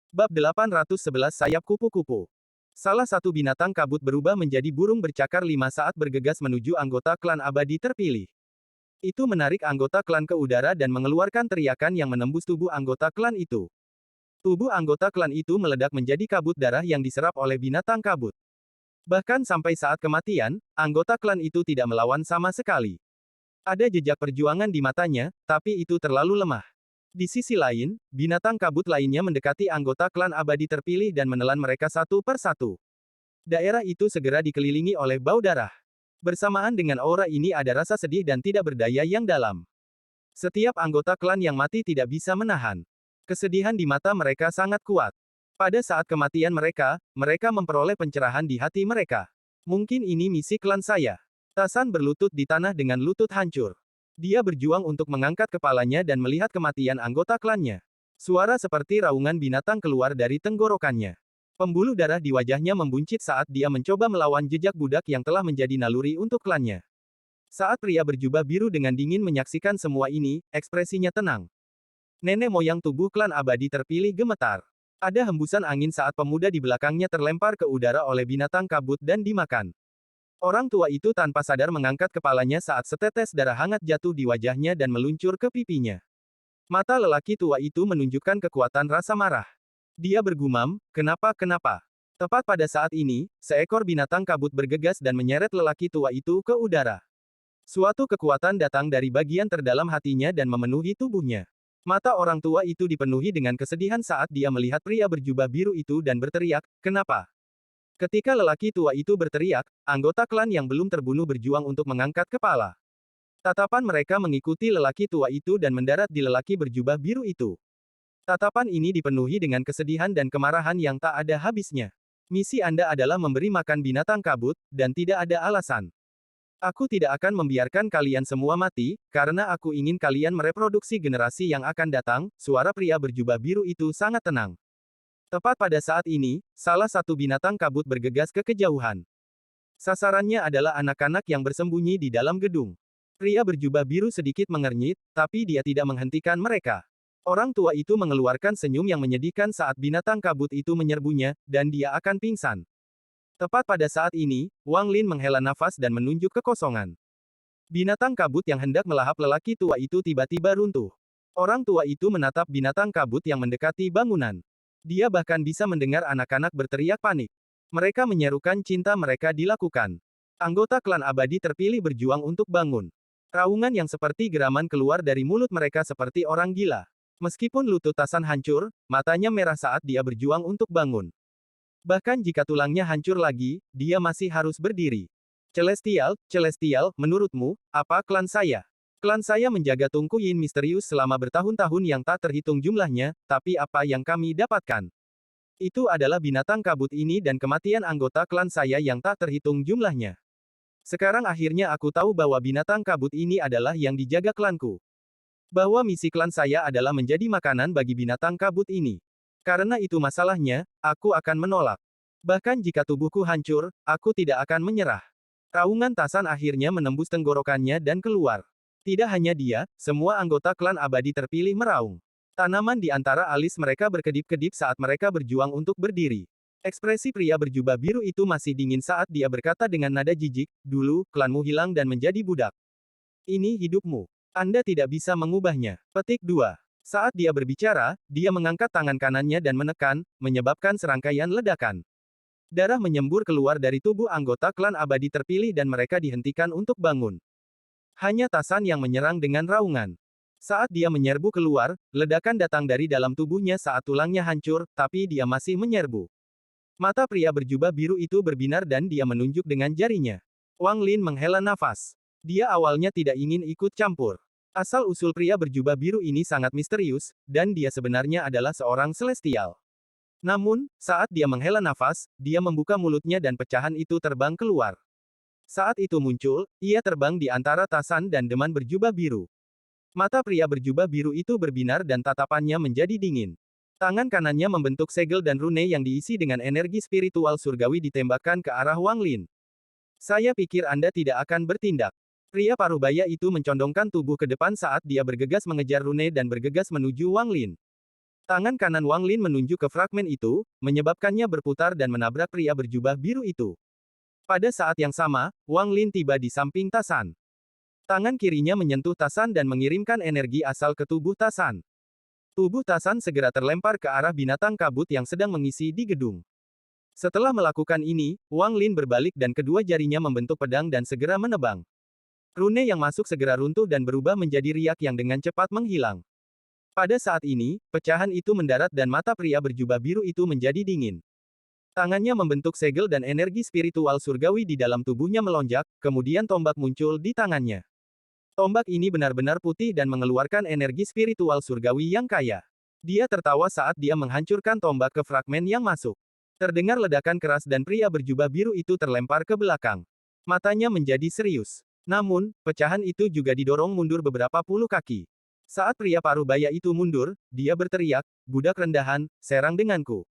Bab 811 Sayap Kupu-Kupu. Salah satu binatang kabut berubah menjadi burung bercakar 5 saat bergegas menuju anggota klan abadi terpilih. Itu menarik anggota klan ke udara dan mengeluarkan teriakan yang menembus tubuh anggota klan itu. Tubuh anggota klan itu meledak menjadi kabut darah yang diserap oleh binatang kabut. Bahkan sampai saat kematian, anggota klan itu tidak melawan sama sekali. Ada jejak perjuangan di matanya, tapi itu terlalu lemah. Di sisi lain, binatang kabut lainnya mendekati anggota klan abadi terpilih dan menelan mereka satu per satu. Daerah itu segera dikelilingi oleh bau darah. Bersamaan dengan aura ini ada rasa sedih dan tidak berdaya yang dalam. Setiap anggota klan yang mati tidak bisa menahan. Kesedihan di mata mereka sangat kuat. Pada saat kematian mereka, mereka memperoleh pencerahan di hati mereka. Mungkin ini misi klan saya. Tasan berlutut di tanah dengan lutut hancur. Dia berjuang untuk mengangkat kepalanya dan melihat kematian anggota klannya. Suara seperti raungan binatang keluar dari tenggorokannya. Pembuluh darah di wajahnya membuncit saat dia mencoba melawan jejak budak yang telah menjadi naluri untuk klannya. Saat pria berjubah biru dengan dingin menyaksikan semua ini, ekspresinya tenang. Nenek moyang tubuh klan abadi terpilih gemetar. Ada hembusan angin saat pemuda di belakangnya terlempar ke udara oleh binatang kabut dan dimakan. Orang tua itu tanpa sadar mengangkat kepalanya saat setetes darah hangat jatuh di wajahnya dan meluncur ke pipinya. Mata lelaki tua itu menunjukkan kekuatan rasa marah. Dia bergumam, kenapa? Tepat pada saat ini, seekor binatang kabut bergegas dan menyeret lelaki tua itu ke udara. Suatu kekuatan datang dari bagian terdalam hatinya dan memenuhi tubuhnya. Mata orang tua itu dipenuhi dengan kesedihan saat dia melihat pria berjubah biru itu dan berteriak, kenapa? Ketika lelaki tua itu berteriak, anggota klan yang belum terbunuh berjuang untuk mengangkat kepala. Tatapan mereka mengikuti lelaki tua itu dan mendarat di lelaki berjubah biru itu. Tatapan ini dipenuhi dengan kesedihan dan kemarahan yang tak ada habisnya. Misi Anda adalah memberi makan binatang kabut, dan tidak ada alasan. Aku tidak akan membiarkan kalian semua mati, karena aku ingin kalian mereproduksi generasi yang akan datang, suara pria berjubah biru itu sangat tenang. Tepat pada saat ini, salah satu binatang kabut bergegas ke kejauhan. Sasarannya adalah anak-anak yang bersembunyi di dalam gedung. Pria berjubah biru sedikit mengernyit, tapi dia tidak menghentikan mereka. Orang tua itu mengeluarkan senyum yang menyedihkan saat binatang kabut itu menyerbunya, dan dia akan pingsan. Tepat pada saat ini, Wang Lin menghela nafas dan menunjuk kekosongan. Binatang kabut yang hendak melahap lelaki tua itu tiba-tiba runtuh. Orang tua itu menatap binatang kabut yang mendekati bangunan. Dia bahkan bisa mendengar anak-anak berteriak panik. Mereka menyerukan cinta mereka dilakukan. Anggota klan abadi terpilih berjuang untuk bangun. Raungan yang seperti geraman keluar dari mulut mereka seperti orang gila. Meskipun lutut Tasan hancur, matanya merah saat dia berjuang untuk bangun. Bahkan jika tulangnya hancur lagi, dia masih harus berdiri. Celestial, menurutmu, apa klan saya? Klan saya menjaga Tungku Yin misterius selama bertahun-tahun yang tak terhitung jumlahnya, tapi apa yang kami dapatkan? Itu adalah binatang kabut ini dan kematian anggota klan saya yang tak terhitung jumlahnya. Sekarang akhirnya aku tahu bahwa binatang kabut ini adalah yang dijaga klanku. Bahwa misi klan saya adalah menjadi makanan bagi binatang kabut ini. Karena itu masalahnya, aku akan menolak. Bahkan jika tubuhku hancur, aku tidak akan menyerah. Raungan Tasan akhirnya menembus tenggorokannya dan keluar. Tidak hanya dia, semua anggota klan abadi terpilih meraung. Tanaman di antara alis mereka berkedip-kedip saat mereka berjuang untuk berdiri. Ekspresi pria berjubah biru itu masih dingin saat dia berkata dengan nada jijik, dulu, klanmu hilang dan menjadi budak. Ini hidupmu. Anda tidak bisa mengubahnya. Petik 2. Saat dia berbicara, dia mengangkat tangan kanannya dan menekan, menyebabkan serangkaian ledakan. Darah menyembur keluar dari tubuh anggota klan abadi terpilih dan mereka dihentikan untuk bangun. Hanya Tasan yang menyerang dengan raungan. Saat dia menyerbu keluar, ledakan datang dari dalam tubuhnya saat tulangnya hancur, tapi dia masih menyerbu. Mata pria berjubah biru itu berbinar dan dia menunjuk dengan jarinya. Wang Lin menghela nafas. Dia awalnya tidak ingin ikut campur. Asal-usul pria berjubah biru ini sangat misterius, dan dia sebenarnya adalah seorang celestial. Namun, saat dia menghela nafas, dia membuka mulutnya dan pecahan itu terbang keluar. Saat itu muncul, ia terbang di antara Tasan dan Deman berjubah biru. Mata pria berjubah biru itu berbinar dan tatapannya menjadi dingin. Tangan kanannya membentuk segel dan rune yang diisi dengan energi spiritual surgawi ditembakkan ke arah Wang Lin. Saya pikir Anda tidak akan bertindak. Pria parubaya itu mencondongkan tubuh ke depan saat dia bergegas mengejar rune dan bergegas menuju Wang Lin. Tangan kanan Wang Lin menunjuk ke fragmen itu, menyebabkannya berputar dan menabrak pria berjubah biru itu. Pada saat yang sama, Wang Lin tiba di samping Tasan. Tangan kirinya menyentuh Tasan dan mengirimkan energi asal ke tubuh Tasan. Tubuh Tasan segera terlempar ke arah binatang kabut yang sedang mengisi di gedung. Setelah melakukan ini, Wang Lin berbalik dan kedua jarinya membentuk pedang dan segera menebang. Rune yang masuk segera runtuh dan berubah menjadi riak yang dengan cepat menghilang. Pada saat ini, pecahan itu mendarat dan mata pria berjubah biru itu menjadi dingin. Tangannya membentuk segel dan energi spiritual surgawi di dalam tubuhnya melonjak, kemudian tombak muncul di tangannya. Tombak ini benar-benar putih dan mengeluarkan energi spiritual surgawi yang kaya. Dia tertawa saat dia menghancurkan tombak ke fragmen yang masuk. Terdengar ledakan keras dan pria berjubah biru itu terlempar ke belakang. Matanya menjadi serius. Namun, pecahan itu juga didorong mundur beberapa puluh kaki. Saat pria paruh baya itu mundur, dia berteriak, "Budak rendahan, serang denganku."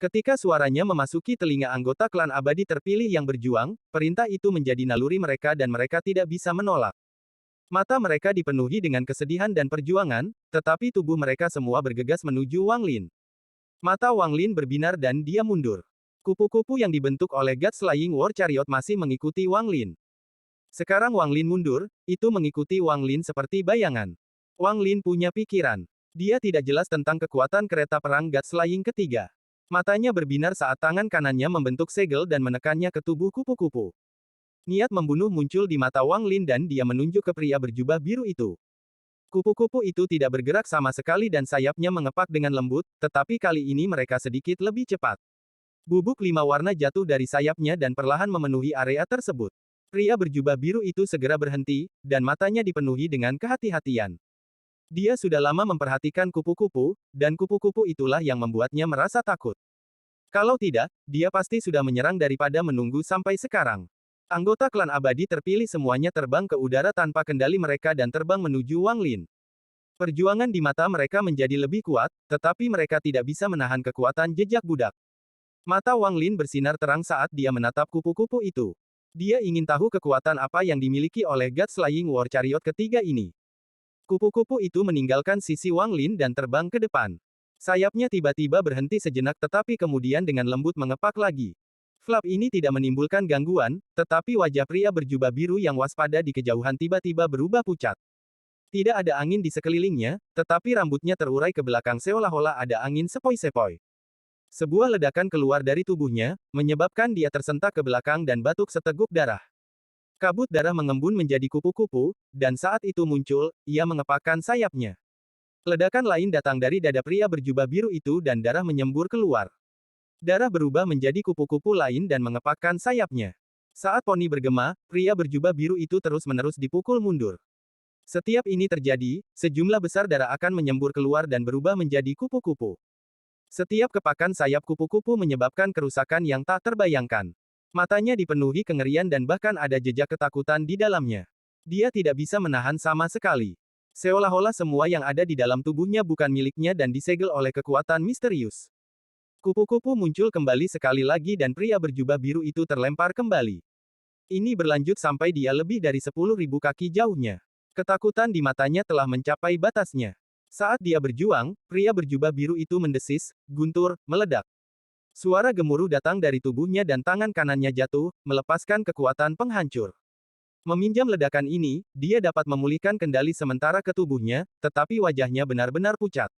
Ketika suaranya memasuki telinga anggota klan abadi terpilih yang berjuang, perintah itu menjadi naluri mereka dan mereka tidak bisa menolak. Mata mereka dipenuhi dengan kesedihan dan perjuangan, tetapi tubuh mereka semua bergegas menuju Wang Lin. Mata Wang Lin berbinar dan dia mundur. Kupu-kupu yang dibentuk oleh God Slaying War Chariot masih mengikuti Wang Lin. Sekarang Wang Lin mundur, itu mengikuti Wang Lin seperti bayangan. Wang Lin punya pikiran. Dia tidak jelas tentang kekuatan kereta perang God Slaying ketiga. Matanya berbinar saat tangan kanannya membentuk segel dan menekannya ke tubuh kupu-kupu. Niat membunuh muncul di mata Wang Lin dan dia menunjuk ke pria berjubah biru itu. Kupu-kupu itu tidak bergerak sama sekali dan sayapnya mengepak dengan lembut, tetapi kali ini mereka sedikit lebih cepat. Bubuk 5 warna jatuh dari sayapnya dan perlahan memenuhi area tersebut. Pria berjubah biru itu segera berhenti, dan matanya dipenuhi dengan kehati-hatian. Dia sudah lama memperhatikan kupu-kupu, dan kupu-kupu itulah yang membuatnya merasa takut. Kalau tidak, dia pasti sudah menyerang daripada menunggu sampai sekarang. Anggota klan abadi terpilih semuanya terbang ke udara tanpa kendali mereka dan terbang menuju Wang Lin. Perjuangan di mata mereka menjadi lebih kuat, tetapi mereka tidak bisa menahan kekuatan jejak budak. Mata Wang Lin bersinar terang saat dia menatap kupu-kupu itu. Dia ingin tahu kekuatan apa yang dimiliki oleh God Slaying War Chariot ketiga ini. Kupu-kupu itu meninggalkan sisi Wang Lin dan terbang ke depan. Sayapnya tiba-tiba berhenti sejenak tetapi kemudian dengan lembut mengepak lagi. Flap ini tidak menimbulkan gangguan, tetapi wajah pria berjubah biru yang waspada di kejauhan tiba-tiba berubah pucat. Tidak ada angin di sekelilingnya, tetapi rambutnya terurai ke belakang seolah-olah ada angin sepoi-sepoi. Sebuah ledakan keluar dari tubuhnya, menyebabkan dia tersentak ke belakang dan batuk seteguk darah. Kabut darah mengembun menjadi kupu-kupu, dan saat itu muncul, ia mengepakkan sayapnya. Ledakan lain datang dari dada pria berjubah biru itu dan darah menyembur keluar. Darah berubah menjadi kupu-kupu lain dan mengepakkan sayapnya. Saat poni bergema, pria berjubah biru itu terus-menerus dipukul mundur. Setiap ini terjadi, sejumlah besar darah akan menyembur keluar dan berubah menjadi kupu-kupu. Setiap kepakan sayap kupu-kupu menyebabkan kerusakan yang tak terbayangkan. Matanya dipenuhi kengerian dan bahkan ada jejak ketakutan di dalamnya. Dia tidak bisa menahan sama sekali. Seolah-olah semua yang ada di dalam tubuhnya bukan miliknya dan disegel oleh kekuatan misterius. Kupu-kupu muncul kembali sekali lagi dan pria berjubah biru itu terlempar kembali. Ini berlanjut sampai dia lebih dari 10.000 kaki jauhnya. Ketakutan di matanya telah mencapai batasnya. Saat dia berjuang, pria berjubah biru itu mendesis, guntur, meledak. Suara gemuruh datang dari tubuhnya dan tangan kanannya jatuh, melepaskan kekuatan penghancur. Meminjam ledakan ini, dia dapat memulihkan kendali sementara ke tubuhnya, tetapi wajahnya benar-benar pucat.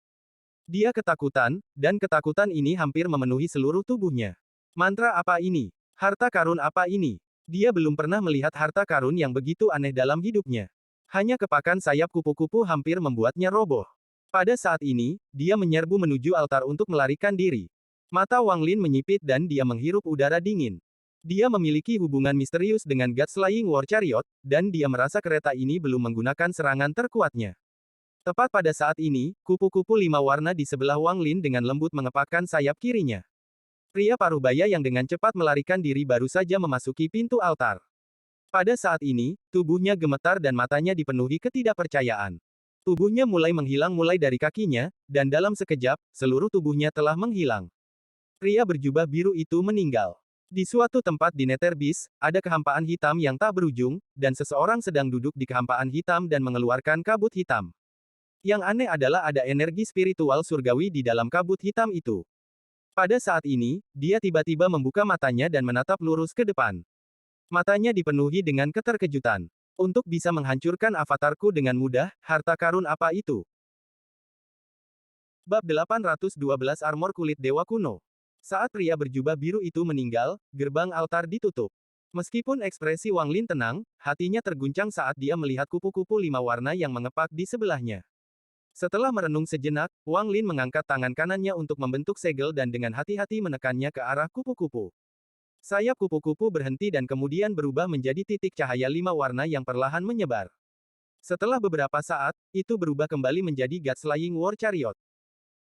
Dia ketakutan, dan ketakutan ini hampir memenuhi seluruh tubuhnya. Mantra apa ini? Harta karun apa ini? Dia belum pernah melihat harta karun yang begitu aneh dalam hidupnya. Hanya kepakan sayap kupu-kupu hampir membuatnya roboh. Pada saat ini, dia menyerbu menuju altar untuk melarikan diri. Mata Wang Lin menyipit dan dia menghirup udara dingin. Dia memiliki hubungan misterius dengan God Slaying War Chariot, dan dia merasa kereta ini belum menggunakan serangan terkuatnya. Tepat pada saat ini, kupu-kupu 5 warna di sebelah Wang Lin dengan lembut mengepakkan sayap kirinya. Pria paruh baya yang dengan cepat melarikan diri baru saja memasuki pintu altar. Pada saat ini, tubuhnya gemetar dan matanya dipenuhi ketidakpercayaan. Tubuhnya mulai menghilang mulai dari kakinya, dan dalam sekejap, seluruh tubuhnya telah menghilang. Pria berjubah biru itu meninggal. Di suatu tempat di Netherbis, ada kehampaan hitam yang tak berujung, dan seseorang sedang duduk di kehampaan hitam dan mengeluarkan kabut hitam. Yang aneh adalah ada energi spiritual surgawi di dalam kabut hitam itu. Pada saat ini, dia tiba-tiba membuka matanya dan menatap lurus ke depan. Matanya dipenuhi dengan keterkejutan. Untuk bisa menghancurkan avatarku dengan mudah, harta karun apa itu? Bab 812 Armor Kulit Dewa Kuno. Saat pria berjubah biru itu meninggal, gerbang altar ditutup. Meskipun ekspresi Wang Lin tenang, hatinya terguncang saat dia melihat kupu-kupu 5 warna yang mengepak di sebelahnya. Setelah merenung sejenak, Wang Lin mengangkat tangan kanannya untuk membentuk segel dan dengan hati-hati menekannya ke arah kupu-kupu. Sayap kupu-kupu berhenti dan kemudian berubah menjadi titik cahaya 5 warna yang perlahan menyebar. Setelah beberapa saat, itu berubah kembali menjadi God-Slaying War Chariot.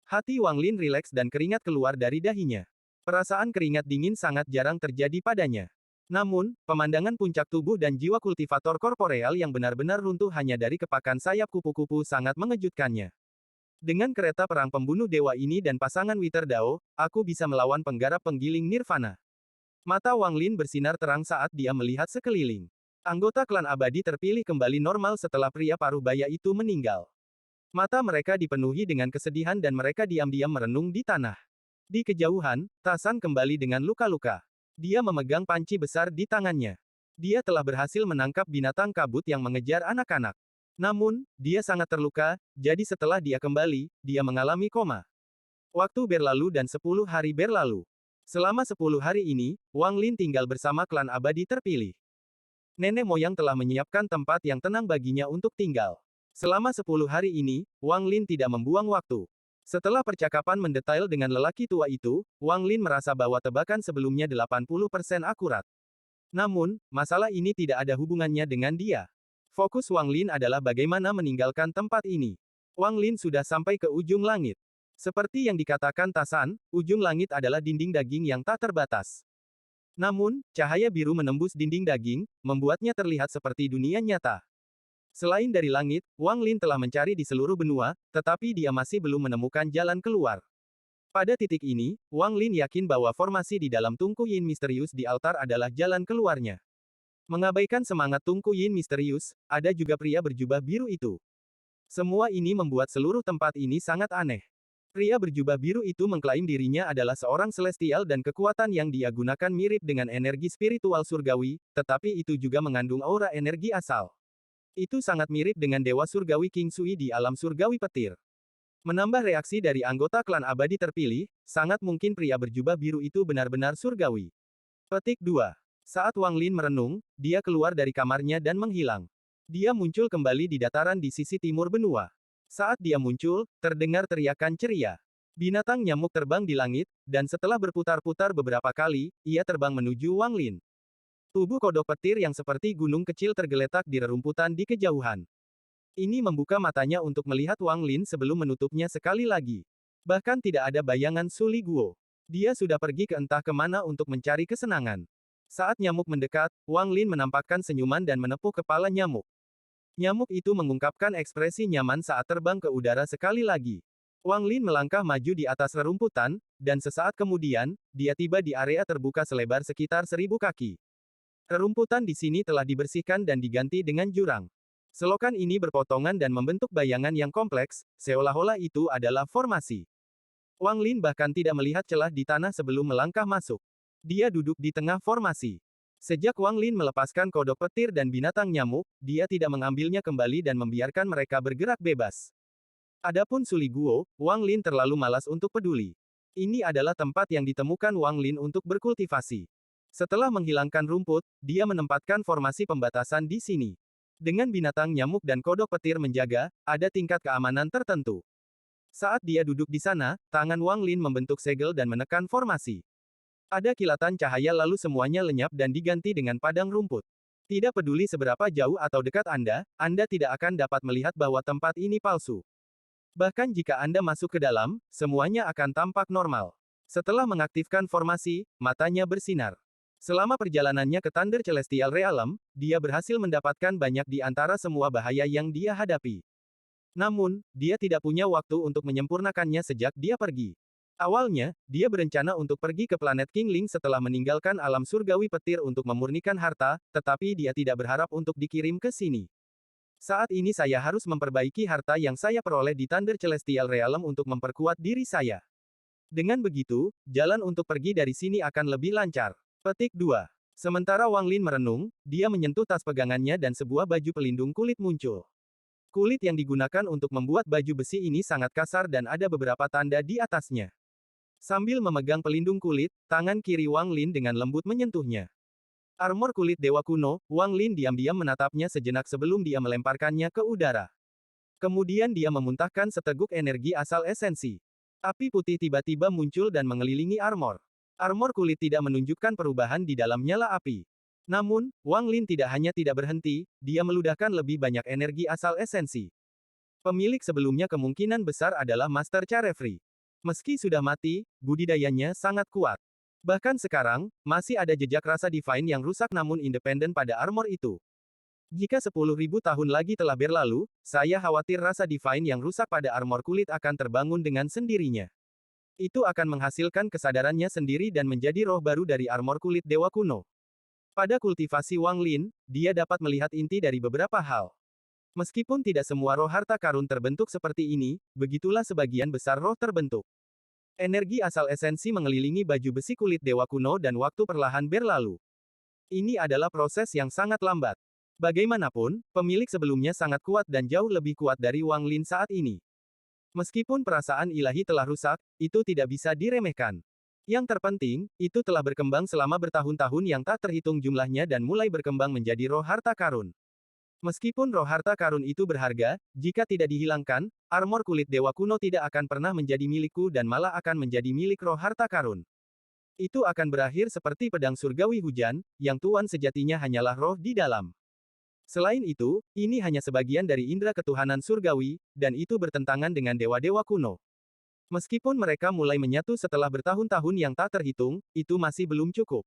Hati Wang Lin rileks dan keringat keluar dari dahinya. Perasaan keringat dingin sangat jarang terjadi padanya. Namun, pemandangan puncak tubuh dan jiwa kultivator korporeal yang benar-benar runtuh hanya dari kepakan sayap kupu-kupu sangat mengejutkannya. Dengan kereta perang pembunuh dewa ini dan pasangan Wither Dao, aku bisa melawan penggarap penggiling Nirvana. Mata Wang Lin bersinar terang saat dia melihat sekeliling. Anggota klan abadi terpilih kembali normal setelah pria paruh baya itu meninggal. Mata mereka dipenuhi dengan kesedihan dan mereka diam-diam merenung di tanah. Di kejauhan, Tasan kembali dengan luka-luka. Dia memegang panci besar di tangannya. Dia telah berhasil menangkap binatang kabut yang mengejar anak-anak. Namun, dia sangat terluka, jadi setelah dia kembali, dia mengalami koma. Waktu berlalu dan 10 hari berlalu. Selama 10 hari ini, Wang Lin tinggal bersama klan abadi terpilih. Nenek moyang telah menyiapkan tempat yang tenang baginya untuk tinggal. Selama 10 hari ini, Wang Lin tidak membuang waktu. Setelah percakapan mendetail dengan lelaki tua itu, Wang Lin merasa bahwa tebakan sebelumnya 80% akurat. Namun, masalah ini tidak ada hubungannya dengan dia. Fokus Wang Lin adalah bagaimana meninggalkan tempat ini. Wang Lin sudah sampai ke ujung langit. Seperti yang dikatakan Tasan, ujung langit adalah dinding daging yang tak terbatas. Namun, cahaya biru menembus dinding daging, membuatnya terlihat seperti dunia nyata. Selain dari langit, Wang Lin telah mencari di seluruh benua, tetapi dia masih belum menemukan jalan keluar. Pada titik ini, Wang Lin yakin bahwa formasi di dalam Tungku Yin misterius di altar adalah jalan keluarnya. Mengabaikan semangat Tungku Yin misterius, ada juga pria berjubah biru itu. Semua ini membuat seluruh tempat ini sangat aneh. Pria berjubah biru itu mengklaim dirinya adalah seorang celestial dan kekuatan yang dia gunakan mirip dengan energi spiritual surgawi, tetapi itu juga mengandung aura energi asal. Itu sangat mirip dengan dewa surgawi King Sui di alam surgawi petir. Menambah reaksi dari anggota klan abadi terpilih, sangat mungkin pria berjubah biru itu benar-benar surgawi. Petik 2. Saat Wang Lin merenung, dia keluar dari kamarnya dan menghilang. Dia muncul kembali di dataran di sisi timur benua. Saat dia muncul, terdengar teriakan ceria. Binatang nyamuk terbang di langit, dan setelah berputar-putar beberapa kali, ia terbang menuju Wang Lin. Tubuh kodok petir yang seperti gunung kecil tergeletak di rerumputan di kejauhan. Ini membuka matanya untuk melihat Wang Lin sebelum menutupnya sekali lagi. Bahkan tidak ada bayangan Su Li Guo. Dia sudah pergi ke entah kemana untuk mencari kesenangan. Saat nyamuk mendekat, Wang Lin menampakkan senyuman dan menepuk kepala nyamuk. Nyamuk itu mengungkapkan ekspresi nyaman saat terbang ke udara sekali lagi. Wang Lin melangkah maju di atas rerumputan, dan sesaat kemudian, dia tiba di area terbuka selebar sekitar 1000 kaki. Rerumputan di sini telah dibersihkan dan diganti dengan jurang. Selokan ini berpotongan dan membentuk bayangan yang kompleks, seolah-olah itu adalah formasi. Wang Lin bahkan tidak melihat celah di tanah sebelum melangkah masuk. Dia duduk di tengah formasi. Sejak Wang Lin melepaskan kodok petir dan binatang nyamuk, dia tidak mengambilnya kembali dan membiarkan mereka bergerak bebas. Adapun Su Li Guo, Wang Lin terlalu malas untuk peduli. Ini adalah tempat yang ditemukan Wang Lin untuk berkultivasi. Setelah menghilangkan rumput, dia menempatkan formasi pembatasan di sini. Dengan binatang nyamuk dan kodok petir menjaga, ada tingkat keamanan tertentu. Saat dia duduk di sana, tangan Wang Lin membentuk segel dan menekan formasi. Ada kilatan cahaya lalu semuanya lenyap dan diganti dengan padang rumput. Tidak peduli seberapa jauh atau dekat Anda tidak akan dapat melihat bahwa tempat ini palsu. Bahkan jika Anda masuk ke dalam, semuanya akan tampak normal. Setelah mengaktifkan formasi, matanya bersinar. Selama perjalanannya ke Thunder Celestial Realm, dia berhasil mendapatkan banyak di antara semua bahaya yang dia hadapi. Namun, dia tidak punya waktu untuk menyempurnakannya sejak dia pergi. Awalnya, dia berencana untuk pergi ke planet Kingling setelah meninggalkan alam surgawi petir untuk memurnikan harta, tetapi dia tidak berharap untuk dikirim ke sini. Saat ini saya harus memperbaiki harta yang saya peroleh di Thunder Celestial Realm untuk memperkuat diri saya. Dengan begitu, jalan untuk pergi dari sini akan lebih lancar. Petik 2. Sementara Wang Lin merenung, dia menyentuh tas pegangannya dan sebuah baju pelindung kulit muncul. Kulit yang digunakan untuk membuat baju besi ini sangat kasar dan ada beberapa tanda di atasnya. Sambil memegang pelindung kulit, tangan kiri Wang Lin dengan lembut menyentuhnya. Armor kulit dewa kuno, Wang Lin diam-diam menatapnya sejenak sebelum dia melemparkannya ke udara. Kemudian dia memuntahkan seteguk energi asal esensi. Api putih tiba-tiba muncul dan mengelilingi armor. Armor kulit tidak menunjukkan perubahan di dalam nyala api. Namun, Wang Lin tidak hanya tidak berhenti, dia meludahkan lebih banyak energi asal esensi. Pemilik sebelumnya kemungkinan besar adalah Master Carefree. Meski sudah mati, budidayanya sangat kuat. Bahkan sekarang, masih ada jejak rasa divine yang rusak namun independen pada armor itu. Jika 10.000 tahun lagi telah berlalu, saya khawatir rasa divine yang rusak pada armor kulit akan terbangun dengan sendirinya. Itu akan menghasilkan kesadarannya sendiri dan menjadi roh baru dari armor kulit dewa kuno. Pada kultivasi Wang Lin, dia dapat melihat inti dari beberapa hal. Meskipun tidak semua roh harta karun terbentuk seperti ini, begitulah sebagian besar roh terbentuk. Energi asal esensi mengelilingi baju besi kulit dewa kuno dan waktu perlahan berlalu. Ini adalah proses yang sangat lambat. Bagaimanapun, pemilik sebelumnya sangat kuat dan jauh lebih kuat dari Wang Lin saat ini. Meskipun perasaan ilahi telah rusak, itu tidak bisa diremehkan. Yang terpenting, itu telah berkembang selama bertahun-tahun yang tak terhitung jumlahnya dan mulai berkembang menjadi roh harta karun. Meskipun roh harta karun itu berharga, jika tidak dihilangkan, armor kulit dewa kuno tidak akan pernah menjadi milikku dan malah akan menjadi milik roh harta karun. Itu akan berakhir seperti pedang surgawi hujan, yang tuan sejatinya hanyalah roh di dalam. Selain itu, ini hanya sebagian dari indera ketuhanan surgawi, dan itu bertentangan dengan dewa-dewa kuno. Meskipun mereka mulai menyatu setelah bertahun-tahun yang tak terhitung, itu masih belum cukup.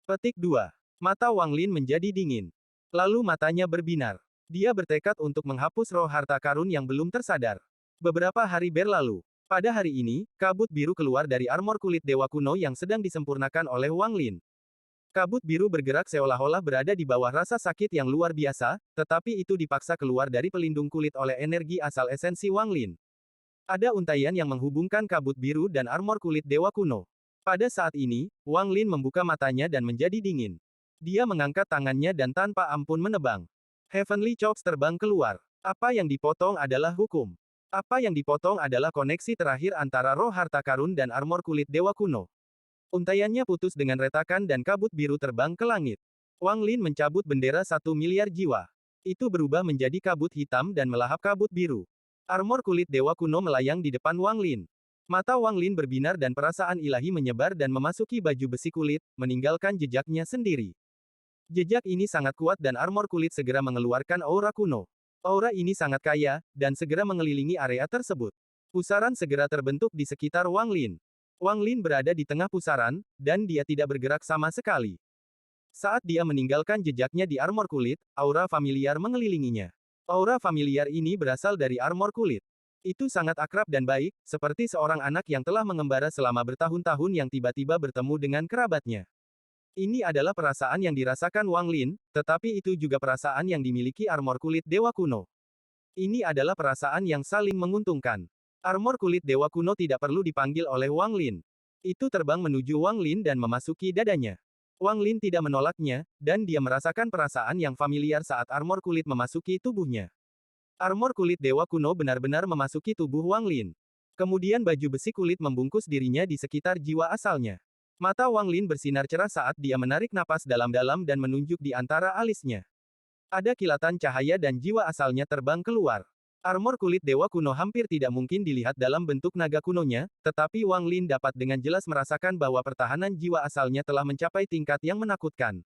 Petik 2. Mata Wang Lin menjadi dingin. Lalu matanya berbinar. Dia bertekad untuk menghapus roh harta karun yang belum tersadar. Beberapa hari berlalu. Pada hari ini, kabut biru keluar dari armor kulit dewa kuno yang sedang disempurnakan oleh Wang Lin. Kabut biru bergerak seolah-olah berada di bawah rasa sakit yang luar biasa, tetapi itu dipaksa keluar dari pelindung kulit oleh energi asal esensi Wang Lin. Ada untaian yang menghubungkan kabut biru dan armor kulit dewa kuno. Pada saat ini, Wang Lin membuka matanya dan menjadi dingin. Dia mengangkat tangannya dan tanpa ampun menebang. Heavenly Chokes terbang keluar. Apa yang dipotong adalah hukum. Apa yang dipotong adalah koneksi terakhir antara roh harta karun dan armor kulit dewa kuno. Untaiannya putus dengan retakan dan kabut biru terbang ke langit. Wang Lin mencabut bendera 1 miliar jiwa. Itu berubah menjadi kabut hitam dan melahap kabut biru. Armor kulit dewa kuno melayang di depan Wang Lin. Mata Wang Lin berbinar dan perasaan ilahi menyebar dan memasuki baju besi kulit, meninggalkan jejaknya sendiri. Jejak ini sangat kuat dan armor kulit segera mengeluarkan aura kuno. Aura ini sangat kaya, dan segera mengelilingi area tersebut. Pusaran segera terbentuk di sekitar Wang Lin. Wang Lin berada di tengah pusaran, dan dia tidak bergerak sama sekali. Saat dia meninggalkan jejaknya di armor kulit, aura familiar mengelilinginya. Aura familiar ini berasal dari armor kulit. Itu sangat akrab dan baik, seperti seorang anak yang telah mengembara selama bertahun-tahun yang tiba-tiba bertemu dengan kerabatnya. Ini adalah perasaan yang dirasakan Wang Lin, tetapi itu juga perasaan yang dimiliki armor kulit dewa kuno. Ini adalah perasaan yang saling menguntungkan. Armor kulit dewa kuno tidak perlu dipanggil oleh Wang Lin. Itu terbang menuju Wang Lin dan memasuki dadanya. Wang Lin tidak menolaknya, dan dia merasakan perasaan yang familiar saat armor kulit memasuki tubuhnya. Armor kulit dewa kuno benar-benar memasuki tubuh Wang Lin. Kemudian baju besi kulit membungkus dirinya di sekitar jiwa asalnya. Mata Wang Lin bersinar cerah saat dia menarik napas dalam-dalam dan menunjuk di antara alisnya. Ada kilatan cahaya dan jiwa asalnya terbang keluar. Armor kulit dewa kuno hampir tidak mungkin dilihat dalam bentuk naga kunonya, tetapi Wang Lin dapat dengan jelas merasakan bahwa pertahanan jiwa asalnya telah mencapai tingkat yang menakutkan.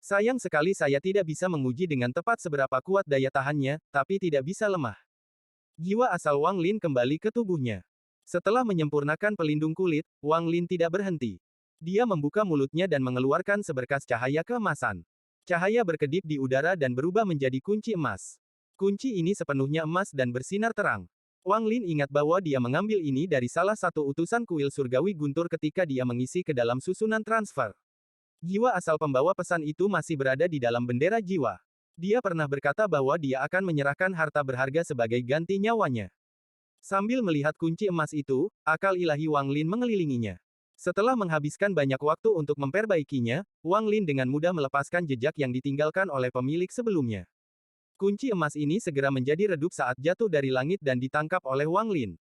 Sayang sekali saya tidak bisa menguji dengan tepat seberapa kuat daya tahannya, tapi tidak bisa lemah. Jiwa asal Wang Lin kembali ke tubuhnya. Setelah menyempurnakan pelindung kulit, Wang Lin tidak berhenti. Dia membuka mulutnya dan mengeluarkan seberkas cahaya keemasan. Cahaya berkedip di udara dan berubah menjadi kunci emas. Kunci ini sepenuhnya emas dan bersinar terang. Wang Lin ingat bahwa dia mengambil ini dari salah satu utusan kuil surgawi guntur ketika dia mengisi ke dalam susunan transfer. Jiwa asal pembawa pesan itu masih berada di dalam bendera jiwa. Dia pernah berkata bahwa dia akan menyerahkan harta berharga sebagai ganti nyawanya. Sambil melihat kunci emas itu, akal ilahi Wang Lin mengelilinginya. Setelah menghabiskan banyak waktu untuk memperbaikinya, Wang Lin dengan mudah melepaskan jejak yang ditinggalkan oleh pemilik sebelumnya. Kunci emas ini segera menjadi redup saat jatuh dari langit dan ditangkap oleh Wang Lin.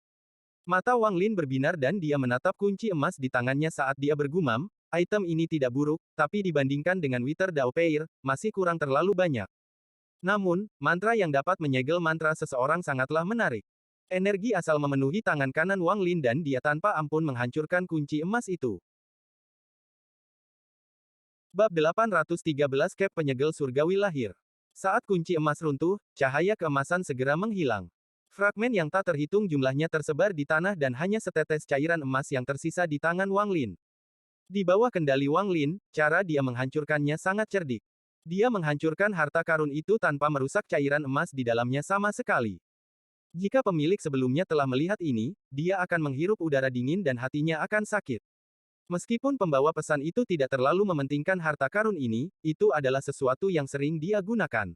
Mata Wang Lin berbinar dan dia menatap kunci emas di tangannya saat dia bergumam, item ini tidak buruk, tapi dibandingkan dengan Wither Dao Peir, masih kurang terlalu banyak. Namun, mantra yang dapat menyegel mantra seseorang sangatlah menarik. Energi asal memenuhi tangan kanan Wang Lin dan dia tanpa ampun menghancurkan kunci emas itu. Bab 813 Cap Penyegel Surgawi Lahir. Saat kunci emas runtuh, cahaya keemasan segera menghilang. Fragmen yang tak terhitung jumlahnya tersebar di tanah dan hanya setetes cairan emas yang tersisa di tangan Wang Lin. Di bawah kendali Wang Lin, cara dia menghancurkannya sangat cerdik. Dia menghancurkan harta karun itu tanpa merusak cairan emas di dalamnya sama sekali. Jika pemilik sebelumnya telah melihat ini, dia akan menghirup udara dingin dan hatinya akan sakit. Meskipun pembawa pesan itu tidak terlalu mementingkan harta karun ini, itu adalah sesuatu yang sering dia gunakan.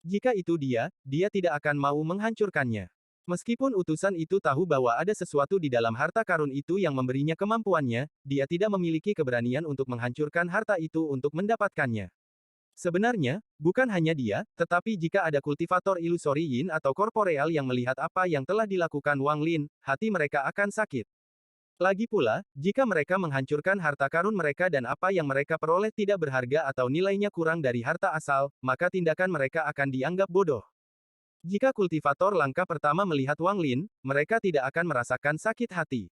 Jika itu dia tidak akan mau menghancurkannya. Meskipun utusan itu tahu bahwa ada sesuatu di dalam harta karun itu yang memberinya kemampuannya, dia tidak memiliki keberanian untuk menghancurkan harta itu untuk mendapatkannya. Sebenarnya, bukan hanya dia, tetapi jika ada kultivator ilusori yin atau korporeal yang melihat apa yang telah dilakukan Wang Lin, hati mereka akan sakit. Lagi pula, jika mereka menghancurkan harta karun mereka dan apa yang mereka peroleh tidak berharga atau nilainya kurang dari harta asal, maka tindakan mereka akan dianggap bodoh. Jika kultivator langkah pertama melihat Wang Lin, mereka tidak akan merasakan sakit hati.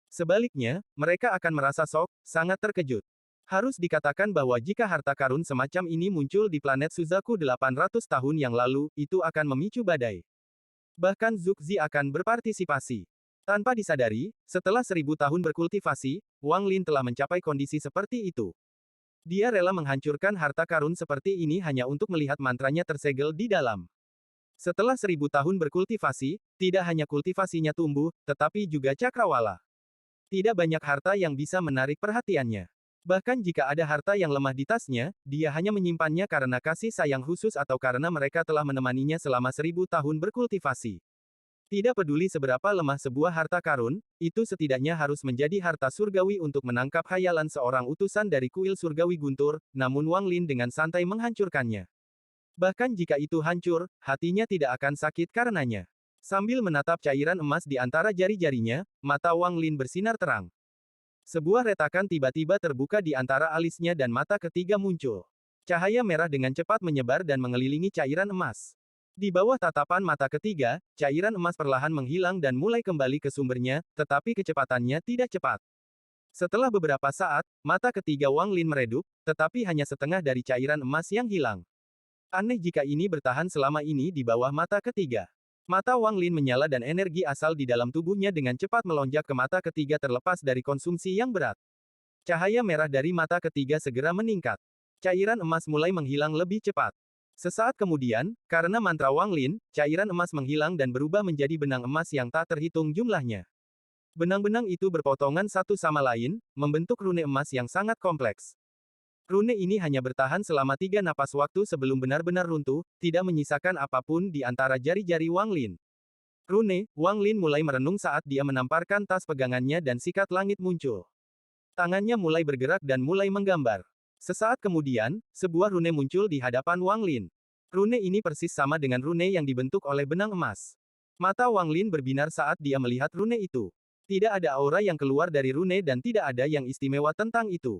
Sebaliknya, mereka akan merasa shock, sangat terkejut. Harus dikatakan bahwa jika harta karun semacam ini muncul di planet Suzaku 800 tahun yang lalu, itu akan memicu badai. Bahkan Zhuxi akan berpartisipasi. Tanpa disadari, setelah 1000 tahun berkultivasi, Wang Lin telah mencapai kondisi seperti itu. Dia rela menghancurkan harta karun seperti ini hanya untuk melihat mantranya tersegel di dalam. Setelah 1000 tahun berkultivasi, tidak hanya kultivasinya tumbuh, tetapi juga cakrawala. Tidak banyak harta yang bisa menarik perhatiannya. Bahkan jika ada harta yang lemah di tasnya, dia hanya menyimpannya karena kasih sayang khusus atau karena mereka telah menemaninya selama 1000 tahun berkultivasi. Tidak peduli seberapa lemah sebuah harta karun, itu setidaknya harus menjadi harta surgawi untuk menangkap khayalan seorang utusan dari kuil surgawi guntur, namun Wang Lin dengan santai menghancurkannya. Bahkan jika itu hancur, hatinya tidak akan sakit karenanya. Sambil menatap cairan emas di antara jari-jarinya, mata Wang Lin bersinar terang. Sebuah retakan tiba-tiba terbuka di antara alisnya dan mata ketiga muncul. Cahaya merah dengan cepat menyebar dan mengelilingi cairan emas. Di bawah tatapan mata ketiga, cairan emas perlahan menghilang dan mulai kembali ke sumbernya, tetapi kecepatannya tidak cepat. Setelah beberapa saat, mata ketiga Wang Lin meredup, tetapi hanya setengah dari cairan emas yang hilang. Aneh jika ini bertahan selama ini di bawah mata ketiga. Mata Wang Lin menyala dan energi asal di dalam tubuhnya dengan cepat melonjak ke mata ketiga terlepas dari konsumsi yang berat. Cahaya merah dari mata ketiga segera meningkat. Cairan emas mulai menghilang lebih cepat. Sesaat kemudian, karena mantra Wang Lin, cairan emas menghilang dan berubah menjadi benang emas yang tak terhitung jumlahnya. Benang-benang itu berpotongan satu sama lain, membentuk rune emas yang sangat kompleks. Rune ini hanya bertahan selama 3 napas waktu sebelum benar-benar runtuh, tidak menyisakan apapun di antara jari-jari Wang Lin. Wang Lin mulai merenung saat dia menamparkan tas pegangannya dan sikat langit muncul. Tangannya mulai bergerak dan mulai menggambar. Sesaat kemudian, sebuah rune muncul di hadapan Wang Lin. Rune ini persis sama dengan rune yang dibentuk oleh benang emas. Mata Wang Lin berbinar saat dia melihat rune itu. Tidak ada aura yang keluar dari rune dan tidak ada yang istimewa tentang itu.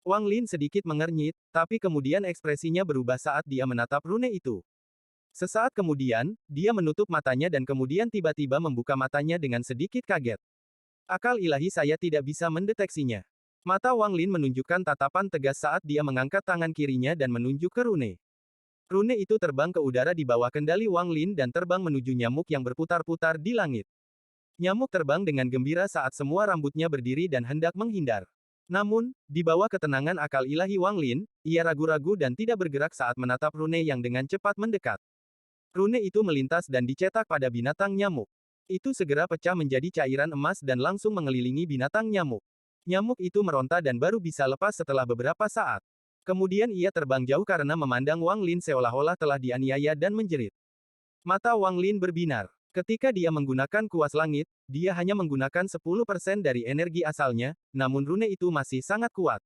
Wang Lin sedikit mengernyit, tapi kemudian ekspresinya berubah saat dia menatap rune itu. Sesaat kemudian, dia menutup matanya dan kemudian tiba-tiba membuka matanya dengan sedikit kaget. Akal ilahi saya tidak bisa mendeteksinya. Mata Wang Lin menunjukkan tatapan tegas saat dia mengangkat tangan kirinya dan menunjuk ke rune. Rune itu terbang ke udara di bawah kendali Wang Lin dan terbang menuju nyamuk yang berputar-putar di langit. Nyamuk terbang dengan gembira saat semua rambutnya berdiri dan hendak menghindar. Namun, di bawah ketenangan akal ilahi Wang Lin, ia ragu-ragu dan tidak bergerak saat menatap rune yang dengan cepat mendekat. Rune itu melintas dan dicetak pada binatang nyamuk. Itu segera pecah menjadi cairan emas dan langsung mengelilingi binatang nyamuk. Nyamuk itu meronta dan baru bisa lepas setelah beberapa saat. Kemudian ia terbang jauh karena memandang Wang Lin seolah-olah telah dianiaya dan menjerit. Mata Wang Lin berbinar. Ketika dia menggunakan kuas langit, dia hanya menggunakan 10% dari energi asalnya, namun rune itu masih sangat kuat.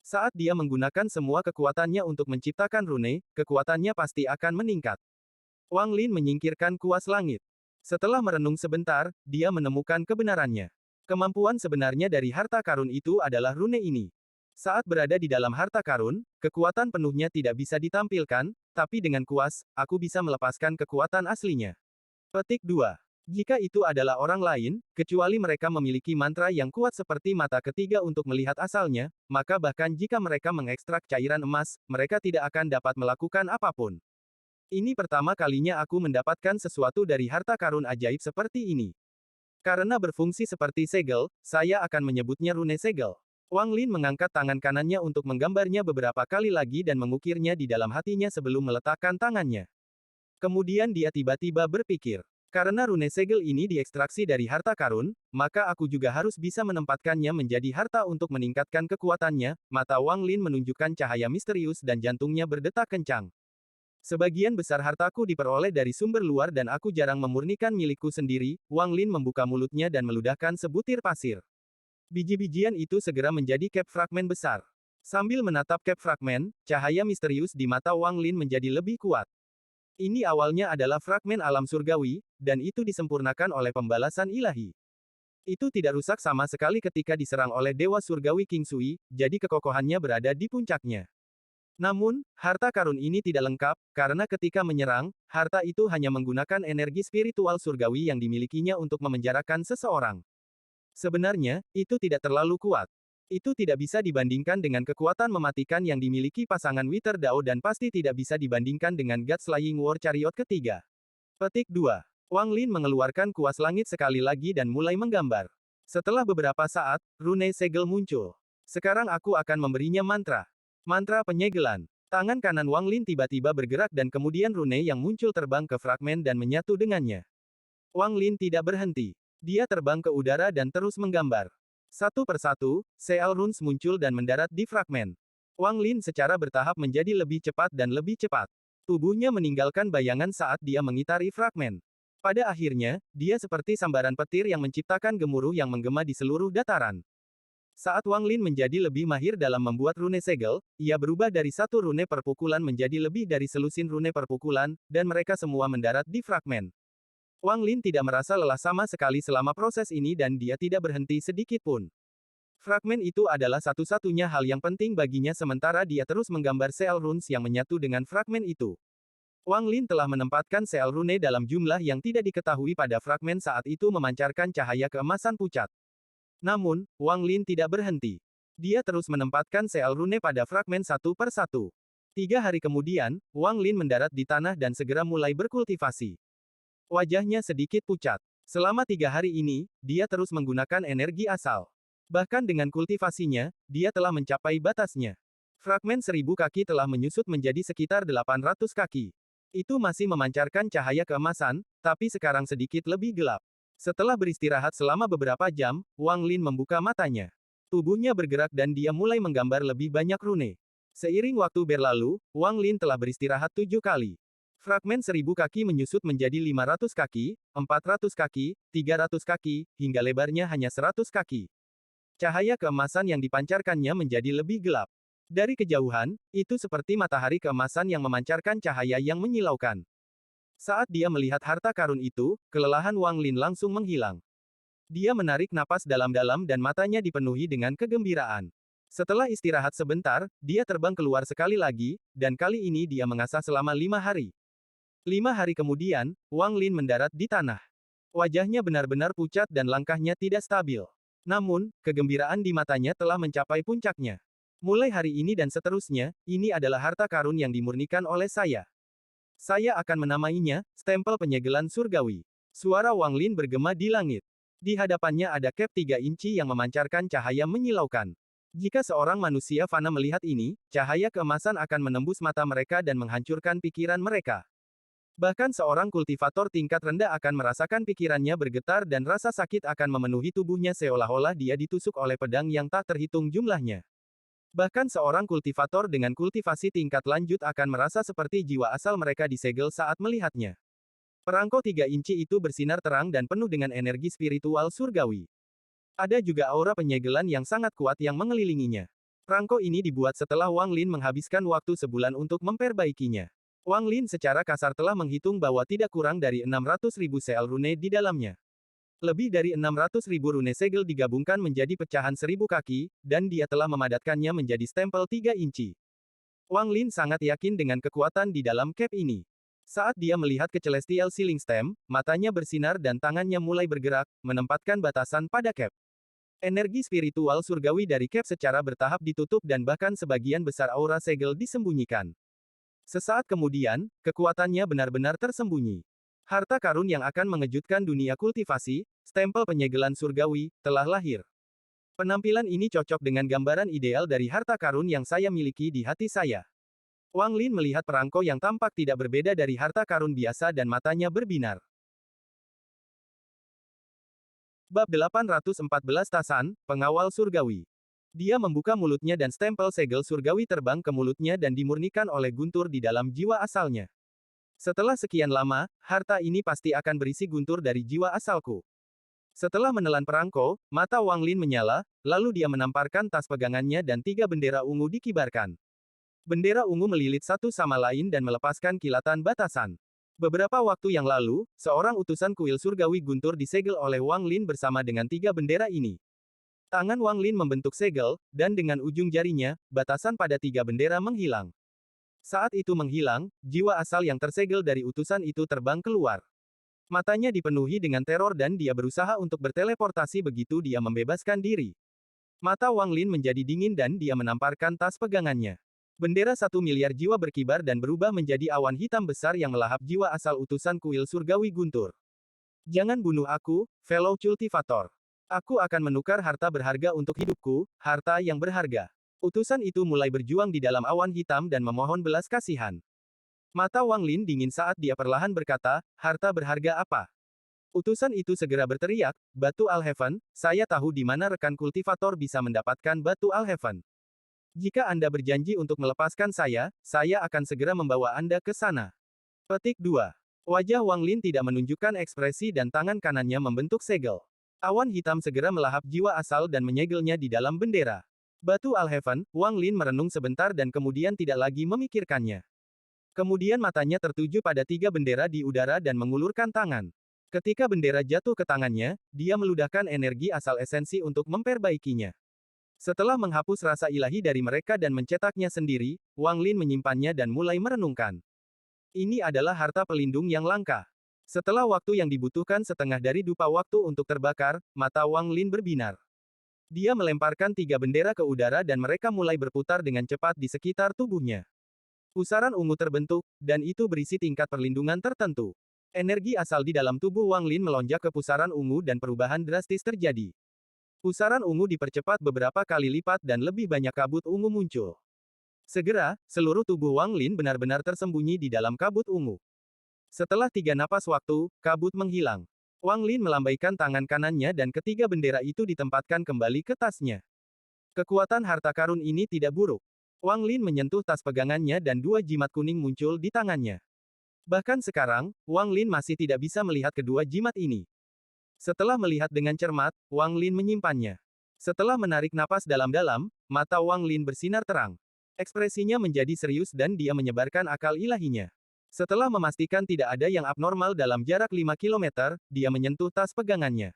Saat dia menggunakan semua kekuatannya untuk menciptakan rune, kekuatannya pasti akan meningkat. Wang Lin menyingkirkan kuas langit. Setelah merenung sebentar, dia menemukan kebenarannya. Kemampuan sebenarnya dari harta karun itu adalah rune ini. Saat berada di dalam harta karun, kekuatan penuhnya tidak bisa ditampilkan, tapi dengan kuas, aku bisa melepaskan kekuatan aslinya. Petik 2. Jika itu adalah orang lain, kecuali mereka memiliki mantra yang kuat seperti mata ketiga untuk melihat asalnya, maka bahkan jika mereka mengekstrak cairan emas, mereka tidak akan dapat melakukan apapun. Ini pertama kalinya aku mendapatkan sesuatu dari harta karun ajaib seperti ini. Karena berfungsi seperti segel, saya akan menyebutnya rune segel. Wang Lin mengangkat tangan kanannya untuk menggambarnya beberapa kali lagi dan mengukirnya di dalam hatinya sebelum meletakkan tangannya. Kemudian dia tiba-tiba berpikir, karena rune segel ini diekstraksi dari harta karun, maka aku juga harus bisa menempatkannya menjadi harta untuk meningkatkan kekuatannya. Mata Wang Lin menunjukkan cahaya misterius dan jantungnya berdetak kencang. Sebagian besar hartaku diperoleh dari sumber luar dan aku jarang memurnikan milikku sendiri. Wang Lin membuka mulutnya dan meludahkan sebutir pasir. Biji-bijian itu segera menjadi cap fragmen besar. Sambil menatap cap fragmen, cahaya misterius di mata Wang Lin menjadi lebih kuat. Ini awalnya adalah fragmen alam surgawi, dan itu disempurnakan oleh pembalasan ilahi. Itu tidak rusak sama sekali ketika diserang oleh Dewa Surgawi King Sui, jadi kekokohannya berada di puncaknya. Namun, harta karun ini tidak lengkap, karena ketika menyerang, harta itu hanya menggunakan energi spiritual surgawi yang dimilikinya untuk memenjarakan seseorang. Sebenarnya, itu tidak terlalu kuat. Itu tidak bisa dibandingkan dengan kekuatan mematikan yang dimiliki pasangan Wither Dao dan pasti tidak bisa dibandingkan dengan God Slaying War Chariot ketiga. Petik 2. Wang Lin mengeluarkan kuas langit sekali lagi dan mulai menggambar. Setelah beberapa saat, rune segel muncul. Sekarang aku akan memberinya mantra. Mantra penyegelan. Tangan kanan Wang Lin tiba-tiba bergerak dan kemudian rune yang muncul terbang ke fragmen dan menyatu dengannya. Wang Lin tidak berhenti. Dia terbang ke udara dan terus menggambar. Satu persatu, Seal Runes muncul dan mendarat di fragmen. Wang Lin secara bertahap menjadi lebih cepat dan lebih cepat. Tubuhnya meninggalkan bayangan saat dia mengitari fragmen. Pada akhirnya, dia seperti sambaran petir yang menciptakan gemuruh yang menggema di seluruh dataran. Saat Wang Lin menjadi lebih mahir dalam membuat rune segel, ia berubah dari satu rune perpukulan menjadi lebih dari selusin rune perpukulan, dan mereka semua mendarat di fragmen. Wang Lin tidak merasa lelah sama sekali selama proses ini dan dia tidak berhenti sedikit pun. Fragmen itu adalah satu-satunya hal yang penting baginya sementara dia terus menggambar Seal Runes yang menyatu dengan fragmen itu. Wang Lin telah menempatkan Seal Rune dalam jumlah yang tidak diketahui pada fragmen saat itu memancarkan cahaya keemasan pucat. Namun, Wang Lin tidak berhenti. Dia terus menempatkan Seal Rune pada fragmen satu per satu. 3 hari kemudian, Wang Lin mendarat di tanah dan segera mulai berkultivasi. Wajahnya sedikit pucat. Selama 3 hari ini, dia terus menggunakan energi asal. Bahkan dengan kultivasinya, dia telah mencapai batasnya. Fragmen 1000 kaki telah menyusut menjadi sekitar 800 kaki. Itu masih memancarkan cahaya keemasan, tapi sekarang sedikit lebih gelap. Setelah beristirahat selama beberapa jam, Wang Lin membuka matanya. Tubuhnya bergerak dan dia mulai menggambar lebih banyak rune. Seiring waktu berlalu, Wang Lin telah beristirahat 7 kali. Fragmen 1000 kaki menyusut menjadi 500 kaki, 400 kaki, 300 kaki, hingga lebarnya hanya 100 kaki. Cahaya keemasan yang dipancarkannya menjadi lebih gelap. Dari kejauhan, itu seperti matahari keemasan yang memancarkan cahaya yang menyilaukan. Saat dia melihat harta karun itu, kelelahan Wang Lin langsung menghilang. Dia menarik napas dalam-dalam dan matanya dipenuhi dengan kegembiraan. Setelah istirahat sebentar, dia terbang keluar sekali lagi, dan kali ini dia mengasah selama 5 hari. 5 hari kemudian, Wang Lin mendarat di tanah. Wajahnya benar-benar pucat dan langkahnya tidak stabil. Namun, kegembiraan di matanya telah mencapai puncaknya. Mulai hari ini dan seterusnya, ini adalah harta karun yang dimurnikan oleh saya. Saya akan menamainya, stempel penyegelan surgawi. Suara Wang Lin bergema di langit. Di hadapannya ada cap 3 inci yang memancarkan cahaya menyilaukan. Jika seorang manusia fana melihat ini, cahaya keemasan akan menembus mata mereka dan menghancurkan pikiran mereka. Bahkan seorang kultivator tingkat rendah akan merasakan pikirannya bergetar dan rasa sakit akan memenuhi tubuhnya seolah-olah dia ditusuk oleh pedang yang tak terhitung jumlahnya. Bahkan seorang kultivator dengan kultivasi tingkat lanjut akan merasa seperti jiwa asal mereka disegel saat melihatnya. Perangko 3 inci itu bersinar terang dan penuh dengan energi spiritual surgawi. Ada juga aura penyegelan yang sangat kuat yang mengelilinginya. Perangko ini dibuat setelah Wang Lin menghabiskan waktu sebulan untuk memperbaikinya. Wang Lin secara kasar telah menghitung bahwa tidak kurang dari 600.000 sel rune di dalamnya. Lebih dari 600.000 rune segel digabungkan menjadi pecahan 1000 kaki, dan dia telah memadatkannya menjadi stempel 3 inci. Wang Lin sangat yakin dengan kekuatan di dalam cap ini. Saat dia melihat ke Celestial Ceiling Stem, matanya bersinar dan tangannya mulai bergerak, menempatkan batasan pada cap. Energi spiritual surgawi dari cap secara bertahap ditutup dan bahkan sebagian besar aura segel disembunyikan. Sesaat kemudian, kekuatannya benar-benar tersembunyi. Harta karun yang akan mengejutkan dunia kultivasi, stempel penyegelan surgawi, telah lahir. Penampilan ini cocok dengan gambaran ideal dari harta karun yang saya miliki di hati saya. Wang Lin melihat perangko yang tampak tidak berbeda dari harta karun biasa dan matanya berbinar. Bab 814 Tasan, Pengawal Surgawi. Dia membuka mulutnya dan stempel segel surgawi terbang ke mulutnya dan dimurnikan oleh guntur di dalam jiwa asalnya. Setelah sekian lama, harta ini pasti akan berisi guntur dari jiwa asalku. Setelah menelan perangko, mata Wang Lin menyala, lalu dia menamparkan tas pegangannya dan 3 bendera ungu dikibarkan. Bendera ungu melilit satu sama lain dan melepaskan kilatan batasan. Beberapa waktu yang lalu, seorang utusan kuil surgawi guntur disegel oleh Wang Lin bersama dengan 3 bendera ini. Tangan Wang Lin membentuk segel, dan dengan ujung jarinya, batasan pada 3 bendera menghilang. Saat itu menghilang, jiwa asal yang tersegel dari utusan itu terbang keluar. Matanya dipenuhi dengan teror dan dia berusaha untuk berteleportasi begitu dia membebaskan diri. Mata Wang Lin menjadi dingin dan dia menamparkan tas pegangannya. Bendera 1 miliar jiwa berkibar dan berubah menjadi awan hitam besar yang melahap jiwa asal utusan kuil surgawi guntur. Jangan bunuh aku, fellow cultivator. Aku akan menukar harta berharga untuk hidupku, harta yang berharga. Utusan itu mulai berjuang di dalam awan hitam dan memohon belas kasihan. Mata Wang Lin dingin saat dia perlahan berkata, harta berharga apa? Utusan itu segera berteriak, Batu Alheaven, saya tahu di mana rekan kultivator bisa mendapatkan Batu Alheaven. Jika Anda berjanji untuk melepaskan saya akan segera membawa Anda ke sana. Petik 2. Wajah Wang Lin tidak menunjukkan ekspresi dan tangan kanannya membentuk segel. Awan hitam segera melahap jiwa asal dan menyegelnya di dalam bendera. Batu Alheaven, Wang Lin merenung sebentar dan kemudian tidak lagi memikirkannya. Kemudian matanya tertuju pada 3 bendera di udara dan mengulurkan tangan. Ketika bendera jatuh ke tangannya, dia meludahkan energi asal esensi untuk memperbaikinya. Setelah menghapus rasa ilahi dari mereka dan mencetaknya sendiri, Wang Lin menyimpannya dan mulai merenungkan. Ini adalah harta pelindung yang langka. Setelah waktu yang dibutuhkan setengah dari dupa waktu untuk terbakar, mata Wang Lin berbinar. Dia melemparkan 3 bendera ke udara dan mereka mulai berputar dengan cepat di sekitar tubuhnya. Pusaran ungu terbentuk, dan itu berisi tingkat perlindungan tertentu. Energi asal di dalam tubuh Wang Lin melonjak ke pusaran ungu dan perubahan drastis terjadi. Pusaran ungu dipercepat beberapa kali lipat dan lebih banyak kabut ungu muncul. Segera, seluruh tubuh Wang Lin benar-benar tersembunyi di dalam kabut ungu. Setelah 3 napas waktu, kabut menghilang. Wang Lin melambaikan tangan kanannya dan ketiga bendera itu ditempatkan kembali ke tasnya. Kekuatan harta karun ini tidak buruk. Wang Lin menyentuh tas pegangannya dan 2 jimat kuning muncul di tangannya. Bahkan sekarang, Wang Lin masih tidak bisa melihat kedua jimat ini. Setelah melihat dengan cermat, Wang Lin menyimpannya. Setelah menarik napas dalam-dalam, mata Wang Lin bersinar terang. Ekspresinya menjadi serius dan dia menyebarkan akal ilahinya. Setelah memastikan tidak ada yang abnormal dalam jarak 5 km, dia menyentuh tas pegangannya.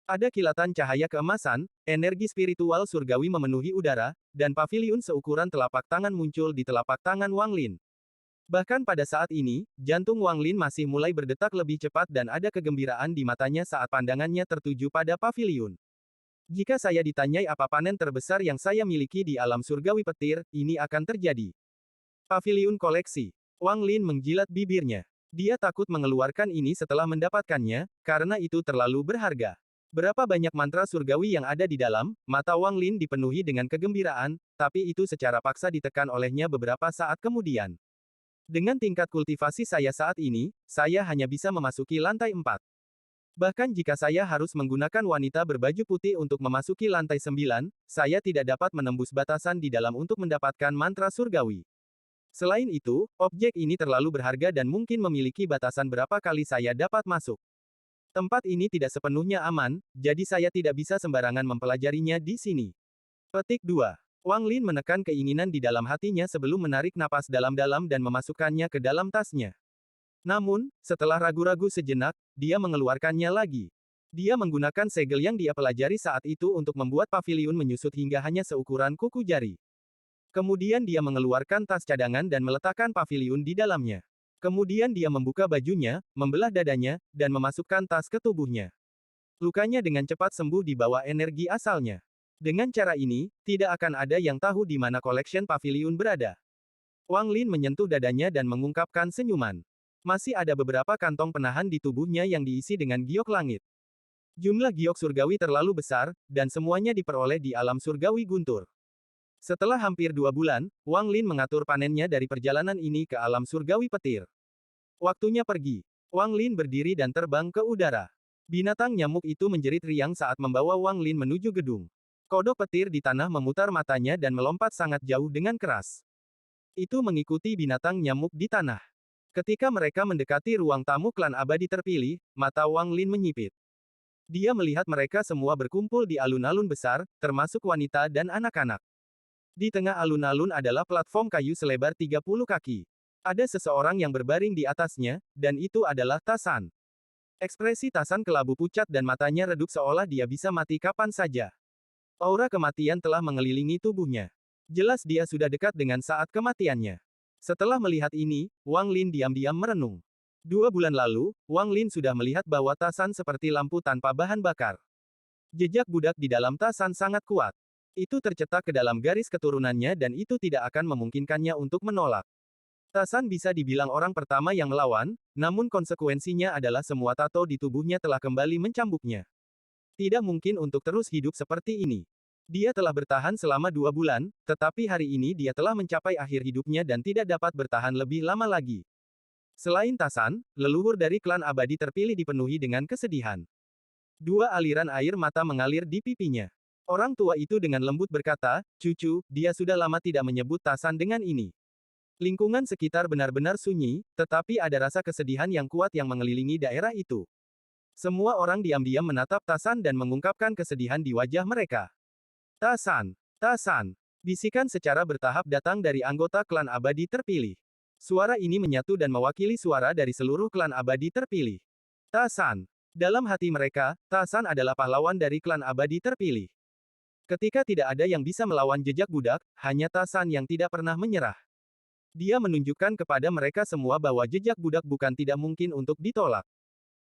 Ada kilatan cahaya keemasan, energi spiritual surgawi memenuhi udara, dan paviliun seukuran telapak tangan muncul di telapak tangan Wang Lin. Bahkan pada saat ini, jantung Wang Lin masih mulai berdetak lebih cepat dan ada kegembiraan di matanya saat pandangannya tertuju pada paviliun. Jika saya ditanyai apa panen terbesar yang saya miliki di alam surgawi petir, ini akan terjadi. Paviliun koleksi. Wang Lin menjilat bibirnya. Dia takut mengeluarkan ini setelah mendapatkannya, karena itu terlalu berharga. Berapa banyak mantra surgawi yang ada di dalam, mata Wang Lin dipenuhi dengan kegembiraan, tapi itu secara paksa ditekan olehnya beberapa saat kemudian. Dengan tingkat kultivasi saya saat ini, saya hanya bisa memasuki lantai 4. Bahkan jika saya harus menggunakan wanita berbaju putih untuk memasuki lantai 9, saya tidak dapat menembus batasan di dalam untuk mendapatkan mantra surgawi. Selain itu, objek ini terlalu berharga dan mungkin memiliki batasan berapa kali saya dapat masuk. Tempat ini tidak sepenuhnya aman, jadi saya tidak bisa sembarangan mempelajarinya di sini. Petik 2. Wang Lin menekan keinginan di dalam hatinya sebelum menarik napas dalam-dalam dan memasukkannya ke dalam tasnya. Namun, setelah ragu-ragu sejenak, dia mengeluarkannya lagi. Dia menggunakan segel yang dia pelajari saat itu untuk membuat paviliun menyusut hingga hanya seukuran kuku jari. Kemudian dia mengeluarkan tas cadangan dan meletakkan paviliun di dalamnya. Kemudian dia membuka bajunya, membelah dadanya, dan memasukkan tas ke tubuhnya. Lukanya dengan cepat sembuh di bawah energi asalnya. Dengan cara ini, tidak akan ada yang tahu di mana collection paviliun berada. Wang Lin menyentuh dadanya dan mengungkapkan senyuman. Masih ada beberapa kantong penahan di tubuhnya yang diisi dengan giok langit. Jumlah giok surgawi terlalu besar, dan semuanya diperoleh di alam surgawi guntur. Setelah hampir 2 bulan, Wang Lin mengatur panennya dari perjalanan ini ke alam surgawi petir. Waktunya pergi. Wang Lin berdiri dan terbang ke udara. Binatang nyamuk itu menjerit riang saat membawa Wang Lin menuju gedung. Kodok petir di tanah memutar matanya dan melompat sangat jauh dengan keras. Itu mengikuti binatang nyamuk di tanah. Ketika mereka mendekati ruang tamu klan abadi terpilih, mata Wang Lin menyipit. Dia melihat mereka semua berkumpul di alun-alun besar, termasuk wanita dan anak-anak. Di tengah alun-alun adalah platform kayu selebar 30 kaki. Ada seseorang yang berbaring di atasnya, dan itu adalah Tasan. Ekspresi Tasan kelabu pucat dan matanya redup seolah dia bisa mati kapan saja. Aura kematian telah mengelilingi tubuhnya. Jelas dia sudah dekat dengan saat kematiannya. Setelah melihat ini, Wang Lin diam-diam merenung. 2 bulan lalu, Wang Lin sudah melihat bahwa Tasan seperti lampu tanpa bahan bakar. Jejak budak di dalam Tasan sangat kuat. Itu tercetak ke dalam garis keturunannya dan itu tidak akan memungkinkannya untuk menolak. Tasan bisa dibilang orang pertama yang melawan, namun konsekuensinya adalah semua tato di tubuhnya telah kembali mencambuknya. Tidak mungkin untuk terus hidup seperti ini. Dia telah bertahan selama 2 bulan, tetapi hari ini dia telah mencapai akhir hidupnya dan tidak dapat bertahan lebih lama lagi. Selain Tasan, leluhur dari klan abadi terpilih dipenuhi dengan kesedihan. 2 aliran air mata mengalir di pipinya. Orang tua itu dengan lembut berkata, "Cucu, dia sudah lama tidak menyebut Tasan dengan ini." Lingkungan sekitar benar-benar sunyi, tetapi ada rasa kesedihan yang kuat yang mengelilingi daerah itu. Semua orang diam-diam menatap Tasan dan mengungkapkan kesedihan di wajah mereka. "Tasan! Tasan!" Bisikan secara bertahap datang dari anggota klan abadi terpilih. Suara ini menyatu dan mewakili suara dari seluruh klan abadi terpilih. "Tasan!" Dalam hati mereka, Tasan adalah pahlawan dari klan abadi terpilih. Ketika tidak ada yang bisa melawan jejak budak, hanya Tasan yang tidak pernah menyerah. Dia menunjukkan kepada mereka semua bahwa jejak budak bukan tidak mungkin untuk ditolak.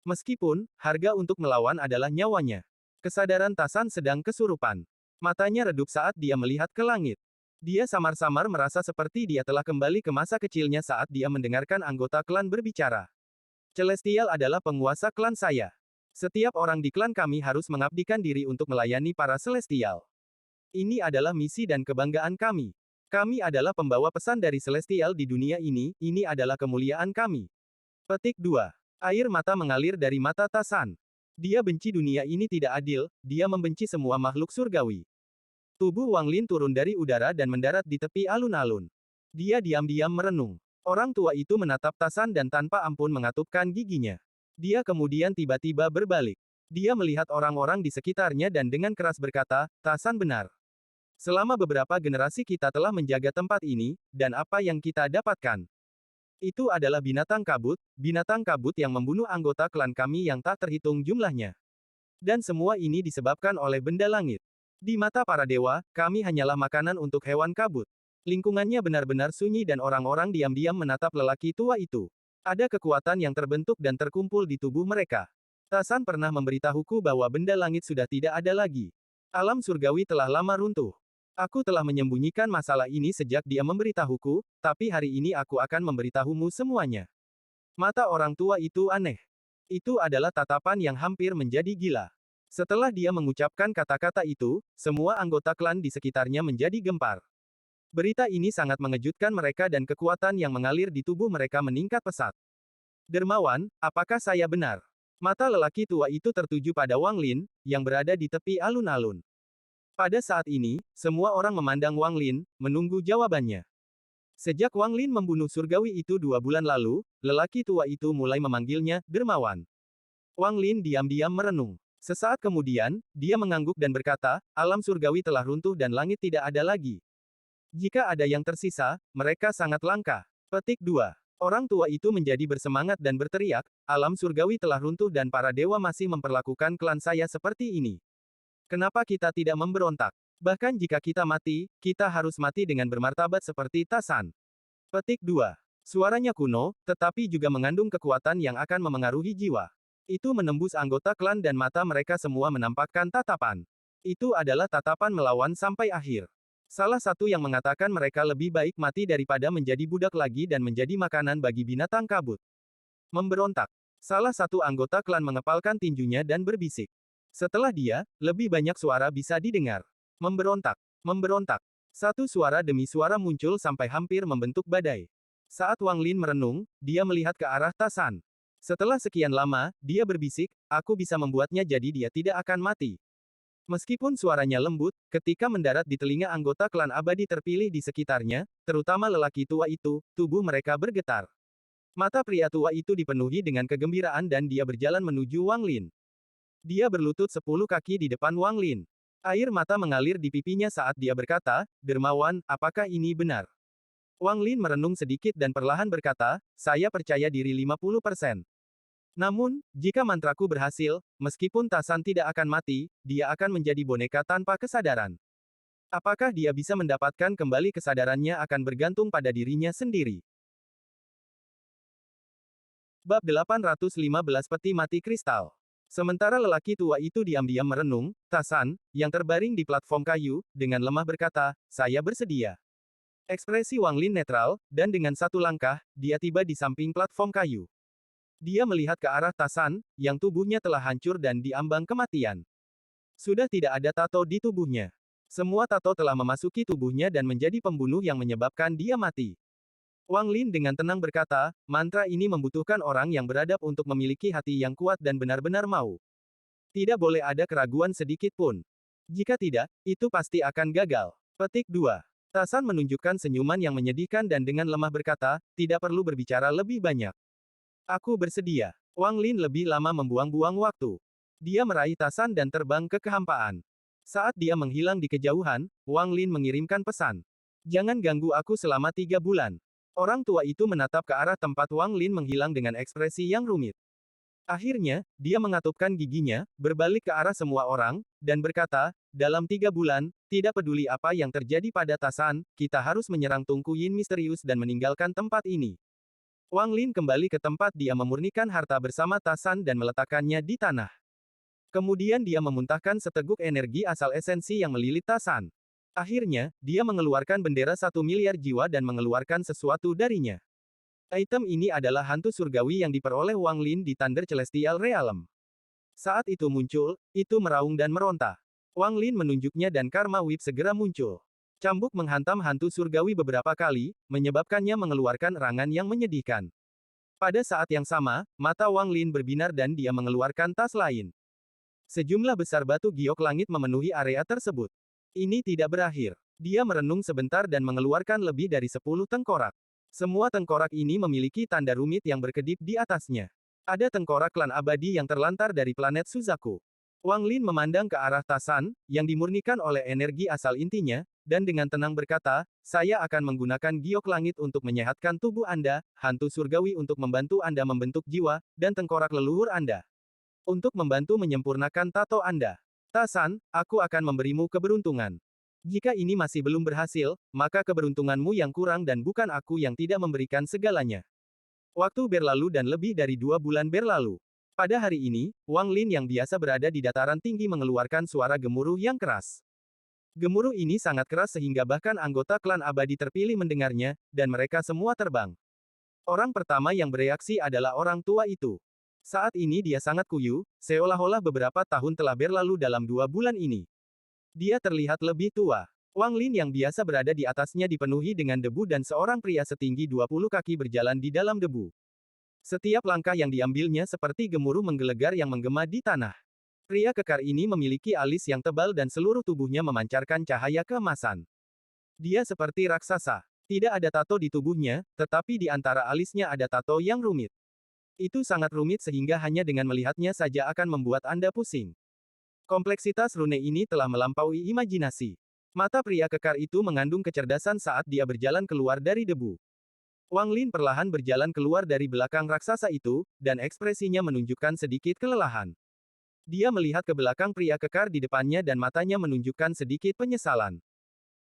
Meskipun, harga untuk melawan adalah nyawanya. Kesadaran Tasan sedang kesurupan. Matanya redup saat dia melihat ke langit. Dia samar-samar merasa seperti dia telah kembali ke masa kecilnya saat dia mendengarkan anggota klan berbicara. Celestial adalah penguasa klan saya. Setiap orang di klan kami harus mengabdikan diri untuk melayani para Celestial. Ini adalah misi dan kebanggaan kami. Kami adalah pembawa pesan dari Celestial di dunia ini adalah kemuliaan kami. Petik 2. Air mata mengalir dari mata Tasan. Dia benci dunia ini tidak adil, dia membenci semua makhluk surgawi. Tubuh Wang Lin turun dari udara dan mendarat di tepi alun-alun. Dia diam-diam merenung. Orang tua itu menatap Tasan dan tanpa ampun mengatupkan giginya. Dia kemudian tiba-tiba berbalik. Dia melihat orang-orang di sekitarnya dan dengan keras berkata, "Tasan benar. Selama beberapa generasi kita telah menjaga tempat ini, dan apa yang kita dapatkan? Itu adalah binatang kabut yang membunuh anggota klan kami yang tak terhitung jumlahnya. Dan semua ini disebabkan oleh benda langit. Di mata para dewa, kami hanyalah makanan untuk hewan kabut." Lingkungannya benar-benar sunyi dan orang-orang diam-diam menatap lelaki tua itu. Ada kekuatan yang terbentuk dan terkumpul di tubuh mereka. Tasan pernah memberitahuku bahwa benda langit sudah tidak ada lagi. Alam surgawi telah lama runtuh. Aku telah menyembunyikan masalah ini sejak dia memberitahuku, tapi hari ini aku akan memberitahumu semuanya. Mata orang tua itu aneh. Itu adalah tatapan yang hampir menjadi gila. Setelah dia mengucapkan kata-kata itu, semua anggota klan di sekitarnya menjadi gempar. Berita ini sangat mengejutkan mereka dan kekuatan yang mengalir di tubuh mereka meningkat pesat. "Dermawan, apakah saya benar?" Mata lelaki tua itu tertuju pada Wang Lin, yang berada di tepi alun-alun. Pada saat ini, semua orang memandang Wang Lin, menunggu jawabannya. Sejak Wang Lin membunuh surgawi itu 2 bulan lalu, lelaki tua itu mulai memanggilnya, dermawan. Wang Lin diam-diam merenung. Sesaat kemudian, dia mengangguk dan berkata, alam surgawi telah runtuh dan langit tidak ada lagi. Jika ada yang tersisa, mereka sangat langka. Petik 2. Orang tua itu menjadi bersemangat dan berteriak, alam surgawi telah runtuh dan para dewa masih memperlakukan klan saya seperti ini. Kenapa kita tidak memberontak? Bahkan jika kita mati, kita harus mati dengan bermartabat seperti Tasan. Petik 2. Suaranya kuno, tetapi juga mengandung kekuatan yang akan memengaruhi jiwa. Itu menembus anggota klan dan mata mereka semua menampakkan tatapan. Itu adalah tatapan melawan sampai akhir. Salah satu yang mengatakan mereka lebih baik mati daripada menjadi budak lagi dan menjadi makanan bagi binatang kabut. Memberontak. Salah satu anggota klan mengepalkan tinjunya dan berbisik. Setelah dia, lebih banyak suara bisa didengar. Memberontak. Memberontak. Satu suara demi suara muncul sampai hampir membentuk badai. Saat Wang Lin merenung, dia melihat ke arah Tasan. Setelah sekian lama, dia berbisik, aku bisa membuatnya jadi dia tidak akan mati. Meskipun suaranya lembut, ketika mendarat di telinga anggota klan abadi terpilih di sekitarnya, terutama lelaki tua itu, tubuh mereka bergetar. Mata pria tua itu dipenuhi dengan kegembiraan dan dia berjalan menuju Wang Lin. Dia berlutut 10 kaki di depan Wang Lin. Air mata mengalir di pipinya saat dia berkata, dermawan, apakah ini benar? Wang Lin merenung sedikit dan perlahan berkata, saya percaya diri 50%. Namun, jika mantraku berhasil, meskipun Tasan tidak akan mati, dia akan menjadi boneka tanpa kesadaran. Apakah dia bisa mendapatkan kembali kesadarannya akan bergantung pada dirinya sendiri. Bab 815 Peti Mati Kristal. Sementara lelaki tua itu diam-diam merenung, Tasan, yang terbaring di platform kayu, dengan lemah berkata, saya bersedia. Ekspresi Wang Lin netral, dan dengan satu langkah, dia tiba di samping platform kayu. Dia melihat ke arah Tasan, yang tubuhnya telah hancur dan diambang kematian. Sudah tidak ada tato di tubuhnya. Semua tato telah memasuki tubuhnya dan menjadi pembunuh yang menyebabkan dia mati. Wang Lin dengan tenang berkata, mantra ini membutuhkan orang yang beradab untuk memiliki hati yang kuat dan benar-benar mau. Tidak boleh ada keraguan sedikit pun. Jika tidak, itu pasti akan gagal. Petik 2. Tasan menunjukkan senyuman yang menyedihkan dan dengan lemah berkata, tidak perlu berbicara lebih banyak. Aku bersedia. Wang Lin lebih lama membuang-buang waktu. Dia meraih Tasan dan terbang ke kehampaan. Saat dia menghilang di kejauhan, Wang Lin mengirimkan pesan. Jangan ganggu aku selama 3 bulan. Orang tua itu menatap ke arah tempat Wang Lin menghilang dengan ekspresi yang rumit. Akhirnya, dia mengatupkan giginya, berbalik ke arah semua orang, dan berkata, dalam 3 bulan, tidak peduli apa yang terjadi pada Tasan, kita harus menyerang Tunku Yin misterius dan meninggalkan tempat ini. Wang Lin kembali ke tempat dia memurnikan harta bersama Tasan dan meletakkannya di tanah. Kemudian dia memuntahkan seteguk energi asal esensi yang melilit Tasan. Akhirnya, dia mengeluarkan bendera 1 miliar jiwa dan mengeluarkan sesuatu darinya. Item ini adalah hantu surgawi yang diperoleh Wang Lin di Thunder Celestial Realm. Saat itu muncul, itu meraung dan meronta. Wang Lin menunjuknya dan Karma Whip segera muncul. Cambuk menghantam hantu surgawi beberapa kali, menyebabkannya mengeluarkan erangan yang menyedihkan. Pada saat yang sama, mata Wang Lin berbinar dan dia mengeluarkan tas lain. Sejumlah besar batu giok langit memenuhi area tersebut. Ini tidak berakhir. Dia merenung sebentar dan mengeluarkan lebih dari 10 tengkorak. Semua tengkorak ini memiliki tanda rumit yang berkedip di atasnya. Ada tengkorak klan abadi yang terlantar dari planet Suzaku. Wang Lin memandang ke arah Tasan, yang dimurnikan oleh energi asal intinya, dan dengan tenang berkata, saya akan menggunakan giok langit untuk menyehatkan tubuh Anda, hantu surgawi untuk membantu Anda membentuk jiwa, dan tengkorak leluhur Anda. Untuk membantu menyempurnakan tato Anda. Tasan, aku akan memberimu keberuntungan. Jika ini masih belum berhasil, maka keberuntunganmu yang kurang dan bukan aku yang tidak memberikan segalanya. Waktu berlalu dan lebih dari 2 bulan berlalu. Pada hari ini, Wang Lin yang biasa berada di dataran tinggi mengeluarkan suara gemuruh yang keras. Gemuruh ini sangat keras sehingga bahkan anggota klan abadi terpilih mendengarnya, dan mereka semua terbang. Orang pertama yang bereaksi adalah orang tua itu. Saat ini dia sangat kuyu, seolah-olah beberapa tahun telah berlalu dalam 2 bulan ini. Dia terlihat lebih tua. Wang Lin yang biasa berada di atasnya dipenuhi dengan debu dan seorang pria setinggi 20 kaki berjalan di dalam debu. Setiap langkah yang diambilnya seperti gemuruh menggelegar yang menggema di tanah. Pria kekar ini memiliki alis yang tebal dan seluruh tubuhnya memancarkan cahaya keemasan. Dia seperti raksasa. Tidak ada tato di tubuhnya, tetapi di antara alisnya ada tato yang rumit. Itu sangat rumit sehingga hanya dengan melihatnya saja akan membuat Anda pusing. Kompleksitas rune ini telah melampaui imajinasi. Mata pria kekar itu mengandung kecerdasan saat dia berjalan keluar dari debu. Wang Lin perlahan berjalan keluar dari belakang raksasa itu, dan ekspresinya menunjukkan sedikit kelelahan. Dia melihat ke belakang pria kekar di depannya dan matanya menunjukkan sedikit penyesalan.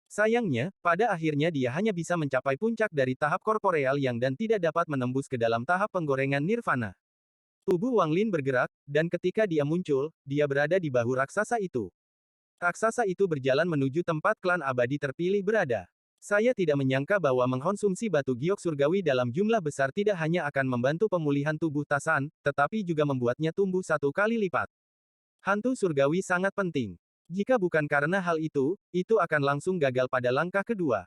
Sayangnya, pada akhirnya dia hanya bisa mencapai puncak dari tahap korporeal yang dan tidak dapat menembus ke dalam tahap penggorengan nirvana. Tubuh Wang Lin bergerak, dan ketika dia muncul, dia berada di bahu raksasa itu. Raksasa itu berjalan menuju tempat klan abadi terpilih berada. Saya tidak menyangka bahwa mengkonsumsi batu giok surgawi dalam jumlah besar tidak hanya akan membantu pemulihan tubuh Tasan, tetapi juga membuatnya tumbuh 1 kali lipat. Hantu surgawi sangat penting. Jika bukan karena hal itu akan langsung gagal pada langkah kedua.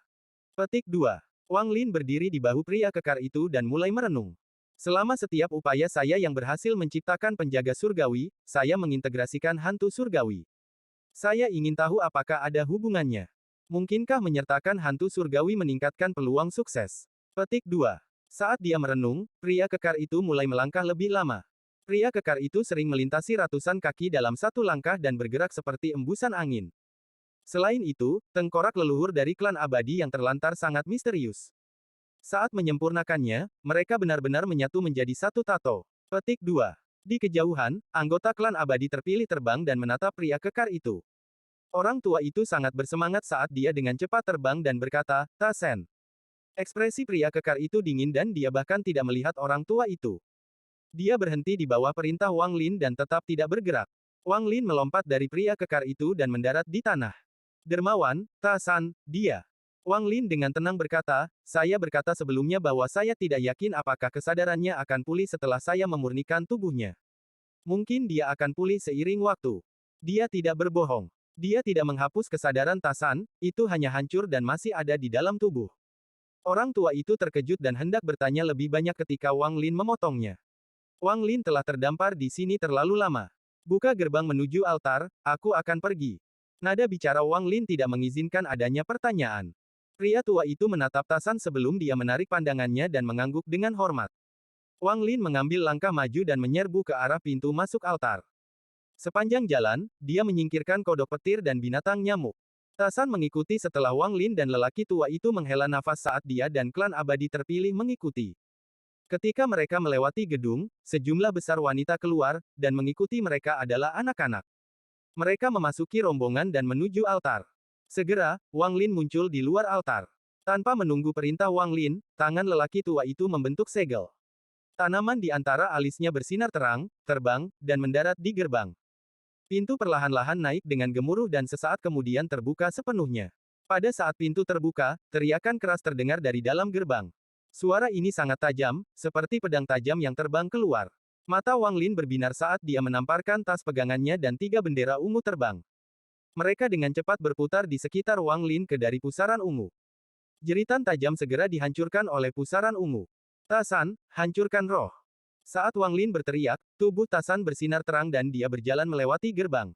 Petik 2. Wang Lin berdiri di bahu pria kekar itu dan mulai merenung. Selama setiap upaya saya yang berhasil menciptakan penjaga surgawi, saya mengintegrasikan hantu surgawi. Saya ingin tahu apakah ada hubungannya. Mungkinkah menyertakan hantu surgawi meningkatkan peluang sukses? Petik 2. Saat dia merenung, pria kekar itu mulai melangkah lebih lama. Pria kekar itu sering melintasi ratusan kaki dalam satu langkah dan bergerak seperti embusan angin. Selain itu, tengkorak leluhur dari klan abadi yang terlantar sangat misterius. Saat menyempurnakannya, mereka benar-benar menyatu menjadi satu tato. Petik 2. Di kejauhan, anggota klan abadi terpilih terbang dan menatap pria kekar itu. Orang tua itu sangat bersemangat saat dia dengan cepat terbang dan berkata, "Tasen." Ekspresi pria kekar itu dingin dan dia bahkan tidak melihat orang tua itu. Dia berhenti di bawah perintah Wang Lin dan tetap tidak bergerak. Wang Lin melompat dari pria kekar itu dan mendarat di tanah. Dermawan, Tasan, dia. Wang Lin dengan tenang berkata, "Saya berkata sebelumnya bahwa saya tidak yakin apakah kesadarannya akan pulih setelah saya memurnikan tubuhnya. Mungkin dia akan pulih seiring waktu." Dia tidak berbohong. Dia tidak menghapus kesadaran Tasan, itu hanya hancur dan masih ada di dalam tubuh. Orang tua itu terkejut dan hendak bertanya lebih banyak ketika Wang Lin memotongnya. Wang Lin telah terdampar di sini terlalu lama. Buka gerbang menuju altar, aku akan pergi. Nada bicara Wang Lin tidak mengizinkan adanya pertanyaan. Pria tua itu menatap Tasan sebelum dia menarik pandangannya dan mengangguk dengan hormat. Wang Lin mengambil langkah maju dan menyerbu ke arah pintu masuk altar. Sepanjang jalan, dia menyingkirkan kodok petir dan binatang nyamuk. Tasan mengikuti setelah Wang Lin dan lelaki tua itu menghela nafas saat dia dan klan abadi terpilih mengikuti. Ketika mereka melewati gedung, sejumlah besar wanita keluar, dan mengikuti mereka adalah anak-anak. Mereka memasuki rombongan dan menuju altar. Segera, Wang Lin muncul di luar altar. Tanpa menunggu perintah Wang Lin, tangan lelaki tua itu membentuk segel. Tanaman di antara alisnya bersinar terang, terbang, dan mendarat di gerbang. Pintu perlahan-lahan naik dengan gemuruh dan sesaat kemudian terbuka sepenuhnya. Pada saat pintu terbuka, teriakan keras terdengar dari dalam gerbang. Suara ini sangat tajam, seperti pedang tajam yang terbang keluar. Mata Wang Lin berbinar saat dia menamparkan tas pegangannya dan 3 bendera ungu terbang. Mereka dengan cepat berputar di sekitar Wang Lin ke dari pusaran ungu. Jeritan tajam segera dihancurkan oleh pusaran ungu. Tasan, hancurkan roh. Saat Wang Lin berteriak, tubuh Tasan bersinar terang dan dia berjalan melewati gerbang.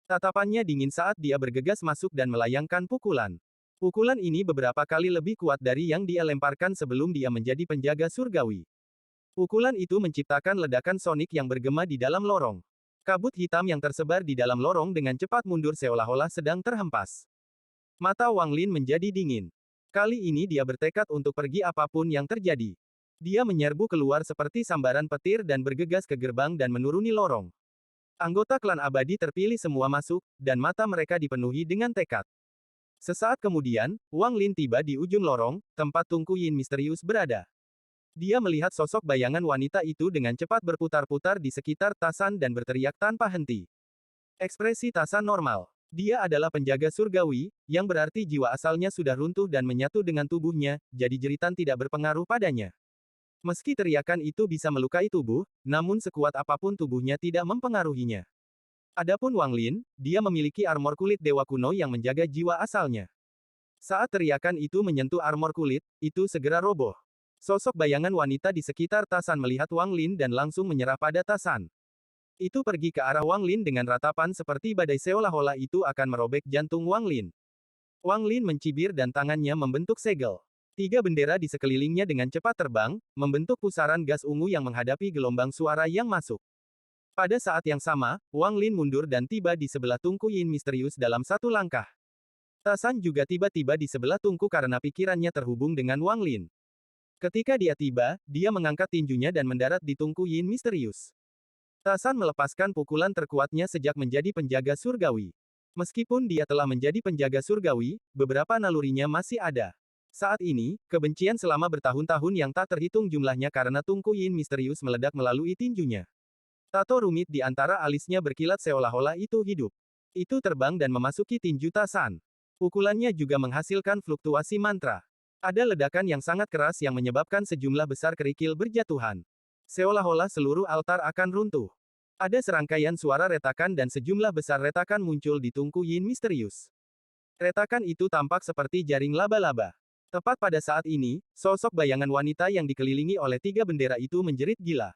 Tatapannya dingin saat dia bergegas masuk dan melayangkan pukulan. Pukulan ini beberapa kali lebih kuat dari yang dia lemparkan sebelum dia menjadi penjaga surgawi. Pukulan itu menciptakan ledakan sonik yang bergema di dalam lorong. Kabut hitam yang tersebar di dalam lorong dengan cepat mundur seolah-olah sedang terhempas. Mata Wang Lin menjadi dingin. Kali ini dia bertekad untuk pergi apapun yang terjadi. Dia menyerbu keluar seperti sambaran petir dan bergegas ke gerbang dan menuruni lorong. Anggota klan abadi terpilih semua masuk, dan mata mereka dipenuhi dengan tekad. Sesaat kemudian, Wang Lin tiba di ujung lorong, tempat Tunku Yin misterius berada. Dia melihat sosok bayangan wanita itu dengan cepat berputar-putar di sekitar Tasan dan berteriak tanpa henti. Ekspresi Tasan normal. Dia adalah penjaga surgawi, yang berarti jiwa asalnya sudah runtuh dan menyatu dengan tubuhnya, jadi jeritan tidak berpengaruh padanya. Meski teriakan itu bisa melukai tubuh, namun sekuat apapun tubuhnya tidak mempengaruhinya. Adapun Wang Lin, dia memiliki armor kulit dewa kuno yang menjaga jiwa asalnya. Saat teriakan itu menyentuh armor kulit, itu segera roboh. Sosok bayangan wanita di sekitar Tasan melihat Wang Lin dan langsung menyerah pada Tasan. Itu pergi ke arah Wang Lin dengan ratapan seperti badai seolah-olah itu akan merobek jantung Wang Lin. Wang Lin mencibir dan tangannya membentuk segel. 3 bendera di sekelilingnya dengan cepat terbang, membentuk pusaran gas ungu yang menghadapi gelombang suara yang masuk. Pada saat yang sama, Wang Lin mundur dan tiba di sebelah Tunku Yin misterius dalam satu langkah. Tasan juga tiba-tiba di sebelah Tunku karena pikirannya terhubung dengan Wang Lin. Ketika dia tiba, dia mengangkat tinjunya dan mendarat di Tunku Yin misterius. Tasan melepaskan pukulan terkuatnya sejak menjadi penjaga surgawi. Meskipun dia telah menjadi penjaga surgawi, beberapa nalurinya masih ada. Saat ini, kebencian selama bertahun-tahun yang tak terhitung jumlahnya karena Tunku Yin misterius meledak melalui tinjunya. Tato rumit di antara alisnya berkilat seolah-olah itu hidup. Itu terbang dan memasuki tinju Tasan. Pukulannya juga menghasilkan fluktuasi mantra. Ada ledakan yang sangat keras yang menyebabkan sejumlah besar kerikil berjatuhan. Seolah-olah seluruh altar akan runtuh. Ada serangkaian suara retakan dan sejumlah besar retakan muncul di Tunku Yin misterius. Retakan itu tampak seperti jaring laba-laba. Tepat pada saat ini, sosok bayangan wanita yang dikelilingi oleh 3 bendera itu menjerit gila.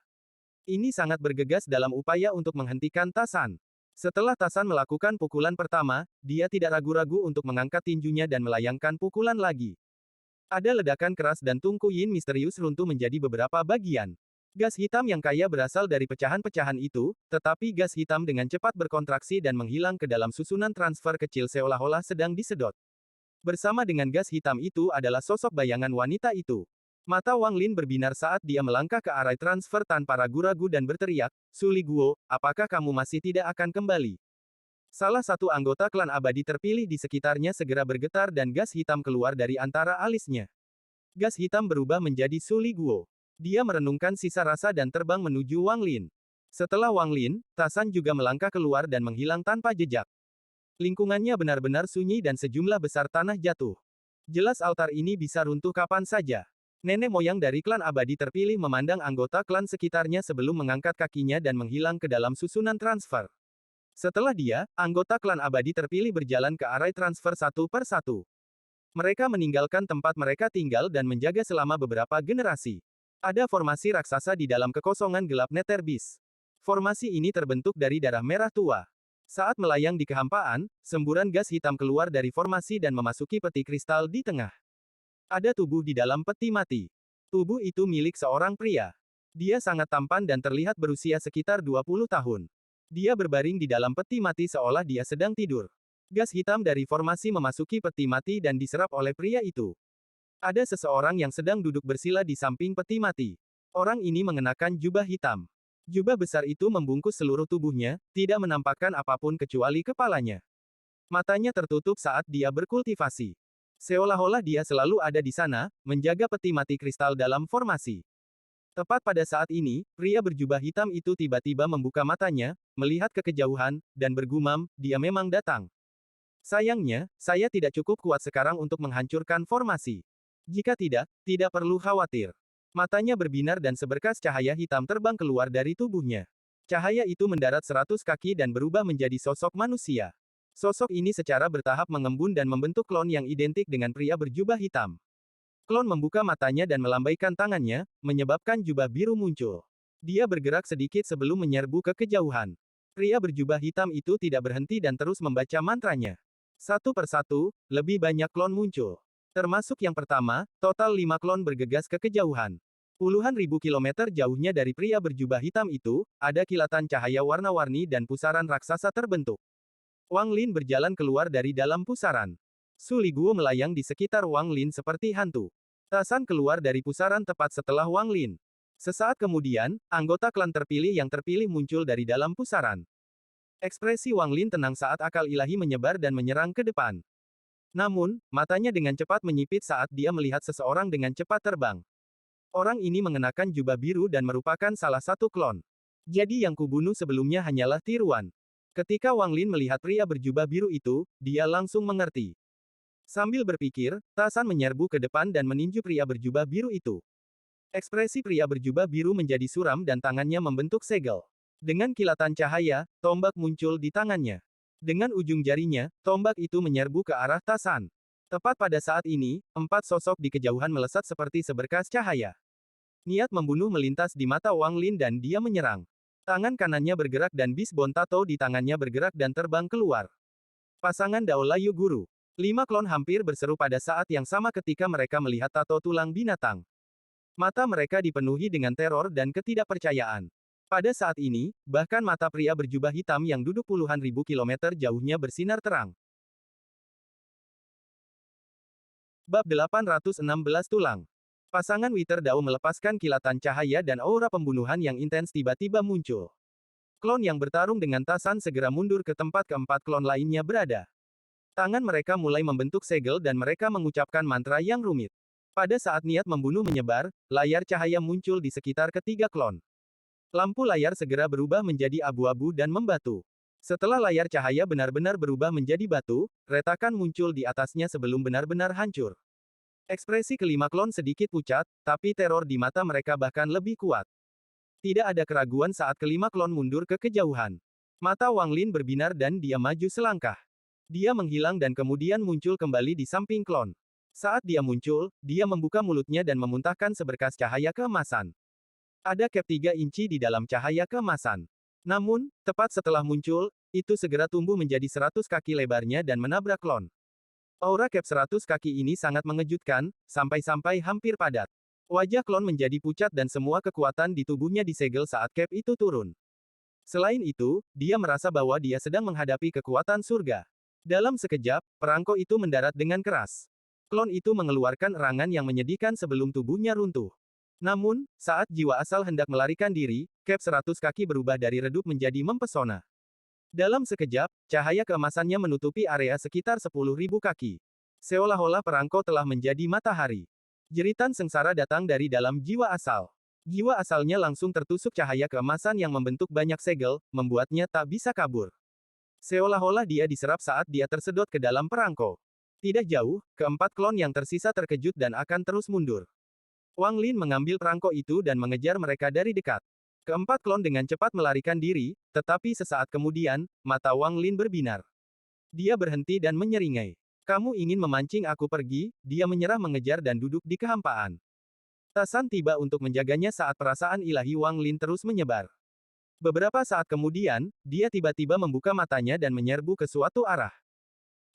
Ini sangat bergegas dalam upaya untuk menghentikan Tasan. Setelah Tasan melakukan pukulan pertama, dia tidak ragu-ragu untuk mengangkat tinjunya dan melayangkan pukulan lagi. Ada ledakan keras dan Tunku Yin misterius runtuh menjadi beberapa bagian. Gas hitam yang kaya berasal dari pecahan-pecahan itu, tetapi gas hitam dengan cepat berkontraksi dan menghilang ke dalam susunan transfer kecil seolah-olah sedang disedot. Bersama dengan gas hitam itu adalah sosok bayangan wanita itu. Mata Wang Lin berbinar saat dia melangkah ke arah transfer tanpa ragu-ragu dan berteriak, "Su Li Guo, apakah kamu masih tidak akan kembali?" Salah satu anggota klan abadi terpilih di sekitarnya segera bergetar dan gas hitam keluar dari antara alisnya. Gas hitam berubah menjadi Su Li Guo. Dia merenungkan sisa rasa dan terbang menuju Wang Lin. Setelah Wang Lin, Tasan juga melangkah keluar dan menghilang tanpa jejak. Lingkungannya benar-benar sunyi dan sejumlah besar tanah jatuh. Jelas altar ini bisa runtuh kapan saja. Nenek moyang dari klan abadi terpilih memandang anggota klan sekitarnya sebelum mengangkat kakinya dan menghilang ke dalam susunan transfer. Setelah dia, anggota klan abadi terpilih berjalan ke arah transfer satu per satu. Mereka meninggalkan tempat mereka tinggal dan menjaga selama beberapa generasi. Ada formasi raksasa di dalam kekosongan gelap Netherbis. Formasi ini terbentuk dari darah merah tua. Saat melayang di kehampaan, semburan gas hitam keluar dari formasi dan memasuki peti kristal di tengah. Ada tubuh di dalam peti mati. Tubuh itu milik seorang pria. Dia sangat tampan dan terlihat berusia sekitar 20 tahun. Dia berbaring di dalam peti mati seolah dia sedang tidur. Gas hitam dari formasi memasuki peti mati dan diserap oleh pria itu. Ada seseorang yang sedang duduk bersila di samping peti mati. Orang ini mengenakan jubah hitam. Jubah besar itu membungkus seluruh tubuhnya, tidak menampakkan apapun kecuali kepalanya. Matanya tertutup saat dia berkultivasi. Seolah-olah dia selalu ada di sana, menjaga peti mati kristal dalam formasi. Tepat pada saat ini, pria berjubah hitam itu tiba-tiba membuka matanya, melihat ke kejauhan, dan bergumam, "Dia memang datang. Sayangnya, saya tidak cukup kuat sekarang untuk menghancurkan formasi. Jika tidak, tidak perlu khawatir." Matanya berbinar dan seberkas cahaya hitam terbang keluar dari tubuhnya. Cahaya itu mendarat 100 kaki dan berubah menjadi sosok manusia. Sosok ini secara bertahap mengembun dan membentuk klon yang identik dengan pria berjubah hitam. Klon membuka matanya dan melambaikan tangannya, menyebabkan jubah biru muncul. Dia bergerak sedikit sebelum menyerbu ke kejauhan. Pria berjubah hitam itu tidak berhenti dan terus membaca mantranya. Satu persatu, lebih banyak klon muncul. Termasuk yang pertama, total 5 klon bergegas ke kejauhan. Puluhan ribu kilometer jauhnya dari pria berjubah hitam itu, ada kilatan cahaya warna-warni dan pusaran raksasa terbentuk. Wang Lin berjalan keluar dari dalam pusaran. Su Li Guo melayang di sekitar Wang Lin seperti hantu. Tasan keluar dari pusaran tepat setelah Wang Lin. Sesaat kemudian, anggota klan terpilih yang terpilih muncul dari dalam pusaran. Ekspresi Wang Lin tenang saat akal ilahi menyebar dan menyerang ke depan. Namun, matanya dengan cepat menyipit saat dia melihat seseorang dengan cepat terbang. Orang ini mengenakan jubah biru dan merupakan salah satu klon. Jadi yang kubunuh sebelumnya hanyalah tiruan. Ketika Wang Lin melihat pria berjubah biru itu, dia langsung mengerti. Sambil berpikir, Tasan menyerbu ke depan dan meninju pria berjubah biru itu. Ekspresi pria berjubah biru menjadi suram dan tangannya membentuk segel. Dengan kilatan cahaya, tombak muncul di tangannya. Dengan ujung jarinya, tombak itu menyerbu ke arah Tasan. Tepat pada saat ini, 4 sosok di kejauhan melesat seperti seberkas cahaya. Niat membunuh melintas di mata Wang Lin dan dia menyerang. Tangan kanannya bergerak dan bis Bontato di tangannya bergerak dan terbang keluar. Pasangan Dao Layu Guru. 5 klon hampir berseru pada saat yang sama ketika mereka melihat tato tulang binatang. Mata mereka dipenuhi dengan teror dan ketidakpercayaan. Pada saat ini, bahkan mata pria berjubah hitam yang duduk puluhan ribu kilometer jauhnya bersinar terang. Bab 816 Tulang. Pasangan Wither Dao melepaskan kilatan cahaya dan aura pembunuhan yang intens tiba-tiba muncul. Klon yang bertarung dengan Tasan segera mundur ke tempat keempat klon lainnya berada. Tangan mereka mulai membentuk segel dan mereka mengucapkan mantra yang rumit. Pada saat niat membunuh menyebar, layar cahaya muncul di sekitar ketiga klon. Lampu layar segera berubah menjadi abu-abu dan membatu. Setelah layar cahaya benar-benar berubah menjadi batu, retakan muncul di atasnya sebelum benar-benar hancur. Ekspresi kelima klon sedikit pucat, tapi teror di mata mereka bahkan lebih kuat. Tidak ada keraguan saat kelima klon mundur ke kejauhan. Mata Wang Lin berbinar dan dia maju selangkah. Dia menghilang dan kemudian muncul kembali di samping klon. Saat dia muncul, dia membuka mulutnya dan memuntahkan seberkas cahaya keemasan. Ada cap 3 inci di dalam cahaya keemasan. Namun, tepat setelah muncul, itu segera tumbuh menjadi 100 kaki lebarnya dan menabrak klon. Aura cap 100 kaki ini sangat mengejutkan, sampai-sampai hampir padat. Wajah klon menjadi pucat dan semua kekuatan di tubuhnya disegel saat cap itu turun. Selain itu, dia merasa bahwa dia sedang menghadapi kekuatan surga. Dalam sekejap, perangko itu mendarat dengan keras. Klon itu mengeluarkan erangan yang menyedihkan sebelum tubuhnya runtuh. Namun, saat jiwa asal hendak melarikan diri, cap 100 kaki berubah dari redup menjadi mempesona. Dalam sekejap, cahaya keemasannya menutupi area sekitar 10.000 kaki. Seolah-olah perangko telah menjadi matahari. Jeritan sengsara datang dari dalam jiwa asal. Jiwa asalnya langsung tertusuk cahaya keemasan yang membentuk banyak segel, membuatnya tak bisa kabur. Seolah-olah dia diserap saat dia tersedot ke dalam perangko. Tidak jauh, keempat klon yang tersisa terkejut dan akan terus mundur. Wang Lin mengambil perangko itu dan mengejar mereka dari dekat. Keempat klon dengan cepat melarikan diri, tetapi sesaat kemudian, mata Wang Lin berbinar. Dia berhenti dan menyeringai. Kamu ingin memancing aku pergi, dia menyerah mengejar dan duduk di kehampaan. Tasan tiba untuk menjaganya saat perasaan ilahi Wang Lin terus menyebar. Beberapa saat kemudian, dia tiba-tiba membuka matanya dan menyerbu ke suatu arah.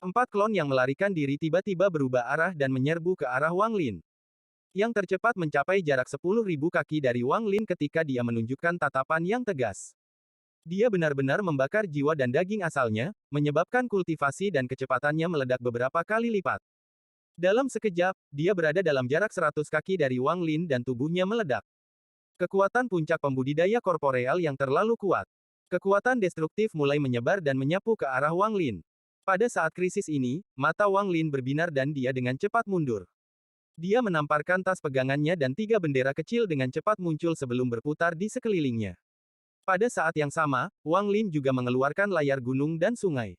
4 klon yang melarikan diri tiba-tiba berubah arah dan menyerbu ke arah Wang Lin. Yang tercepat mencapai jarak 10.000 kaki dari Wang Lin ketika dia menunjukkan tatapan yang tegas. Dia benar-benar membakar jiwa dan daging asalnya, menyebabkan kultivasi dan kecepatannya meledak beberapa kali lipat. Dalam sekejap, dia berada dalam jarak 100 kaki dari Wang Lin dan tubuhnya meledak. Kekuatan puncak pembudidaya korporeal yang terlalu kuat. Kekuatan destruktif mulai menyebar dan menyapu ke arah Wang Lin. Pada saat krisis ini, mata Wang Lin berbinar dan dia dengan cepat mundur. Dia menamparkan tas pegangannya dan 3 bendera kecil dengan cepat muncul sebelum berputar di sekelilingnya. Pada saat yang sama, Wang Lin juga mengeluarkan layar gunung dan sungai.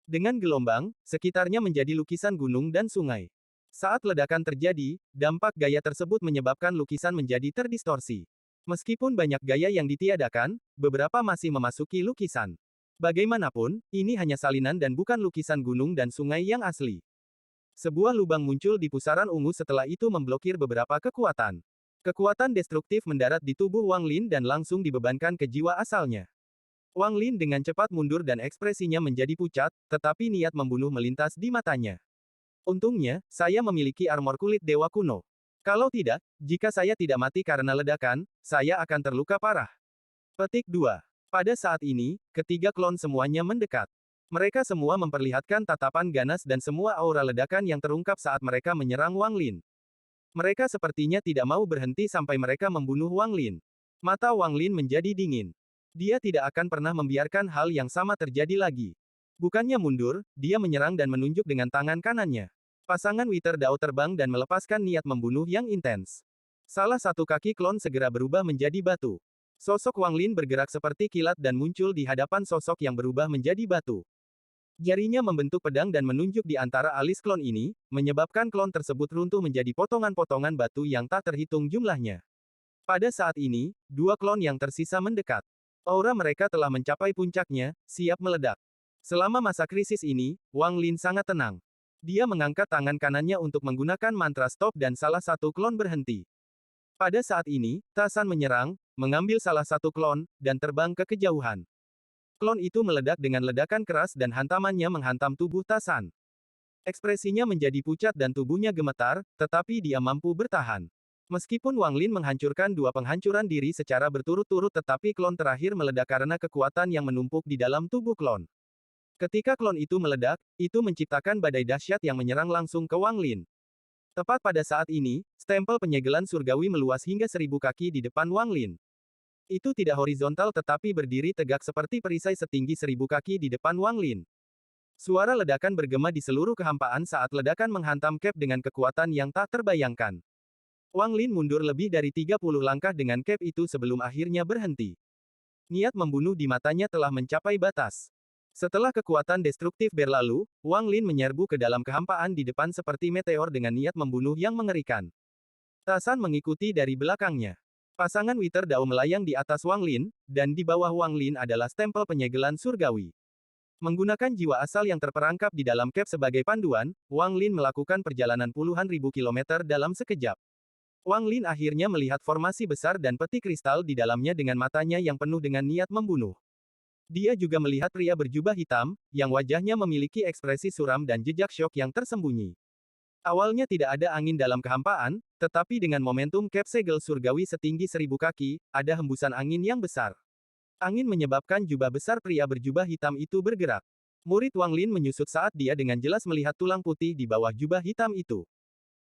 Dengan gelombang, sekitarnya menjadi lukisan gunung dan sungai. Saat ledakan terjadi, dampak gaya tersebut menyebabkan lukisan menjadi terdistorsi. Meskipun banyak gaya yang ditiadakan, beberapa masih memasuki lukisan. Bagaimanapun, ini hanya salinan dan bukan lukisan gunung dan sungai yang asli. Sebuah lubang muncul di pusaran ungu setelah itu memblokir beberapa kekuatan. Kekuatan destruktif mendarat di tubuh Wang Lin dan langsung dibebankan ke jiwa asalnya. Wang Lin dengan cepat mundur dan ekspresinya menjadi pucat, tetapi niat membunuh melintas di matanya. Untungnya, saya memiliki armor kulit dewa kuno. Kalau tidak, jika saya tidak mati karena ledakan, saya akan terluka parah. Petik 2. Pada saat ini, ketiga klon semuanya mendekat. Mereka semua memperlihatkan tatapan ganas dan semua aura ledakan yang terungkap saat mereka menyerang Wang Lin. Mereka sepertinya tidak mau berhenti sampai mereka membunuh Wang Lin. Mata Wang Lin menjadi dingin. Dia tidak akan pernah membiarkan hal yang sama terjadi lagi. Bukannya mundur, dia menyerang dan menunjuk dengan tangan kanannya. Pasangan Wither Dao terbang dan melepaskan niat membunuh yang intens. Salah satu kaki klon segera berubah menjadi batu. Sosok Wang Lin bergerak seperti kilat dan muncul di hadapan sosok yang berubah menjadi batu. Jarinya membentuk pedang dan menunjuk di antara alis klon ini, menyebabkan klon tersebut runtuh menjadi potongan-potongan batu yang tak terhitung jumlahnya. Pada saat ini, 2 klon yang tersisa mendekat. Aura mereka telah mencapai puncaknya, siap meledak. Selama masa krisis ini, Wang Lin sangat tenang. Dia mengangkat tangan kanannya untuk menggunakan mantra stop dan salah satu klon berhenti. Pada saat ini, Tasan menyerang, mengambil salah satu klon, dan terbang ke kejauhan. Klon itu meledak dengan ledakan keras dan hantamannya menghantam tubuh Tasan. Ekspresinya menjadi pucat dan tubuhnya gemetar, tetapi dia mampu bertahan. Meskipun Wang Lin menghancurkan dua penghancuran diri secara berturut-turut tetapi klon terakhir meledak karena kekuatan yang menumpuk di dalam tubuh klon. Ketika klon itu meledak, itu menciptakan badai dahsyat yang menyerang langsung ke Wang Lin. Tepat pada saat ini, stempel penyegelan surgawi meluas hingga 1000 kaki di depan Wang Lin. Itu tidak horizontal tetapi berdiri tegak seperti perisai setinggi 1000 kaki di depan Wang Lin. Suara ledakan bergema di seluruh kehampaan saat ledakan menghantam Cap dengan kekuatan yang tak terbayangkan. Wang Lin mundur lebih dari 30 langkah dengan Cap itu sebelum akhirnya berhenti. Niat membunuh di matanya telah mencapai batas. Setelah kekuatan destruktif berlalu, Wang Lin menyerbu ke dalam kehampaan di depan seperti meteor dengan niat membunuh yang mengerikan. Tasan mengikuti dari belakangnya. Pasangan Wither Dao melayang di atas Wang Lin, dan di bawah Wang Lin adalah stempel penyegelan surgawi. Menggunakan jiwa asal yang terperangkap di dalam Cap sebagai panduan, Wang Lin melakukan perjalanan puluhan ribu kilometer dalam sekejap. Wang Lin akhirnya melihat formasi besar dan peti kristal di dalamnya dengan matanya yang penuh dengan niat membunuh. Dia juga melihat pria berjubah hitam, yang wajahnya memiliki ekspresi suram dan jejak syok yang tersembunyi. Awalnya tidak ada angin dalam kehampaan, tetapi dengan momentum Cap segel surgawi setinggi 1000 kaki, ada hembusan angin yang besar. Angin menyebabkan jubah besar pria berjubah hitam itu bergerak. Murid Wang Lin menyusut saat dia dengan jelas melihat tulang putih di bawah jubah hitam itu.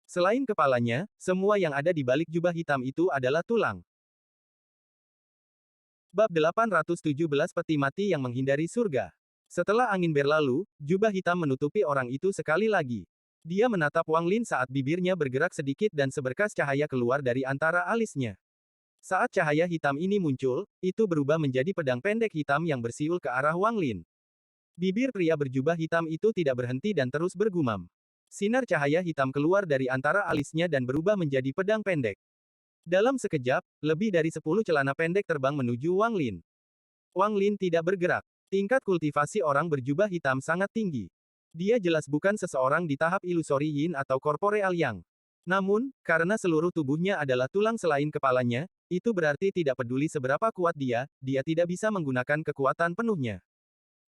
Selain kepalanya, semua yang ada di balik jubah hitam itu adalah tulang. Bab 817 Peti Mati yang menghindari surga. Setelah angin berlalu, jubah hitam menutupi orang itu sekali lagi. Dia menatap Wang Lin saat bibirnya bergerak sedikit dan seberkas cahaya keluar dari antara alisnya. Saat cahaya hitam ini muncul, itu berubah menjadi pedang pendek hitam yang bersiul ke arah Wang Lin. Bibir pria berjubah hitam itu tidak berhenti dan terus bergumam. Sinar cahaya hitam keluar dari antara alisnya dan berubah menjadi pedang pendek. Dalam sekejap, lebih dari 10 celana pendek terbang menuju Wang Lin. Wang Lin tidak bergerak. Tingkat kultivasi orang berjubah hitam sangat tinggi. Dia jelas bukan seseorang di tahap ilusori yin atau korporeal yang. Namun, karena seluruh tubuhnya adalah tulang selain kepalanya, itu berarti tidak peduli seberapa kuat dia tidak bisa menggunakan kekuatan penuhnya.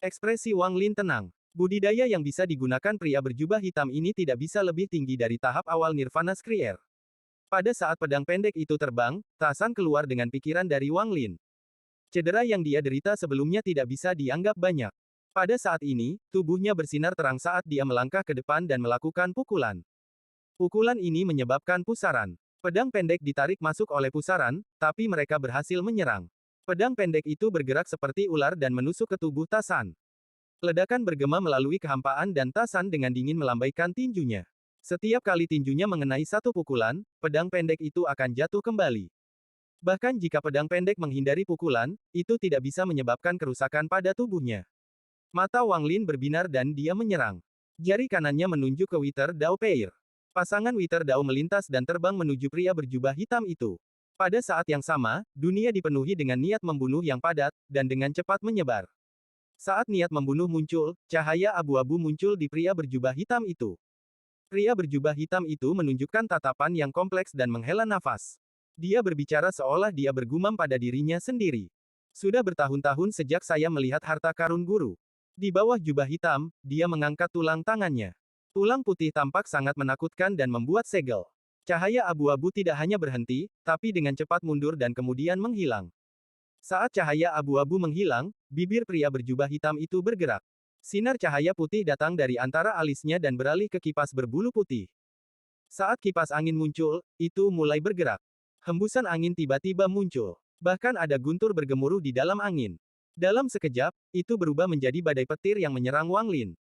Ekspresi Wang Lin tenang. Budidaya yang bisa digunakan pria berjubah hitam ini tidak bisa lebih tinggi dari tahap awal Nirvana Skrier. Pada saat pedang pendek itu terbang, Tasan keluar dengan pikiran dari Wang Lin. Cedera yang dia derita sebelumnya tidak bisa dianggap banyak. Pada saat ini, tubuhnya bersinar terang saat dia melangkah ke depan dan melakukan pukulan. Pukulan ini menyebabkan pusaran. Pedang pendek ditarik masuk oleh pusaran, tapi mereka berhasil menyerang. Pedang pendek itu bergerak seperti ular dan menusuk ke tubuh Tasan. Ledakan bergema melalui kehampaan dan Tasan dengan dingin melambaikan tinjunya. Setiap kali tinjunya mengenai satu pukulan, pedang pendek itu akan jatuh kembali. Bahkan jika pedang pendek menghindari pukulan, itu tidak bisa menyebabkan kerusakan pada tubuhnya. Mata Wang Lin berbinar dan dia menyerang. Jari kanannya menunjuk ke Wither Dao Peir. Pasangan Wither Dao melintas dan terbang menuju pria berjubah hitam itu. Pada saat yang sama, dunia dipenuhi dengan niat membunuh yang padat, dan dengan cepat menyebar. Saat niat membunuh muncul, cahaya abu-abu muncul di pria berjubah hitam itu. Pria berjubah hitam itu menunjukkan tatapan yang kompleks dan menghela nafas. Dia berbicara seolah dia bergumam pada dirinya sendiri. Sudah bertahun-tahun sejak saya melihat harta karun guru. Di bawah jubah hitam, dia mengangkat tulang tangannya. Tulang putih tampak sangat menakutkan dan membuat segel. Cahaya abu-abu tidak hanya berhenti, tapi dengan cepat mundur dan kemudian menghilang. Saat cahaya abu-abu menghilang, bibir pria berjubah hitam itu bergerak. Sinar cahaya putih datang dari antara alisnya dan beralih ke kipas berbulu putih. Saat kipas angin muncul, itu mulai bergerak. Hembusan angin tiba-tiba muncul. Bahkan ada guntur bergemuruh di dalam angin. Dalam sekejap, itu berubah menjadi badai petir yang menyerang Wang Lin.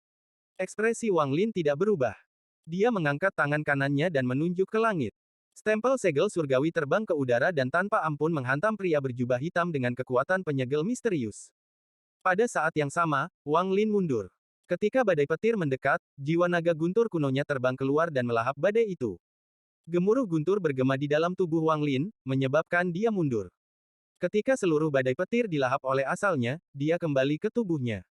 Ekspresi Wang Lin tidak berubah. Dia mengangkat tangan kanannya dan menunjuk ke langit. Stempel segel surgawi terbang ke udara dan tanpa ampun menghantam pria berjubah hitam dengan kekuatan penyegel misterius. Pada saat yang sama, Wang Lin mundur. Ketika badai petir mendekat, jiwa naga guntur kunonya terbang keluar dan melahap badai itu. Gemuruh guntur bergema di dalam tubuh Wang Lin, menyebabkan dia mundur. Ketika seluruh badai petir dilahap oleh asalnya, dia kembali ke tubuhnya.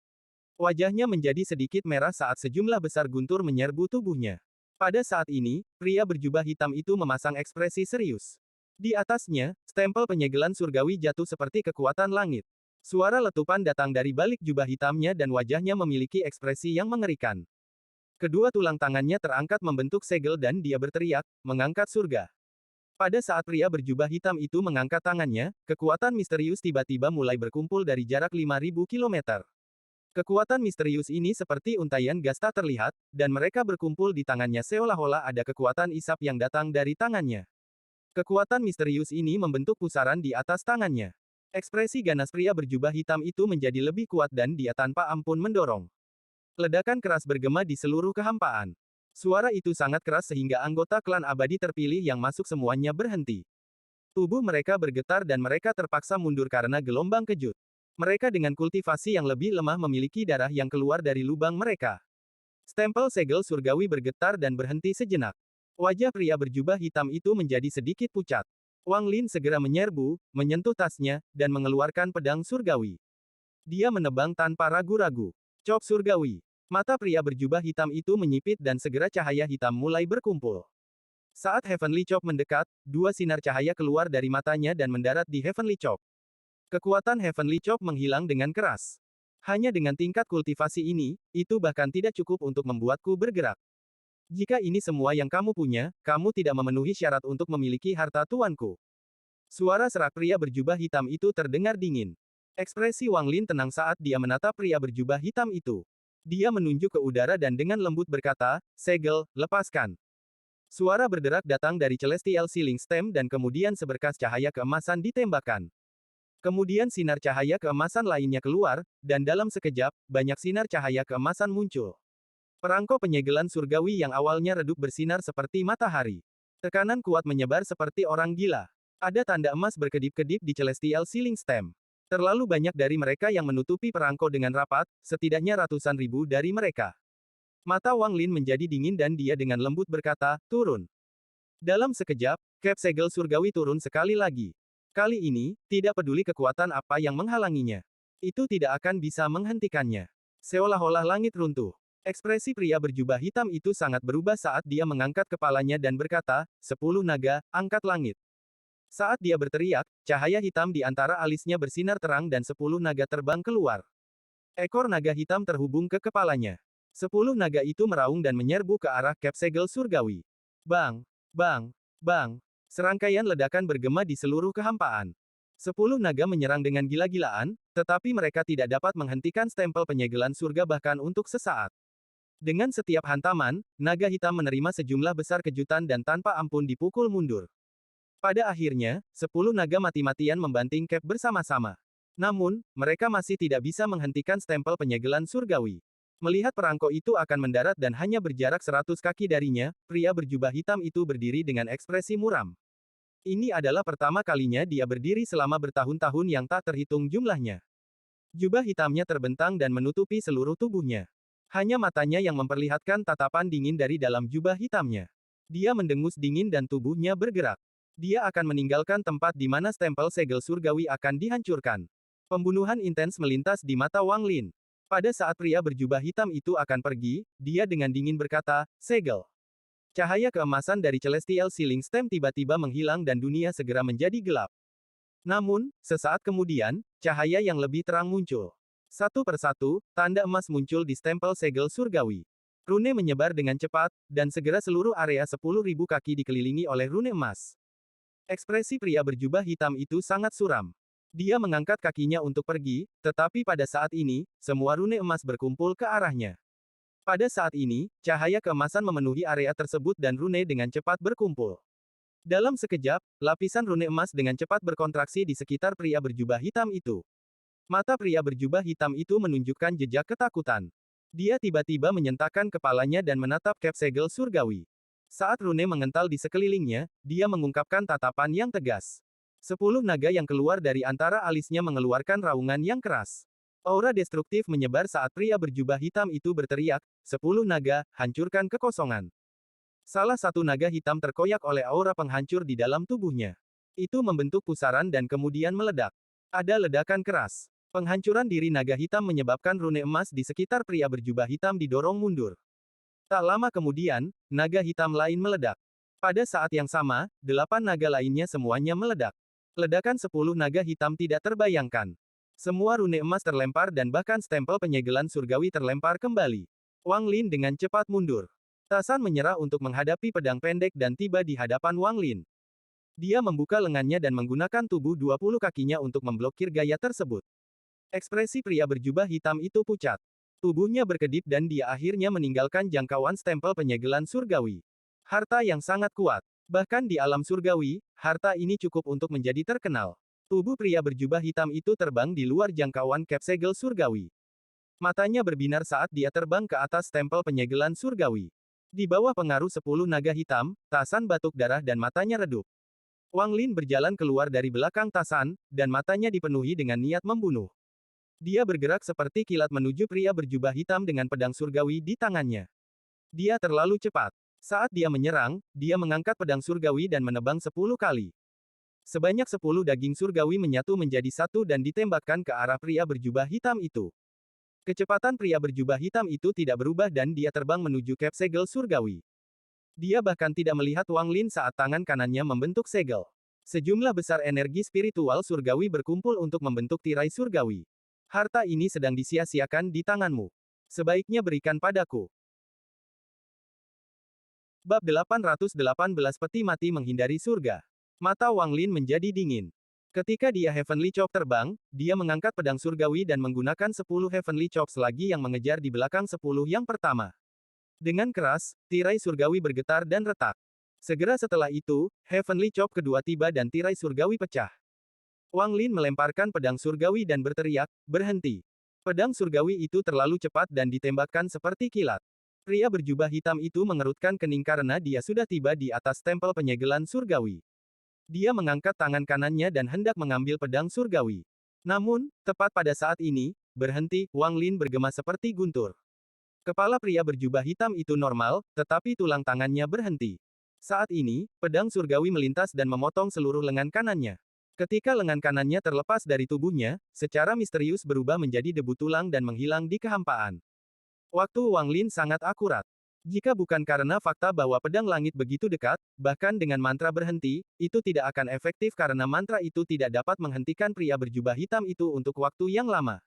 Wajahnya menjadi sedikit merah saat sejumlah besar guntur menyerbu tubuhnya. Pada saat ini, pria berjubah hitam itu memasang ekspresi serius. Di atasnya, stempel penyegelan surgawi jatuh seperti kekuatan langit. Suara letupan datang dari balik jubah hitamnya dan wajahnya memiliki ekspresi yang mengerikan. Kedua tulang tangannya terangkat membentuk segel dan dia berteriak, mengangkat surga. Pada saat pria berjubah hitam itu mengangkat tangannya, kekuatan misterius tiba-tiba mulai berkumpul dari jarak 5.000 kilometer. Kekuatan misterius ini seperti untaian gas tak terlihat, dan mereka berkumpul di tangannya seolah-olah ada kekuatan isap yang datang dari tangannya. Kekuatan misterius ini membentuk pusaran di atas tangannya. Ekspresi ganas pria berjubah hitam itu menjadi lebih kuat dan dia tanpa ampun mendorong. Ledakan keras bergema di seluruh kehampaan. Suara itu sangat keras sehingga anggota klan abadi terpilih yang masuk semuanya berhenti. Tubuh mereka bergetar dan mereka terpaksa mundur karena gelombang kejut. Mereka dengan kultivasi yang lebih lemah memiliki darah yang keluar dari lubang mereka. Stempel segel surgawi bergetar dan berhenti sejenak. Wajah pria berjubah hitam itu menjadi sedikit pucat. Wang Lin segera menyerbu, menyentuh tasnya, dan mengeluarkan pedang surgawi. Dia menebang tanpa ragu-ragu. Cop surgawi. Mata pria berjubah hitam itu menyipit dan segera cahaya hitam mulai berkumpul. Saat Heavenly Chop mendekat, dua sinar cahaya keluar dari matanya dan mendarat di Heavenly Chop. Kekuatan Heavenly Chop menghilang dengan keras. Hanya dengan tingkat kultivasi ini, itu bahkan tidak cukup untuk membuatku bergerak. Jika ini semua yang kamu punya, kamu tidak memenuhi syarat untuk memiliki harta tuanku. Suara serak pria berjubah hitam itu terdengar dingin. Ekspresi Wang Lin tenang saat dia menatap pria berjubah hitam itu. Dia menunjuk ke udara dan dengan lembut berkata, segel, lepaskan. Suara berderak datang dari Celestial Ceiling Stem dan kemudian seberkas cahaya keemasan ditembakkan. Kemudian sinar cahaya keemasan lainnya keluar, dan dalam sekejap, banyak sinar cahaya keemasan muncul. Perangko penyegelan surgawi yang awalnya redup bersinar seperti matahari. Tekanan kuat menyebar seperti orang gila. Ada tanda emas berkedip-kedip di Celestial Ceiling Stem. Terlalu banyak dari mereka yang menutupi perangko dengan rapat, setidaknya ratusan ribu dari mereka. Mata Wang Lin menjadi dingin dan dia dengan lembut berkata, turun. Dalam sekejap, cap segel surgawi turun sekali lagi. Kali ini, tidak peduli kekuatan apa yang menghalanginya. Itu tidak akan bisa menghentikannya. Seolah-olah langit runtuh. Ekspresi pria berjubah hitam itu sangat berubah saat dia mengangkat kepalanya dan berkata, 10 naga, angkat langit. Saat dia berteriak, cahaya hitam di antara alisnya bersinar terang dan 10 naga terbang keluar. Ekor naga hitam terhubung ke kepalanya. 10 naga itu meraung dan menyerbu ke arah cap segel surgawi. Bang! Bang! Bang! Serangkaian ledakan bergema di seluruh kehampaan. 10 naga menyerang dengan gila-gilaan, tetapi mereka tidak dapat menghentikan stempel penyegelan surga bahkan untuk sesaat. Dengan setiap hantaman, naga hitam menerima sejumlah besar kejutan dan tanpa ampun dipukul mundur. Pada akhirnya, 10 naga mati-matian membanting cap bersama-sama. Namun, mereka masih tidak bisa menghentikan stempel penyegelan surgawi. Melihat perangko itu akan mendarat dan hanya berjarak 100 kaki darinya, pria berjubah hitam itu berdiri dengan ekspresi muram. Ini adalah pertama kalinya dia berdiri selama bertahun-tahun yang tak terhitung jumlahnya. Jubah hitamnya terbentang dan menutupi seluruh tubuhnya. Hanya matanya yang memperlihatkan tatapan dingin dari dalam jubah hitamnya. Dia mendengus dingin dan tubuhnya bergerak. Dia akan meninggalkan tempat di mana stempel segel surgawi akan dihancurkan. Pembunuhan intens melintas di mata Wang Lin. Pada saat pria berjubah hitam itu akan pergi, dia dengan dingin berkata, segel. Cahaya keemasan dari Celestial Ceiling Stem tiba-tiba menghilang dan dunia segera menjadi gelap. Namun, sesaat kemudian, cahaya yang lebih terang muncul. Satu persatu, tanda emas muncul di stempel segel surgawi. Rune menyebar dengan cepat, dan segera seluruh area 10.000 kaki dikelilingi oleh rune emas. Ekspresi pria berjubah hitam itu sangat suram. Dia mengangkat kakinya untuk pergi, tetapi pada saat ini, semua rune emas berkumpul ke arahnya. Pada saat ini, cahaya keemasan memenuhi area tersebut dan rune dengan cepat berkumpul. Dalam sekejap, lapisan rune emas dengan cepat berkontraksi di sekitar pria berjubah hitam itu. Mata pria berjubah hitam itu menunjukkan jejak ketakutan. Dia tiba-tiba menyentakkan kepalanya dan menatap cap segel surgawi. Saat rune mengental di sekelilingnya, dia mengungkapkan tatapan yang tegas. 10 naga yang keluar dari antara alisnya mengeluarkan raungan yang keras. Aura destruktif menyebar saat pria berjubah hitam itu berteriak, 10 naga, hancurkan kekosongan. Salah satu naga hitam terkoyak oleh aura penghancur di dalam tubuhnya. Itu membentuk pusaran dan kemudian meledak. Ada ledakan keras. Penghancuran diri naga hitam menyebabkan rune emas di sekitar pria berjubah hitam didorong mundur. Tak lama kemudian, naga hitam lain meledak. Pada saat yang sama, 8 naga lainnya semuanya meledak. Ledakan 10 naga hitam tidak terbayangkan. Semua rune emas terlempar dan bahkan stempel penyegelan surgawi terlempar kembali. Wang Lin dengan cepat mundur. Tasan menyerah untuk menghadapi pedang pendek dan tiba di hadapan Wang Lin. Dia membuka lengannya dan menggunakan tubuh 20 kakinya untuk memblokir gaya tersebut. Ekspresi pria berjubah hitam itu pucat. Tubuhnya berkedip dan dia akhirnya meninggalkan jangkauan stempel penyegelan surgawi. Harta yang sangat kuat. Bahkan di alam surgawi, harta ini cukup untuk menjadi terkenal. Tubuh pria berjubah hitam itu terbang di luar jangkauan segel surgawi. Matanya berbinar saat dia terbang ke atas stempel penyegelan surgawi. Di bawah pengaruh 10 naga hitam, Tasan batuk darah dan matanya redup. Wang Lin berjalan keluar dari belakang Tasan, dan matanya dipenuhi dengan niat membunuh. Dia bergerak seperti kilat menuju pria berjubah hitam dengan pedang surgawi di tangannya. Dia terlalu cepat. Saat dia menyerang, dia mengangkat pedang surgawi dan menebang 10 kali. Sebanyak 10 daging surgawi menyatu menjadi satu dan ditembakkan ke arah pria berjubah hitam itu. Kecepatan pria berjubah hitam itu tidak berubah dan dia terbang menuju segel surgawi. Dia bahkan tidak melihat Wang Lin saat tangan kanannya membentuk segel. Sejumlah besar energi spiritual surgawi berkumpul untuk membentuk tirai surgawi. Harta ini sedang disia-siakan di tanganmu. Sebaiknya berikan padaku. Bab 818 Peti Mati Menghindari Surga. Mata Wang Lin menjadi dingin. Ketika dia Heavenly Chop terbang, dia mengangkat pedang surgawi dan menggunakan 10 Heavenly Chops lagi yang mengejar di belakang 10 yang pertama. Dengan keras, tirai surgawi bergetar dan retak. Segera setelah itu, Heavenly Chop kedua tiba dan tirai surgawi pecah. Wang Lin melemparkan pedang surgawi dan berteriak, "Berhenti!" Pedang surgawi itu terlalu cepat dan ditembakkan seperti kilat. Pria berjubah hitam itu mengerutkan kening karena dia sudah tiba di atas tempel penyegelan surgawi. Dia mengangkat tangan kanannya dan hendak mengambil pedang surgawi. Namun, tepat pada saat ini, "Berhenti!" Wang Lin bergema seperti guntur. Kepala pria berjubah hitam itu normal, tetapi tulang tangannya berhenti. Saat ini, pedang surgawi melintas dan memotong seluruh lengan kanannya. Ketika lengan kanannya terlepas dari tubuhnya, secara misterius berubah menjadi debu tulang dan menghilang di kehampaan. Waktu Wang Lin sangat akurat. Jika bukan karena fakta bahwa pedang langit begitu dekat, bahkan dengan mantra berhenti, itu tidak akan efektif karena mantra itu tidak dapat menghentikan pria berjubah hitam itu untuk waktu yang lama.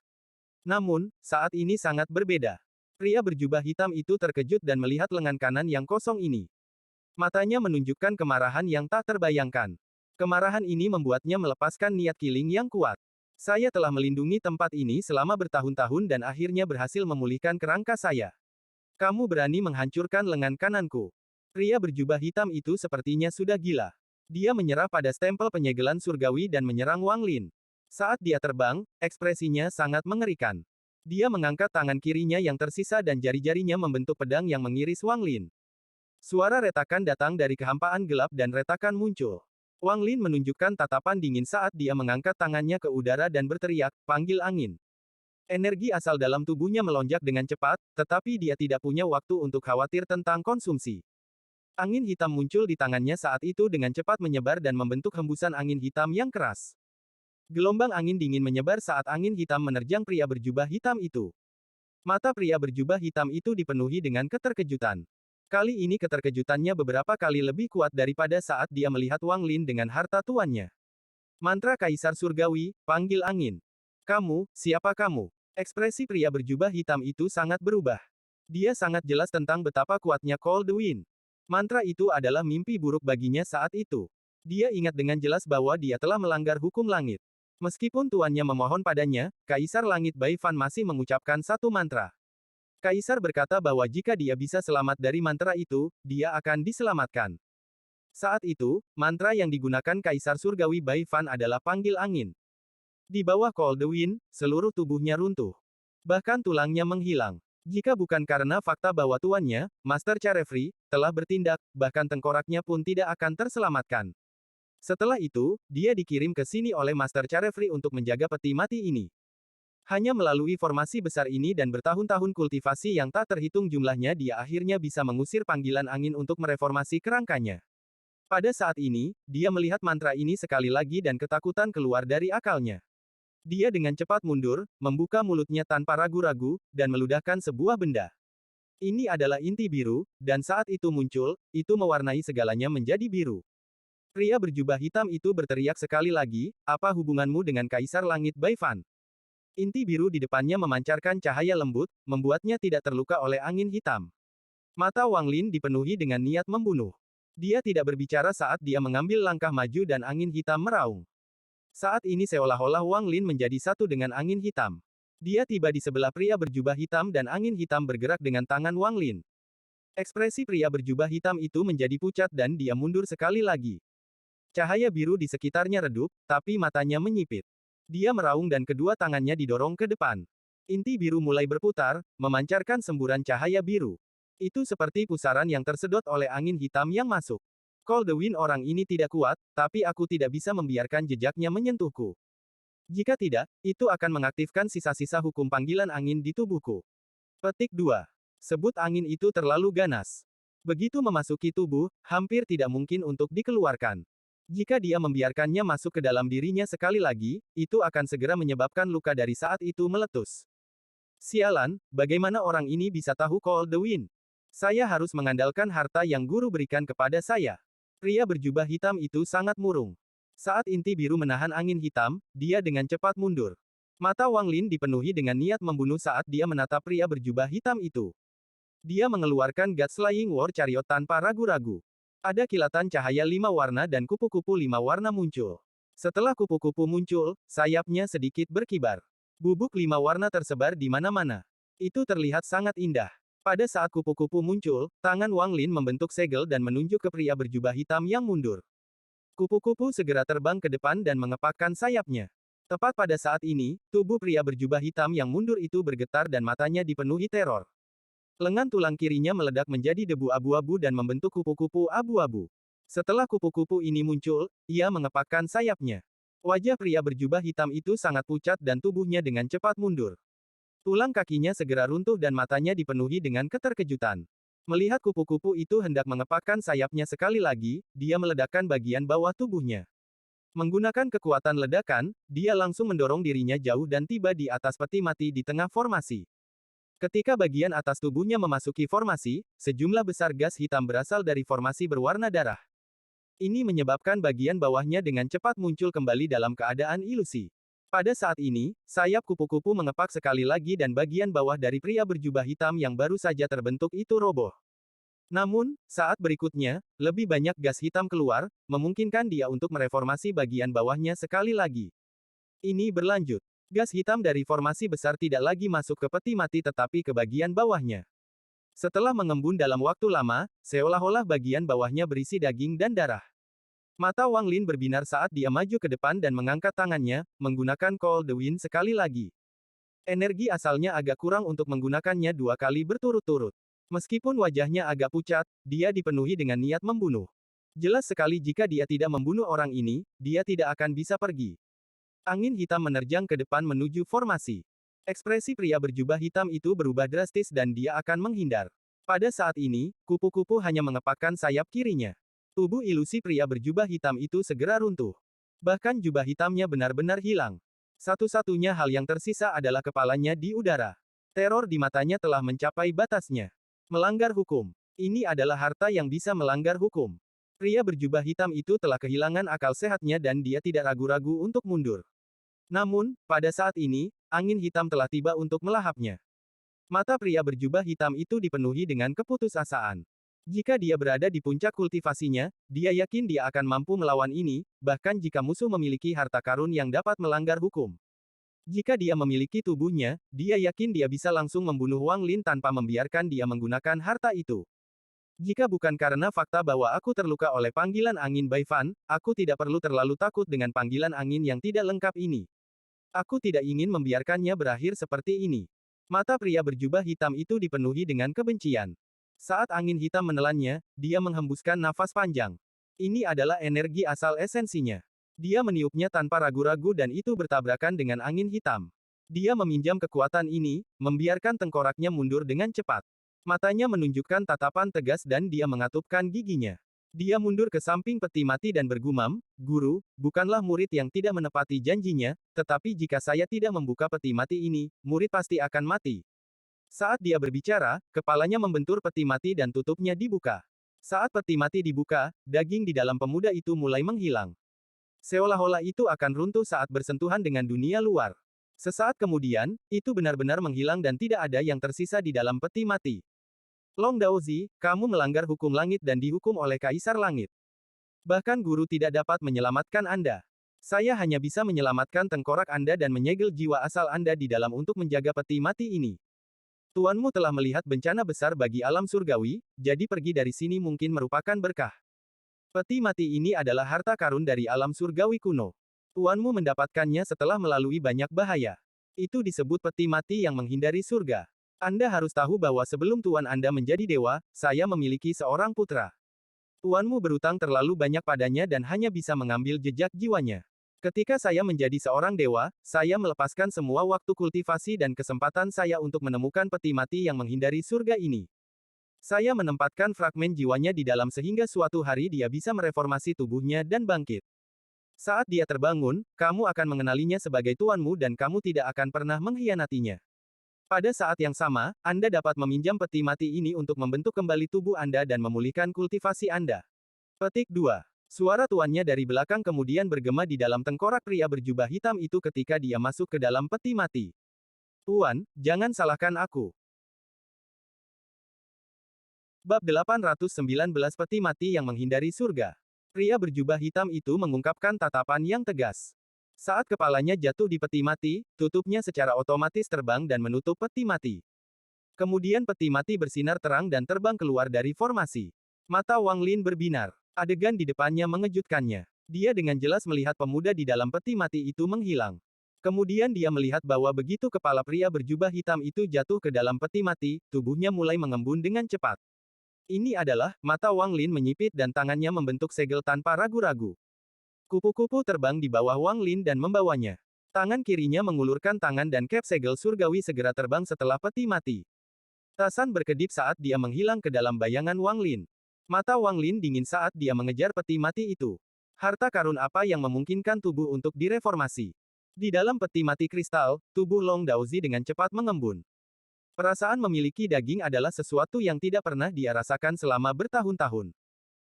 Namun, saat ini sangat berbeda. Pria berjubah hitam itu terkejut dan melihat lengan kanan yang kosong ini. Matanya menunjukkan kemarahan yang tak terbayangkan. Kemarahan ini membuatnya melepaskan niat killing yang kuat. Saya telah melindungi tempat ini selama bertahun-tahun dan akhirnya berhasil memulihkan kerangka saya. Kamu berani menghancurkan lengan kananku. Pria berjubah hitam itu sepertinya sudah gila. Dia menyerah pada stempel penyegelan surgawi dan menyerang Wang Lin. Saat dia terbang, ekspresinya sangat mengerikan. Dia mengangkat tangan kirinya yang tersisa dan jari-jarinya membentuk pedang yang mengiris Wang Lin. Suara retakan datang dari kehampaan gelap dan retakan muncul. Wang Lin menunjukkan tatapan dingin saat dia mengangkat tangannya ke udara dan berteriak, "Panggil angin." Energi asal dalam tubuhnya melonjak dengan cepat, tetapi dia tidak punya waktu untuk khawatir tentang konsumsi. Angin hitam muncul di tangannya saat itu dengan cepat menyebar dan membentuk hembusan angin hitam yang keras. Gelombang angin dingin menyebar saat angin hitam menerjang pria berjubah hitam itu. Mata pria berjubah hitam itu dipenuhi dengan keterkejutan. Kali ini keterkejutannya beberapa kali lebih kuat daripada saat dia melihat Wang Lin dengan harta tuannya. Mantra Kaisar Surgawi, panggil angin. "Kamu, siapa kamu?" Ekspresi pria berjubah hitam itu sangat berubah. Dia sangat jelas tentang betapa kuatnya Cold Wind. Mantra itu adalah mimpi buruk baginya saat itu. Dia ingat dengan jelas bahwa dia telah melanggar hukum langit. Meskipun tuannya memohon padanya, Kaisar Langit Bai Fan masih mengucapkan satu mantra. Kaisar berkata bahwa jika dia bisa selamat dari mantra itu, dia akan diselamatkan. Saat itu, mantra yang digunakan Kaisar Surgawi Bai Fan adalah panggil angin. Di bawah Cold Wind, seluruh tubuhnya runtuh. Bahkan tulangnya menghilang. Jika bukan karena fakta bahwa tuannya, Master Charefree, telah bertindak, bahkan tengkoraknya pun tidak akan terselamatkan. Setelah itu, dia dikirim ke sini oleh Master Charefree untuk menjaga peti mati ini. Hanya melalui formasi besar ini dan bertahun-tahun kultivasi yang tak terhitung jumlahnya dia akhirnya bisa mengusir panggilan angin untuk mereformasi kerangkanya. Pada saat ini, dia melihat mantra ini sekali lagi dan ketakutan keluar dari akalnya. Dia dengan cepat mundur, membuka mulutnya tanpa ragu-ragu, dan meludahkan sebuah benda. Ini adalah inti biru, dan saat itu muncul, itu mewarnai segalanya menjadi biru. Pria berjubah hitam itu berteriak sekali lagi, apa hubunganmu dengan Kaisar Langit Baifan? Inti biru di depannya memancarkan cahaya lembut, membuatnya tidak terluka oleh angin hitam. Mata Wang Lin dipenuhi dengan niat membunuh. Dia tidak berbicara saat dia mengambil langkah maju dan angin hitam meraung. Saat ini seolah-olah Wang Lin menjadi satu dengan angin hitam. Dia tiba di sebelah pria berjubah hitam dan angin hitam bergerak dengan tangan Wang Lin. Ekspresi pria berjubah hitam itu menjadi pucat dan dia mundur sekali lagi. Cahaya biru di sekitarnya redup, tapi matanya menyipit. Dia meraung dan kedua tangannya didorong ke depan. Inti biru mulai berputar, memancarkan semburan cahaya biru. Itu seperti pusaran yang tersedot oleh angin hitam yang masuk. Call the Wind orang ini tidak kuat, tapi aku tidak bisa membiarkan jejaknya menyentuhku. Jika tidak, itu akan mengaktifkan sisa-sisa hukum panggilan angin di tubuhku. Petik 2. Sebut angin itu terlalu ganas. Begitu memasuki tubuh, hampir tidak mungkin untuk dikeluarkan. Jika dia membiarkannya masuk ke dalam dirinya sekali lagi, itu akan segera menyebabkan luka dari saat itu meletus. Sialan, bagaimana orang ini bisa tahu Call the Wind? Saya harus mengandalkan harta yang guru berikan kepada saya. Pria berjubah hitam itu sangat murung. Saat inti biru menahan angin hitam, dia dengan cepat mundur. Mata Wang Lin dipenuhi dengan niat membunuh saat dia menatap pria berjubah hitam itu. Dia mengeluarkan God-Slaying War Chariot tanpa ragu-ragu. Ada kilatan cahaya 5 warna dan kupu-kupu 5 warna muncul. Setelah kupu-kupu muncul, sayapnya sedikit berkibar. Bubuk 5 warna tersebar di mana-mana. Itu terlihat sangat indah. Pada saat kupu-kupu muncul, tangan Wang Lin membentuk segel dan menunjuk ke pria berjubah hitam yang mundur. Kupu-kupu segera terbang ke depan dan mengepakkan sayapnya. Tepat pada saat ini, tubuh pria berjubah hitam yang mundur itu bergetar dan matanya dipenuhi teror. Lengan tulang kirinya meledak menjadi debu abu-abu dan membentuk kupu-kupu abu-abu. Setelah kupu-kupu ini muncul, ia mengepakkan sayapnya. Wajah pria berjubah hitam itu sangat pucat dan tubuhnya dengan cepat mundur. Tulang kakinya segera runtuh dan matanya dipenuhi dengan keterkejutan. Melihat kupu-kupu itu hendak mengepakkan sayapnya sekali lagi, dia meledakkan bagian bawah tubuhnya. Menggunakan kekuatan ledakan, dia langsung mendorong dirinya jauh dan tiba di atas peti mati di tengah formasi. Ketika bagian atas tubuhnya memasuki formasi, sejumlah besar gas hitam berasal dari formasi berwarna darah. Ini menyebabkan bagian bawahnya dengan cepat muncul kembali dalam keadaan ilusi. Pada saat ini, sayap kupu-kupu mengepak sekali lagi dan bagian bawah dari pria berjubah hitam yang baru saja terbentuk itu roboh. Namun, saat berikutnya, lebih banyak gas hitam keluar, memungkinkan dia untuk mereformasi bagian bawahnya sekali lagi. Ini berlanjut. Gas hitam dari formasi besar tidak lagi masuk ke peti mati tetapi ke bagian bawahnya. Setelah mengembun dalam waktu lama, seolah-olah bagian bawahnya berisi daging dan darah. Mata Wang Lin berbinar saat dia maju ke depan dan mengangkat tangannya, menggunakan Call the Wind sekali lagi. Energi asalnya agak kurang untuk menggunakannya 2 kali berturut-turut. Meskipun wajahnya agak pucat, dia dipenuhi dengan niat membunuh. Jelas sekali jika dia tidak membunuh orang ini, dia tidak akan bisa pergi. Angin hitam menerjang ke depan menuju formasi. Ekspresi pria berjubah hitam itu berubah drastis dan dia akan menghindar. Pada saat ini, kupu-kupu hanya mengepakkan sayap kirinya. Tubuh ilusi pria berjubah hitam itu segera runtuh. Bahkan jubah hitamnya benar-benar hilang. Satu-satunya hal yang tersisa adalah kepalanya di udara. Teror di matanya telah mencapai batasnya. Melanggar hukum. Ini adalah harta yang bisa melanggar hukum. Pria berjubah hitam itu telah kehilangan akal sehatnya dan dia tidak ragu-ragu untuk mundur. Namun, pada saat ini, angin hitam telah tiba untuk melahapnya. Mata pria berjubah hitam itu dipenuhi dengan keputusasaan. Jika dia berada di puncak kultivasinya, dia yakin dia akan mampu melawan ini, bahkan jika musuh memiliki harta karun yang dapat melanggar hukum. Jika dia memiliki tubuhnya, dia yakin dia bisa langsung membunuh Wang Lin tanpa membiarkan dia menggunakan harta itu. Jika bukan karena fakta bahwa aku terluka oleh panggilan angin Baifan, aku tidak perlu terlalu takut dengan panggilan angin yang tidak lengkap ini. Aku tidak ingin membiarkannya berakhir seperti ini. Mata pria berjubah hitam itu dipenuhi dengan kebencian. Saat angin hitam menelannya, dia menghembuskan nafas panjang. Ini adalah energi asal esensinya. Dia meniupnya tanpa ragu-ragu dan itu bertabrakan dengan angin hitam. Dia meminjam kekuatan ini, membiarkan tengkoraknya mundur dengan cepat. Matanya menunjukkan tatapan tegas dan dia mengatupkan giginya. Dia mundur ke samping peti mati dan bergumam, "Guru, bukanlah murid yang tidak menepati janjinya, tetapi jika saya tidak membuka peti mati ini, murid pasti akan mati." Saat dia berbicara, kepalanya membentur peti mati dan tutupnya dibuka. Saat peti mati dibuka, daging di dalam pemuda itu mulai menghilang. Seolah-olah itu akan runtuh saat bersentuhan dengan dunia luar. Sesaat kemudian, itu benar-benar menghilang dan tidak ada yang tersisa di dalam peti mati. Long Daozi, kamu melanggar hukum langit dan dihukum oleh Kaisar Langit. Bahkan guru tidak dapat menyelamatkan Anda. Saya hanya bisa menyelamatkan tengkorak Anda dan menyegel jiwa asal Anda di dalam untuk menjaga peti mati ini. Tuanmu telah melihat bencana besar bagi alam surgawi, jadi pergi dari sini mungkin merupakan berkah. Peti mati ini adalah harta karun dari alam surgawi kuno. Tuanmu mendapatkannya setelah melalui banyak bahaya. Itu disebut peti mati yang menghindari surga. Anda harus tahu bahwa sebelum Tuan Anda menjadi dewa, saya memiliki seorang putra. Tuanmu berutang terlalu banyak padanya dan hanya bisa mengambil jejak jiwanya. Ketika saya menjadi seorang dewa, saya melepaskan semua waktu kultivasi dan kesempatan saya untuk menemukan peti mati yang menghindari surga ini. Saya menempatkan fragmen jiwanya di dalam sehingga suatu hari dia bisa mereformasi tubuhnya dan bangkit. Saat dia terbangun, kamu akan mengenalinya sebagai tuanmu dan kamu tidak akan pernah mengkhianatinya. Pada saat yang sama, Anda dapat meminjam peti mati ini untuk membentuk kembali tubuh Anda dan memulihkan kultivasi Anda. Petik 2. Suara tuannya dari belakang kemudian bergema di dalam tengkorak pria berjubah hitam itu ketika dia masuk ke dalam peti mati. Tuan, jangan salahkan aku. Bab 819 Peti Mati yang Menghindari Surga. Pria berjubah hitam itu mengungkapkan tatapan yang tegas. Saat kepalanya jatuh di peti mati, tutupnya secara otomatis terbang dan menutup peti mati. Kemudian peti mati bersinar terang dan terbang keluar dari formasi. Mata Wang Lin berbinar. Adegan di depannya mengejutkannya. Dia dengan jelas melihat pemuda di dalam peti mati itu menghilang. Kemudian dia melihat bahwa begitu kepala pria berjubah hitam itu jatuh ke dalam peti mati, tubuhnya mulai mengembun dengan cepat. Ini adalah, mata Wang Lin menyipit dan tangannya membentuk segel tanpa ragu-ragu. Kupu-kupu terbang di bawah Wang Lin dan membawanya. Tangan kirinya mengulurkan tangan dan kep segel surgawi segera terbang setelah peti mati. Tasan berkedip saat dia menghilang ke dalam bayangan Wang Lin. Mata Wang Lin dingin saat dia mengejar peti mati itu. Harta karun apa yang memungkinkan tubuh untuk direformasi? Di dalam peti mati kristal, tubuh Long Daozi dengan cepat mengembun. Perasaan memiliki daging adalah sesuatu yang tidak pernah dia rasakan selama bertahun-tahun.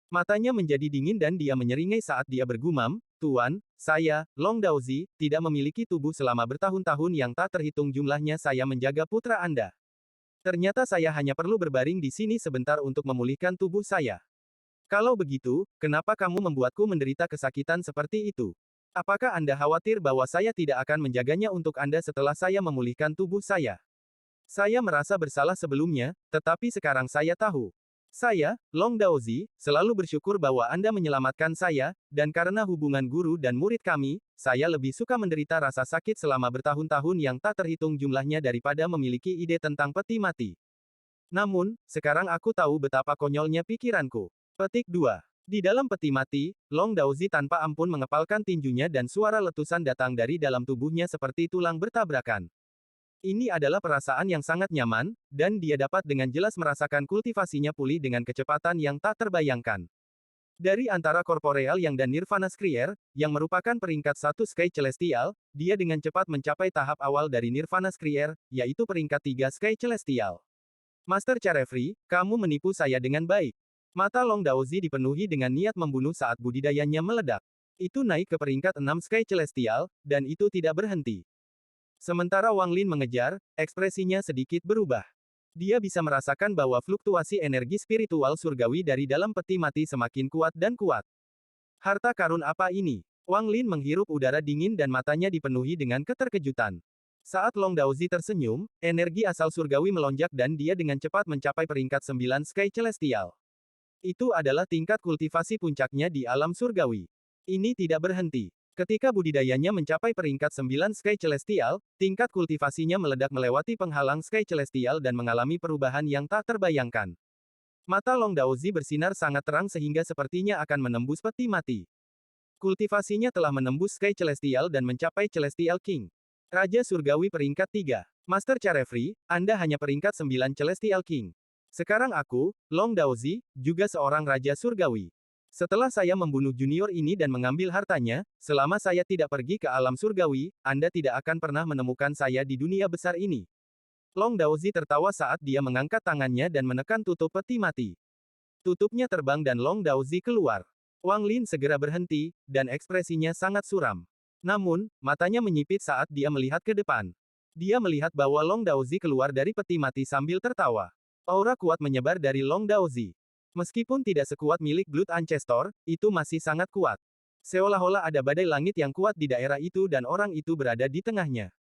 Matanya menjadi dingin dan dia menyeringai saat dia bergumam, "Tuan, saya, Long Daozi, tidak memiliki tubuh selama bertahun-tahun yang tak terhitung jumlahnya saya menjaga putra Anda. Ternyata saya hanya perlu berbaring di sini sebentar untuk memulihkan tubuh saya. Kalau begitu, kenapa kamu membuatku menderita kesakitan seperti itu? Apakah Anda khawatir bahwa saya tidak akan menjaganya untuk Anda setelah saya memulihkan tubuh saya? Saya merasa bersalah sebelumnya, tetapi sekarang saya tahu. Saya, Long Daozi, selalu bersyukur bahwa Anda menyelamatkan saya, dan karena hubungan guru dan murid kami, saya lebih suka menderita rasa sakit selama bertahun-tahun yang tak terhitung jumlahnya daripada memiliki ide tentang peti mati. Namun, sekarang aku tahu betapa konyolnya pikiranku. Petik 2. Di dalam peti mati, Long Daozi tanpa ampun mengepalkan tinjunya dan suara letusan datang dari dalam tubuhnya seperti tulang bertabrakan. Ini adalah perasaan yang sangat nyaman, dan dia dapat dengan jelas merasakan kultivasinya pulih dengan kecepatan yang tak terbayangkan. Dari antara korporeal yang dan Nirvana Skrier, yang merupakan peringkat satu Sky Celestial, dia dengan cepat mencapai tahap awal dari Nirvana Skrier, yaitu peringkat 3 Sky Celestial. Master Charefri, kamu menipu saya dengan baik. Mata Long Daozi dipenuhi dengan niat membunuh saat budidayanya meledak. Itu naik ke peringkat 6 Sky Celestial, dan itu tidak berhenti. Sementara Wang Lin mengejar, ekspresinya sedikit berubah. Dia bisa merasakan bahwa fluktuasi energi spiritual surgawi dari dalam peti mati semakin kuat dan kuat. Harta karun apa ini? Wang Lin menghirup udara dingin dan matanya dipenuhi dengan keterkejutan. Saat Long Daozi tersenyum, energi asal surgawi melonjak dan dia dengan cepat mencapai peringkat 9 Sky Celestial. Itu adalah tingkat kultivasi puncaknya di alam surgawi. Ini tidak berhenti. Ketika budidayanya mencapai peringkat 9 Sky Celestial, tingkat kultivasinya meledak melewati penghalang Sky Celestial dan mengalami perubahan yang tak terbayangkan. Mata Long Daozi bersinar sangat terang sehingga sepertinya akan menembus peti mati. Kultivasinya telah menembus Sky Celestial dan mencapai Celestial King. Raja Surgawi peringkat 3. Master Charefri, Anda hanya peringkat 9 Celestial King. Sekarang aku, Long Daozi, juga seorang Raja Surgawi. Setelah saya membunuh junior ini dan mengambil hartanya, selama saya tidak pergi ke alam surgawi, Anda tidak akan pernah menemukan saya di dunia besar ini. Long Daozi tertawa saat dia mengangkat tangannya dan menekan tutup peti mati. Tutupnya terbang dan Long Daozi keluar. Wang Lin segera berhenti, dan ekspresinya sangat suram. Namun, matanya menyipit saat dia melihat ke depan. Dia melihat bahwa Long Daozi keluar dari peti mati sambil tertawa. Aura kuat menyebar dari Long Daozi. Meskipun tidak sekuat milik Blood Ancestor, itu masih sangat kuat. Seolah-olah ada badai langit yang kuat di daerah itu dan orang itu berada di tengahnya.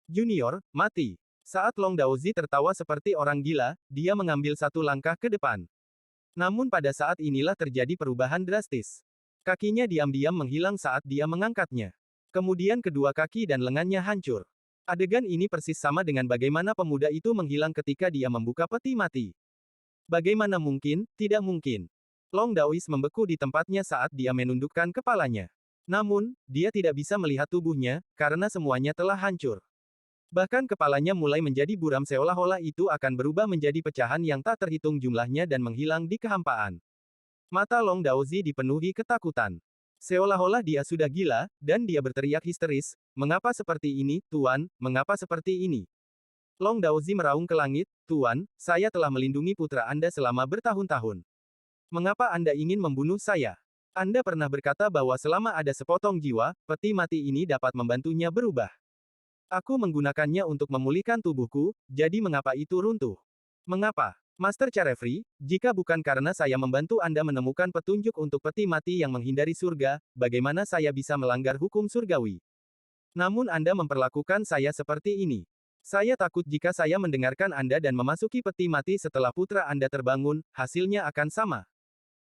Junior, mati. Saat Long Daozi tertawa seperti orang gila, dia mengambil satu langkah ke depan. Namun pada saat inilah terjadi perubahan drastis. Kakinya diam-diam menghilang saat dia mengangkatnya. Kemudian kedua kaki dan lengannya hancur. Adegan ini persis sama dengan bagaimana pemuda itu menghilang ketika dia membuka peti mati. Bagaimana mungkin? Tidak mungkin. Long Daois membeku di tempatnya saat dia menundukkan kepalanya. Namun, dia tidak bisa melihat tubuhnya, karena semuanya telah hancur. Bahkan kepalanya mulai menjadi buram seolah-olah itu akan berubah menjadi pecahan yang tak terhitung jumlahnya dan menghilang di kehampaan. Mata Long Daozi dipenuhi ketakutan. Seolah-olah dia sudah gila, dan dia berteriak histeris, "Mengapa seperti ini, Tuan? Mengapa seperti ini?" Long Daozi meraung ke langit, "Tuan, saya telah melindungi putra Anda selama bertahun-tahun. Mengapa Anda ingin membunuh saya? Anda pernah berkata bahwa selama ada sepotong jiwa, peti mati ini dapat membantunya berubah. Aku menggunakannya untuk memulihkan tubuhku, jadi mengapa itu runtuh? Mengapa? Master Carefree, jika bukan karena saya membantu Anda menemukan petunjuk untuk peti mati yang menghindari surga, bagaimana saya bisa melanggar hukum surgawi? Namun Anda memperlakukan saya seperti ini. Saya takut jika saya mendengarkan Anda dan memasuki peti mati setelah putra Anda terbangun, hasilnya akan sama.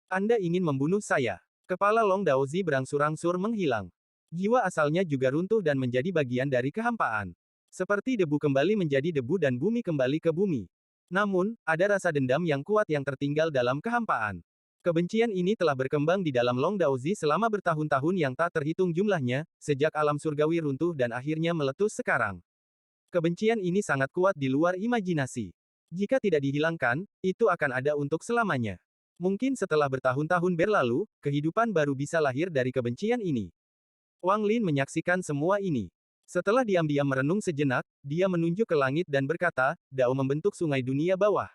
Anda ingin membunuh saya." Kepala Long Daozi berangsur-angsur menghilang. Jiwa asalnya juga runtuh dan menjadi bagian dari kehampaan. Seperti debu kembali menjadi debu dan bumi kembali ke bumi. Namun, ada rasa dendam yang kuat yang tertinggal dalam kehampaan. Kebencian ini telah berkembang di dalam Long Daozi selama bertahun-tahun yang tak terhitung jumlahnya, sejak alam surgawi runtuh dan akhirnya meletus sekarang. Kebencian ini sangat kuat di luar imajinasi. Jika tidak dihilangkan, itu akan ada untuk selamanya. Mungkin setelah bertahun-tahun berlalu, kehidupan baru bisa lahir dari kebencian ini. Wang Lin menyaksikan semua ini. Setelah diam-diam merenung sejenak, dia menunjuk ke langit dan berkata, "Dao membentuk sungai dunia bawah."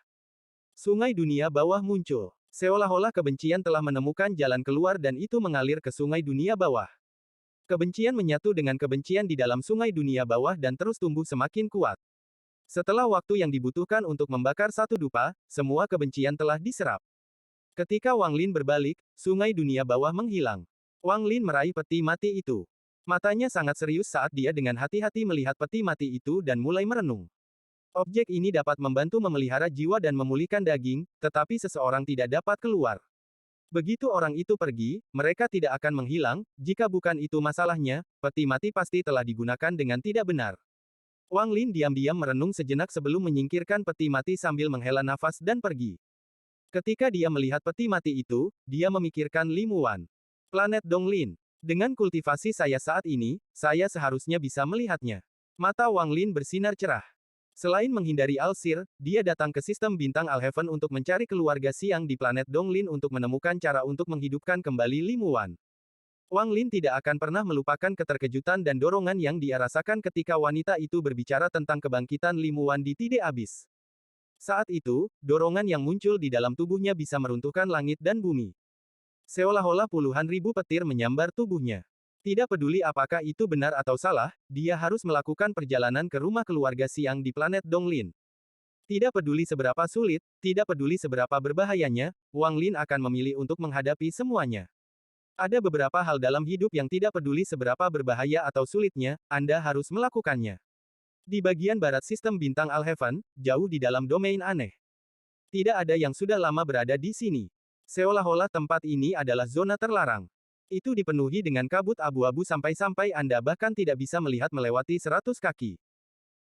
Sungai dunia bawah muncul. Seolah-olah kebencian telah menemukan jalan keluar dan itu mengalir ke sungai dunia bawah. Kebencian menyatu dengan kebencian di dalam sungai dunia bawah dan terus tumbuh semakin kuat. Setelah waktu yang dibutuhkan untuk membakar satu dupa, semua kebencian telah diserap. Ketika Wang Lin berbalik, sungai dunia bawah menghilang. Wang Lin meraih peti mati itu. Matanya sangat serius saat dia dengan hati-hati melihat peti mati itu dan mulai merenung. Objek ini dapat membantu memelihara jiwa dan memulihkan daging, tetapi seseorang tidak dapat keluar. Begitu orang itu pergi, mereka tidak akan menghilang, jika bukan itu masalahnya, peti mati pasti telah digunakan dengan tidak benar. Wang Lin diam-diam merenung sejenak sebelum menyingkirkan peti mati sambil menghela nafas dan pergi. Ketika dia melihat peti mati itu, dia memikirkan Li Muwan. Planet Donglin. Dengan kultivasi saya saat ini, saya seharusnya bisa melihatnya. Mata Wang Lin bersinar cerah. Selain menghindari Alsir, dia datang ke sistem bintang Alheaven untuk mencari keluarga Siang di planet Donglin untuk menemukan cara untuk menghidupkan kembali Li Muwan. Wang Lin tidak akan pernah melupakan keterkejutan dan dorongan yang dia rasakan ketika wanita itu berbicara tentang kebangkitan Li Muwan di Tide Abis. Saat itu, dorongan yang muncul di dalam tubuhnya bisa meruntuhkan langit dan bumi. Seolah-olah puluhan ribu petir menyambar tubuhnya. Tidak peduli apakah itu benar atau salah, dia harus melakukan perjalanan ke rumah keluarga Siang di planet Donglin. Tidak peduli seberapa sulit, tidak peduli seberapa berbahayanya, Wang Lin akan memilih untuk menghadapi semuanya. Ada beberapa hal dalam hidup yang tidak peduli seberapa berbahaya atau sulitnya, Anda harus melakukannya. Di bagian barat sistem bintang Alheaven, jauh di dalam domain aneh. Tidak ada yang sudah lama berada di sini. Seolah-olah tempat ini adalah zona terlarang. Itu dipenuhi dengan kabut abu-abu sampai-sampai Anda bahkan tidak bisa melihat melewati 100 kaki.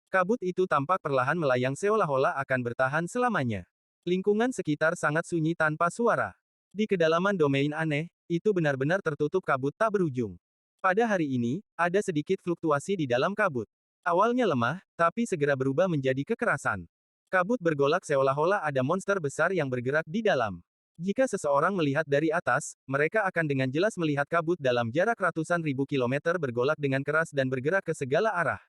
Kabut itu tampak perlahan melayang seolah-olah akan bertahan selamanya. Lingkungan sekitar sangat sunyi tanpa suara. Di kedalaman domain aneh, itu benar-benar tertutup kabut tak berujung. Pada hari ini, ada sedikit fluktuasi di dalam kabut. Awalnya lemah, tapi segera berubah menjadi kekerasan. Kabut bergolak seolah-olah ada monster besar yang bergerak di dalam. Jika seseorang melihat dari atas, mereka akan dengan jelas melihat kabut dalam jarak ratusan ribu kilometer bergolak dengan keras dan bergerak ke segala arah.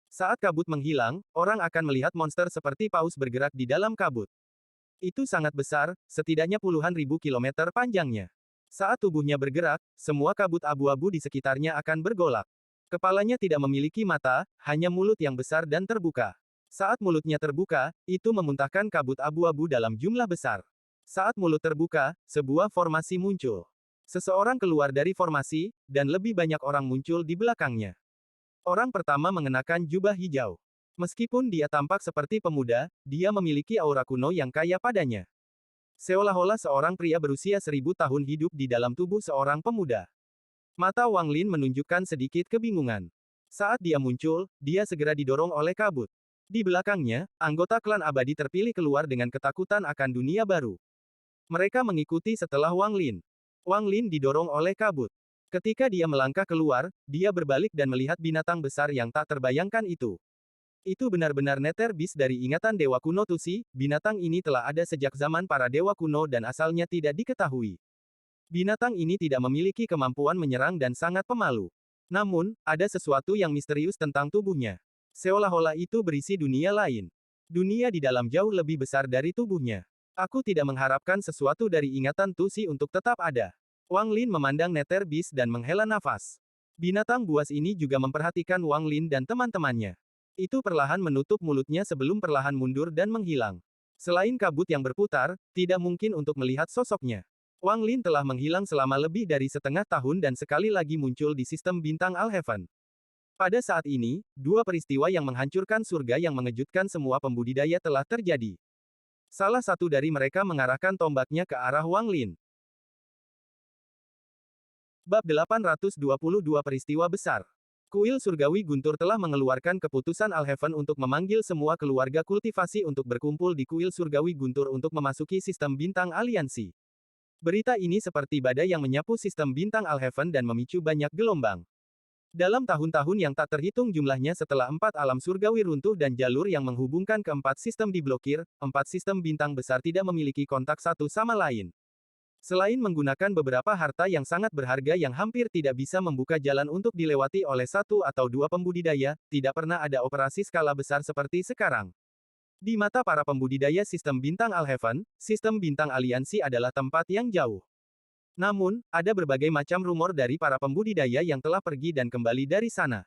Saat kabut menghilang, orang akan melihat monster seperti paus bergerak di dalam kabut. Itu sangat besar, setidaknya puluhan ribu kilometer panjangnya. Saat tubuhnya bergerak, semua kabut abu-abu di sekitarnya akan bergolak. Kepalanya tidak memiliki mata, hanya mulut yang besar dan terbuka. Saat mulutnya terbuka, itu memuntahkan kabut abu-abu dalam jumlah besar. Saat mulut terbuka, sebuah formasi muncul. Seseorang keluar dari formasi, dan lebih banyak orang muncul di belakangnya. Orang pertama mengenakan jubah hijau. Meskipun dia tampak seperti pemuda, dia memiliki aura kuno yang kaya padanya. Seolah-olah seorang pria berusia 1000 tahun hidup di dalam tubuh seorang pemuda. Mata Wang Lin menunjukkan sedikit kebingungan. Saat dia muncul, dia segera didorong oleh kabut. Di belakangnya, anggota klan abadi terpilih keluar dengan ketakutan akan dunia baru. Mereka mengikuti setelah Wang Lin. Wang Lin didorong oleh kabut. Ketika dia melangkah keluar, dia berbalik dan melihat binatang besar yang tak terbayangkan itu. Itu benar-benar Nether Beast dari ingatan Dewa Kuno Tusi, binatang ini telah ada sejak zaman para Dewa Kuno dan asalnya tidak diketahui. Binatang ini tidak memiliki kemampuan menyerang dan sangat pemalu. Namun, ada sesuatu yang misterius tentang tubuhnya. Seolah-olah itu berisi dunia lain. Dunia di dalam jauh lebih besar dari tubuhnya. Aku tidak mengharapkan sesuatu dari ingatan Tusi untuk tetap ada. Wang Lin memandang Nether Beast dan menghela nafas. Binatang buas ini juga memperhatikan Wang Lin dan teman-temannya. Itu perlahan menutup mulutnya sebelum perlahan mundur dan menghilang. Selain kabut yang berputar, tidak mungkin untuk melihat sosoknya. Wang Lin telah menghilang selama lebih dari setengah tahun dan sekali lagi muncul di sistem bintang Al-Heaven. Pada saat ini, dua peristiwa yang menghancurkan surga yang mengejutkan semua pembudidaya telah terjadi. Salah satu dari mereka mengarahkan tombaknya ke arah Wang Lin. Bab 822 Peristiwa Besar. Kuil Surgawi Guntur telah mengeluarkan keputusan Al-Heaven untuk memanggil semua keluarga kultivasi untuk berkumpul di Kuil Surgawi Guntur untuk memasuki sistem bintang aliansi. Berita ini seperti badai yang menyapu sistem bintang Al-Heaven dan memicu banyak gelombang. Dalam tahun-tahun yang tak terhitung jumlahnya setelah 4 alam surgawi runtuh dan jalur yang menghubungkan keempat sistem diblokir, 4 sistem bintang besar tidak memiliki kontak satu sama lain. Selain menggunakan beberapa harta yang sangat berharga yang hampir tidak bisa membuka jalan untuk dilewati oleh satu atau dua pembudidaya, tidak pernah ada operasi skala besar seperti sekarang. Di mata para pembudidaya sistem bintang Al-Heaven, sistem bintang aliansi adalah tempat yang jauh. Namun, ada berbagai macam rumor dari para pembudidaya yang telah pergi dan kembali dari sana.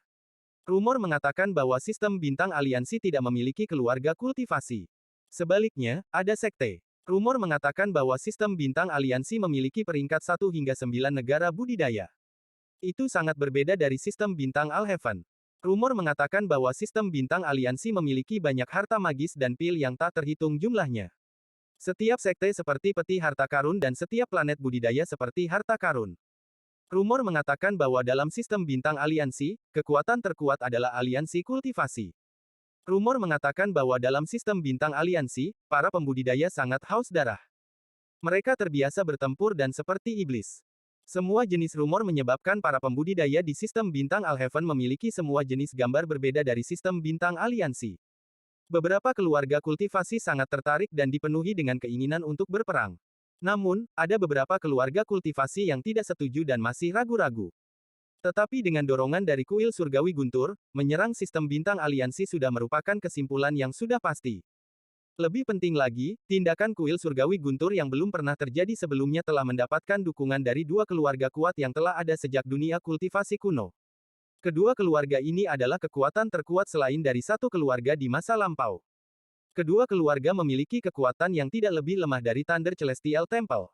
Rumor mengatakan bahwa sistem bintang aliansi tidak memiliki keluarga kultivasi. Sebaliknya, ada sekte. Rumor mengatakan bahwa sistem bintang aliansi memiliki peringkat 1 hingga 9 negara budidaya. Itu sangat berbeda dari sistem bintang Al-Heaven. Rumor mengatakan bahwa sistem bintang aliansi memiliki banyak harta magis dan pil yang tak terhitung jumlahnya. Setiap sekte seperti peti harta karun dan setiap planet budidaya seperti harta karun. Rumor mengatakan bahwa dalam sistem bintang aliansi, kekuatan terkuat adalah aliansi kultivasi. Rumor mengatakan bahwa dalam sistem bintang aliansi, para pembudidaya sangat haus darah. Mereka terbiasa bertempur dan seperti iblis. Semua jenis rumor menyebabkan para pembudidaya di sistem bintang Al-Heaven memiliki semua jenis gambar berbeda dari sistem bintang aliansi. Beberapa keluarga kultivasi sangat tertarik dan dipenuhi dengan keinginan untuk berperang. Namun, ada beberapa keluarga kultivasi yang tidak setuju dan masih ragu-ragu. Tetapi dengan dorongan dari kuil surgawi Guntur, menyerang sistem bintang aliansi sudah merupakan kesimpulan yang sudah pasti. Lebih penting lagi, tindakan kuil surgawi Guntur yang belum pernah terjadi sebelumnya telah mendapatkan dukungan dari dua keluarga kuat yang telah ada sejak dunia kultivasi kuno. Kedua keluarga ini adalah kekuatan terkuat selain dari satu keluarga di masa lampau. Kedua keluarga memiliki kekuatan yang tidak lebih lemah dari Thunder Celestial Temple.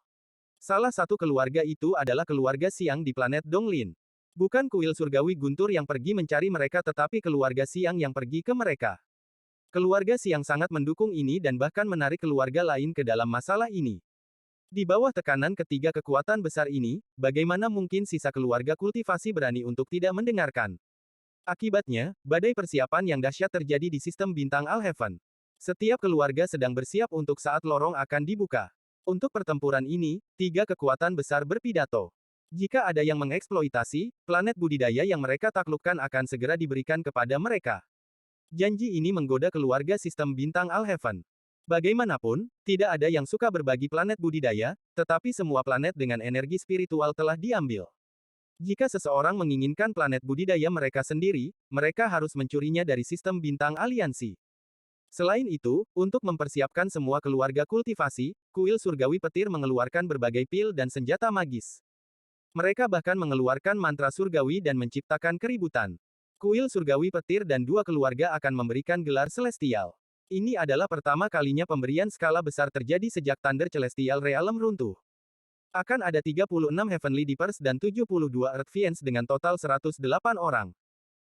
Salah satu keluarga itu adalah keluarga Siang di planet Donglin. Bukan kuil surgawi Guntur yang pergi mencari mereka tetapi keluarga Siang yang pergi ke mereka. Keluarga Siang sangat mendukung ini dan bahkan menarik keluarga lain ke dalam masalah ini. Di bawah tekanan ketiga kekuatan besar ini, bagaimana mungkin sisa keluarga kultivasi berani untuk tidak mendengarkan? Akibatnya, badai persiapan yang dahsyat terjadi di sistem bintang Al-Heaven. Setiap keluarga sedang bersiap untuk saat lorong akan dibuka. Untuk pertempuran ini, tiga kekuatan besar berpidato. Jika ada yang mengeksploitasi, planet budidaya yang mereka taklukkan akan segera diberikan kepada mereka. Janji ini menggoda keluarga sistem bintang Al-Heaven. Bagaimanapun, tidak ada yang suka berbagi planet budidaya, tetapi semua planet dengan energi spiritual telah diambil. Jika seseorang menginginkan planet budidaya mereka sendiri, mereka harus mencurinya dari sistem bintang aliansi. Selain itu, untuk mempersiapkan semua keluarga kultivasi, kuil surgawi petir mengeluarkan berbagai pil dan senjata magis. Mereka bahkan mengeluarkan mantra surgawi dan menciptakan keributan. Kuil surgawi petir dan dua keluarga akan memberikan gelar celestial. Ini adalah pertama kalinya pemberian skala besar terjadi sejak Thunder Celestial Realm runtuh. Akan ada 36 Heavenly Deepers dan 72 Earth Fiends dengan total 108 orang.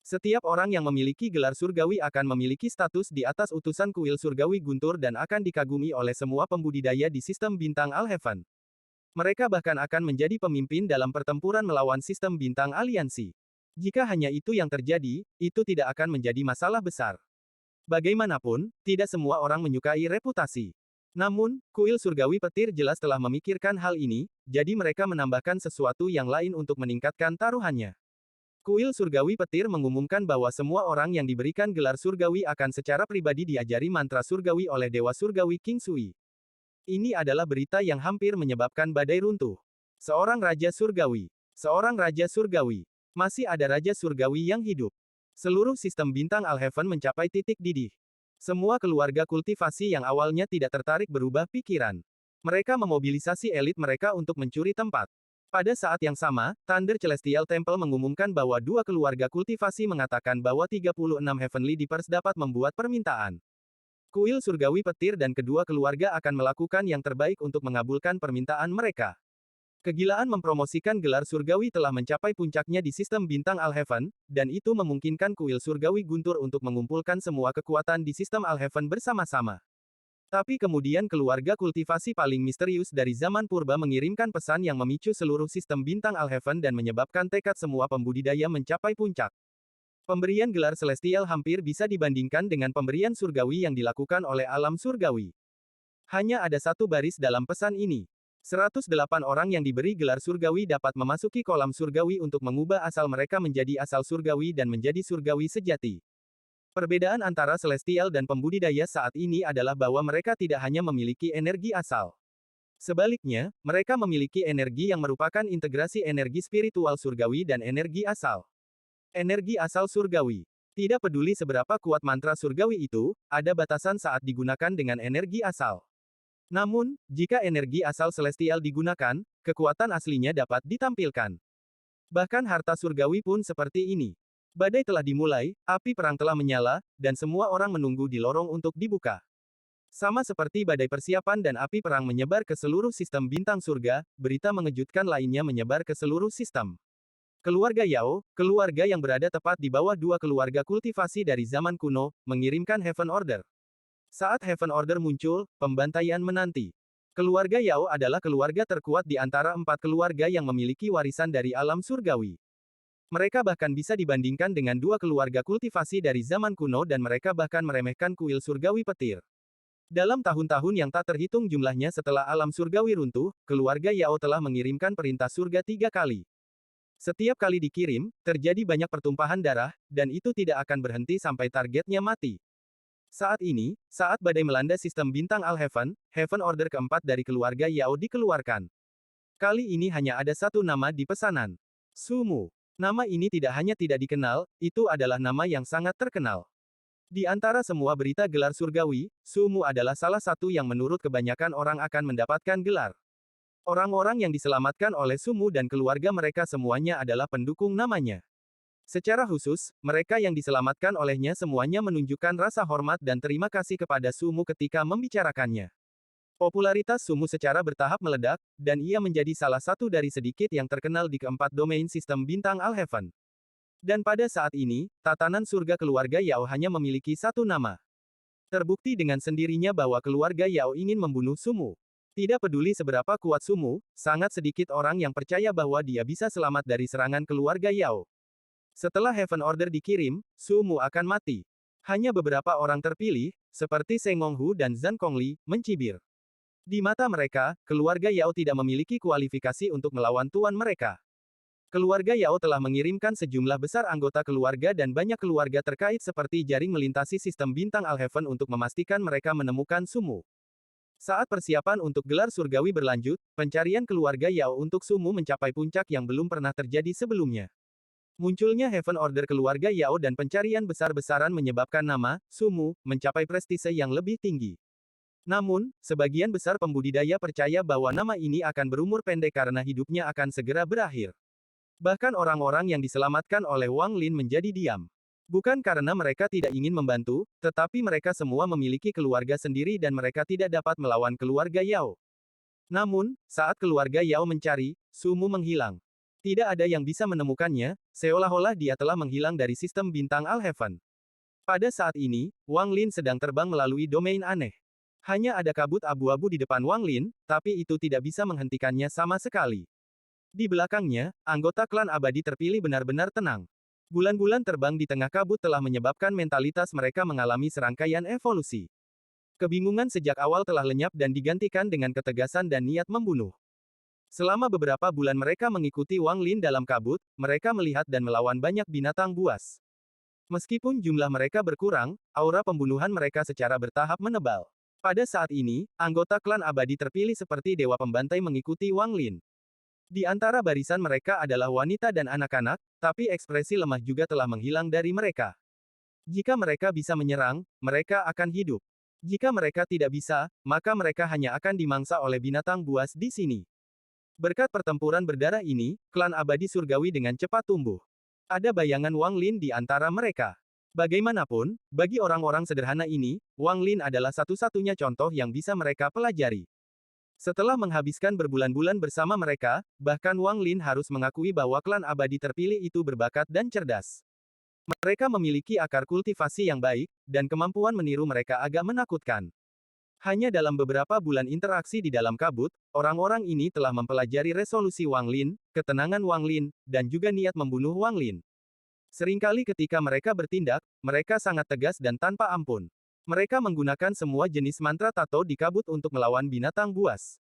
Setiap orang yang memiliki gelar surgawi akan memiliki status di atas utusan kuil surgawi guntur dan akan dikagumi oleh semua pembudidaya di sistem bintang Al-Heaven. Mereka bahkan akan menjadi pemimpin dalam pertempuran melawan sistem bintang aliansi. Jika hanya itu yang terjadi, itu tidak akan menjadi masalah besar. Bagaimanapun, tidak semua orang menyukai reputasi. Namun, kuil surgawi petir jelas telah memikirkan hal ini, jadi mereka menambahkan sesuatu yang lain untuk meningkatkan taruhannya. Kuil surgawi petir mengumumkan bahwa semua orang yang diberikan gelar surgawi akan secara pribadi diajari mantra surgawi oleh Dewa Surgawi King Sui. Ini adalah berita yang hampir menyebabkan badai runtuh. Seorang Raja Surgawi. Seorang Raja Surgawi. Masih ada Raja Surgawi yang hidup. Seluruh sistem bintang Al-Heaven mencapai titik didih. Semua keluarga kultivasi yang awalnya tidak tertarik berubah pikiran. Mereka memobilisasi elit mereka untuk mencuri tempat. Pada saat yang sama, Thunder Celestial Temple mengumumkan bahwa dua keluarga kultivasi mengatakan bahwa 36 Heavenly Deepers dapat membuat permintaan. Kuil surgawi petir dan kedua keluarga akan melakukan yang terbaik untuk mengabulkan permintaan mereka. Kegilaan mempromosikan gelar surgawi telah mencapai puncaknya di sistem bintang Al-Heaven, dan itu memungkinkan kuil surgawi guntur untuk mengumpulkan semua kekuatan di sistem Al-Heaven bersama-sama. Tapi kemudian keluarga kultivasi paling misterius dari zaman purba mengirimkan pesan yang memicu seluruh sistem bintang Al-Heaven dan menyebabkan tekad semua pembudidaya mencapai puncak. Pemberian gelar celestial hampir bisa dibandingkan dengan pemberian surgawi yang dilakukan oleh alam surgawi. Hanya ada satu baris dalam pesan ini. 108 orang yang diberi gelar surgawi dapat memasuki kolam surgawi untuk mengubah asal mereka menjadi asal surgawi dan menjadi surgawi sejati. Perbedaan antara celestial dan pembudidaya saat ini adalah bahwa mereka tidak hanya memiliki energi asal. Sebaliknya, mereka memiliki energi yang merupakan integrasi energi spiritual surgawi dan energi asal. Energi asal surgawi. Tidak peduli seberapa kuat mantra surgawi itu, ada batasan saat digunakan dengan energi asal. Namun, jika energi asal celestial digunakan, kekuatan aslinya dapat ditampilkan. Bahkan harta surgawi pun seperti ini. Badai telah dimulai, api perang telah menyala, dan semua orang menunggu di lorong untuk dibuka. Sama seperti badai persiapan dan api perang menyebar ke seluruh sistem bintang surga, berita mengejutkan lainnya menyebar ke seluruh sistem. Keluarga Yao, keluarga yang berada tepat di bawah dua keluarga kultivasi dari zaman kuno, mengirimkan Heaven Order. Saat Heaven Order muncul, pembantaian menanti. Keluarga Yao adalah keluarga terkuat di antara 4 keluarga yang memiliki warisan dari alam surgawi. Mereka bahkan bisa dibandingkan dengan dua keluarga kultivasi dari zaman kuno dan mereka bahkan meremehkan kuil surgawi petir. Dalam tahun-tahun yang tak terhitung jumlahnya setelah alam surgawi runtuh, keluarga Yao telah mengirimkan perintah surga 3 kali. Setiap kali dikirim, terjadi banyak pertumpahan darah, dan itu tidak akan berhenti sampai targetnya mati. Saat ini, saat badai melanda sistem bintang Al-Heaven, Heaven Order keempat dari keluarga Yao dikeluarkan. Kali ini hanya ada satu nama di pesanan. Sumu. Nama ini tidak hanya tidak dikenal, itu adalah nama yang sangat terkenal. Di antara semua berita gelar surgawi, Sumu adalah salah satu yang menurut kebanyakan orang akan mendapatkan gelar. Orang-orang yang diselamatkan oleh Sumu dan keluarga mereka semuanya adalah pendukung namanya. Secara khusus, mereka yang diselamatkan olehnya semuanya menunjukkan rasa hormat dan terima kasih kepada Sumu ketika membicarakannya. Popularitas Sumu secara bertahap meledak, dan ia menjadi salah satu dari sedikit yang terkenal di keempat domain sistem bintang Al-Heaven. Dan pada saat ini, tatanan surga keluarga Yao hanya memiliki satu nama. Terbukti dengan sendirinya bahwa keluarga Yao ingin membunuh Sumu. Tidak peduli seberapa kuat Sumu, sangat sedikit orang yang percaya bahwa dia bisa selamat dari serangan keluarga Yao. Setelah Heaven Order dikirim, Sumu akan mati. Hanya beberapa orang terpilih, seperti Seng Monghu dan Zhang Kongli, mencibir. Di mata mereka, keluarga Yao tidak memiliki kualifikasi untuk melawan tuan mereka. Keluarga Yao telah mengirimkan sejumlah besar anggota keluarga dan banyak keluarga terkait seperti jaring melintasi sistem bintang Alheaven untuk memastikan mereka menemukan Sumu. Saat persiapan untuk gelar surgawi berlanjut, pencarian keluarga Yao untuk Sumu mencapai puncak yang belum pernah terjadi sebelumnya. Munculnya Heaven Order keluarga Yao dan pencarian besar-besaran menyebabkan nama Sumu mencapai prestise yang lebih tinggi. Namun, sebagian besar pembudidaya percaya bahwa nama ini akan berumur pendek karena hidupnya akan segera berakhir. Bahkan orang-orang yang diselamatkan oleh Wang Lin menjadi diam. Bukan karena mereka tidak ingin membantu, tetapi mereka semua memiliki keluarga sendiri dan mereka tidak dapat melawan keluarga Yao. Namun, saat keluarga Yao mencari, Sumu menghilang. Tidak ada yang bisa menemukannya, seolah-olah dia telah menghilang dari sistem bintang Alheaven. Pada saat ini, Wang Lin sedang terbang melalui domain aneh. Hanya ada kabut abu-abu di depan Wang Lin, tapi itu tidak bisa menghentikannya sama sekali. Di belakangnya, anggota klan abadi terpilih benar-benar tenang. Bulan-bulan terbang di tengah kabut telah menyebabkan mentalitas mereka mengalami serangkaian evolusi. Kebingungan sejak awal telah lenyap dan digantikan dengan ketegasan dan niat membunuh. Selama beberapa bulan mereka mengikuti Wang Lin dalam kabut, mereka melihat dan melawan banyak binatang buas. Meskipun jumlah mereka berkurang, aura pembunuhan mereka secara bertahap menebal. Pada saat ini, anggota klan abadi terpilih seperti dewa pembantai mengikuti Wang Lin. Di antara barisan mereka adalah wanita dan anak-anak, tapi ekspresi lemah juga telah menghilang dari mereka. Jika mereka bisa menyerang, mereka akan hidup. Jika mereka tidak bisa, maka mereka hanya akan dimangsa oleh binatang buas di sini. Berkat pertempuran berdarah ini, klan abadi surgawi dengan cepat tumbuh. Ada bayangan Wang Lin di antara mereka. Bagaimanapun, bagi orang-orang sederhana ini, Wang Lin adalah satu-satunya contoh yang bisa mereka pelajari. Setelah menghabiskan berbulan-bulan bersama mereka, bahkan Wang Lin harus mengakui bahwa klan abadi terpilih itu berbakat dan cerdas. Mereka memiliki akar kultivasi yang baik, dan kemampuan meniru mereka agak menakutkan. Hanya dalam beberapa bulan interaksi di dalam kabut, orang-orang ini telah mempelajari resolusi Wang Lin, ketenangan Wang Lin, dan juga niat membunuh Wang Lin. Seringkali ketika mereka bertindak, mereka sangat tegas dan tanpa ampun. Mereka menggunakan semua jenis mantra tato di kabut untuk melawan binatang buas.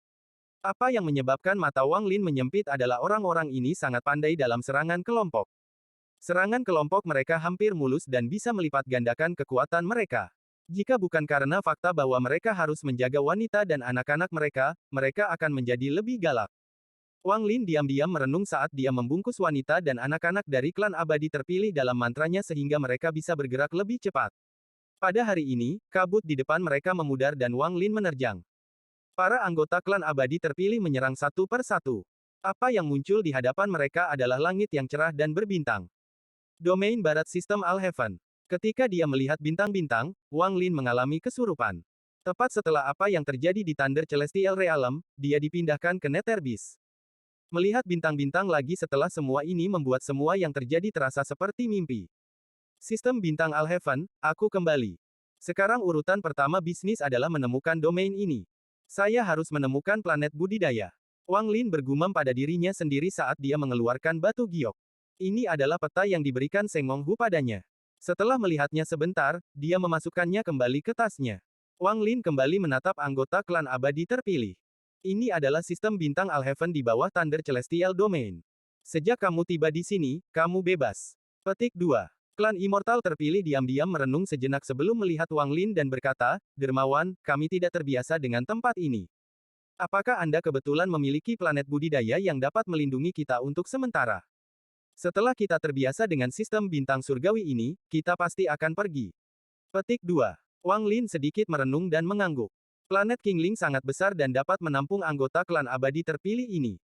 Apa yang menyebabkan mata Wang Lin menyempit adalah orang-orang ini sangat pandai dalam serangan kelompok. Serangan kelompok mereka hampir mulus dan bisa melipat gandakan kekuatan mereka. Jika bukan karena fakta bahwa mereka harus menjaga wanita dan anak-anak mereka, mereka akan menjadi lebih galak. Wang Lin diam-diam merenung saat dia membungkus wanita dan anak-anak dari klan abadi terpilih dalam mantranya sehingga mereka bisa bergerak lebih cepat. Pada hari ini, kabut di depan mereka memudar dan Wang Lin menerjang. Para anggota klan abadi terpilih menyerang satu per satu. Apa yang muncul di hadapan mereka adalah langit yang cerah dan berbintang. Domain barat sistem Alheaven. Ketika dia melihat bintang-bintang, Wang Lin mengalami kesurupan. Tepat setelah apa yang terjadi di Thunder Celestial Realm, dia dipindahkan ke Netherbeast. Melihat bintang-bintang lagi setelah semua ini membuat semua yang terjadi terasa seperti mimpi. Sistem bintang Alheaven, aku kembali. Sekarang urutan pertama bisnis adalah menemukan domain ini. Saya harus menemukan planet budidaya. Wang Lin bergumam pada dirinya sendiri saat dia mengeluarkan batu giok. Ini adalah peta yang diberikan Seng Mong Hu padanya. Setelah melihatnya sebentar, dia memasukkannya kembali ke tasnya. Wang Lin kembali menatap anggota klan abadi terpilih. Ini adalah sistem bintang Alheaven di bawah Thunder Celestial Domain. Sejak kamu tiba di sini, kamu bebas. Petik 2. Klan Immortal terpilih diam-diam merenung sejenak sebelum melihat Wang Lin dan berkata, "Dermawan, kami tidak terbiasa dengan tempat ini. Apakah Anda kebetulan memiliki planet budidaya yang dapat melindungi kita untuk sementara? Setelah kita terbiasa dengan sistem bintang surgawi ini, kita pasti akan pergi." Petik 2. Wang Lin sedikit merenung dan mengangguk. Planet Qingling sangat besar dan dapat menampung anggota klan abadi terpilih ini.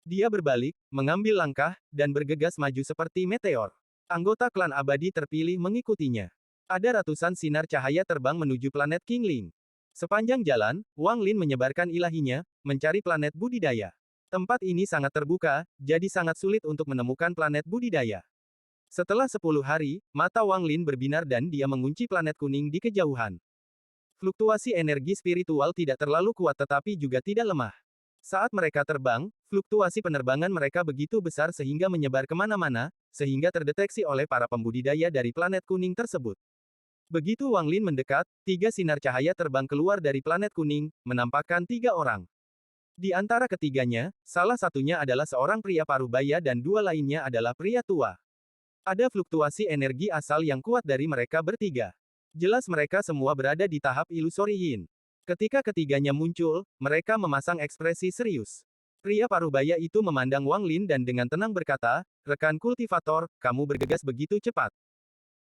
Dia berbalik, mengambil langkah, dan bergegas maju seperti meteor. Anggota klan abadi terpilih mengikutinya. Ada ratusan sinar cahaya terbang menuju planet Qingling. Sepanjang jalan, Wang Lin menyebarkan ilahinya, mencari planet budidaya. Tempat ini sangat terbuka, jadi sangat sulit untuk menemukan planet budidaya. Setelah 10 hari, mata Wang Lin berbinar dan dia mengunci planet kuning di kejauhan. Fluktuasi energi spiritual tidak terlalu kuat tetapi juga tidak lemah. Saat mereka terbang, fluktuasi penerbangan mereka begitu besar sehingga menyebar kemana-mana, sehingga terdeteksi oleh para pembudidaya dari planet kuning tersebut. Begitu Wang Lin mendekat, 3 sinar cahaya terbang keluar dari planet kuning, menampakkan 3 orang. Di antara ketiganya, salah satunya adalah seorang pria parubaya dan dua lainnya adalah pria tua. Ada fluktuasi energi asal yang kuat dari mereka bertiga. Jelas mereka semua berada di tahap ilusori yin. Ketika ketiganya muncul, mereka memasang ekspresi serius. Pria parubaya itu memandang Wang Lin dan dengan tenang berkata, "Rekan kultivator, kamu bergegas begitu cepat.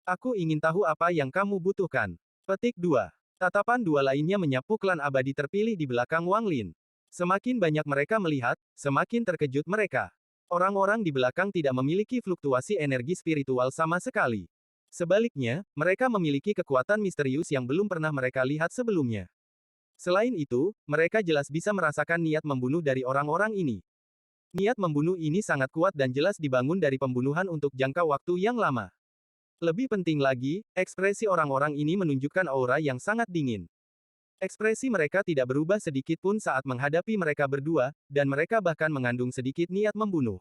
Aku ingin tahu apa yang kamu butuhkan." Petik 2. Tatapan dua lainnya menyapu klan abadi terpilih di belakang Wang Lin. Semakin banyak mereka melihat, semakin terkejut mereka. Orang-orang di belakang tidak memiliki fluktuasi energi spiritual sama sekali. Sebaliknya, mereka memiliki kekuatan misterius yang belum pernah mereka lihat sebelumnya. Selain itu, mereka jelas bisa merasakan niat membunuh dari orang-orang ini. Niat membunuh ini sangat kuat dan jelas dibangun dari pembunuhan untuk jangka waktu yang lama. Lebih penting lagi, ekspresi orang-orang ini menunjukkan aura yang sangat dingin. Ekspresi mereka tidak berubah sedikit pun saat menghadapi mereka berdua, dan mereka bahkan mengandung sedikit niat membunuh.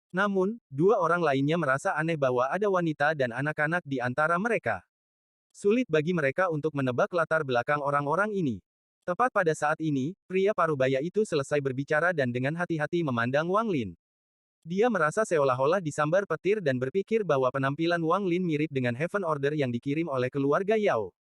Namun, dua orang lainnya merasa aneh bahwa ada wanita dan anak-anak di antara mereka. Sulit bagi mereka untuk menebak latar belakang orang-orang ini. Tepat pada saat ini, pria parubaya itu selesai berbicara dan dengan hati-hati memandang Wang Lin. Dia merasa seolah-olah disambar petir dan berpikir bahwa penampilan Wang Lin mirip dengan Heaven Order yang dikirim oleh keluarga Yao.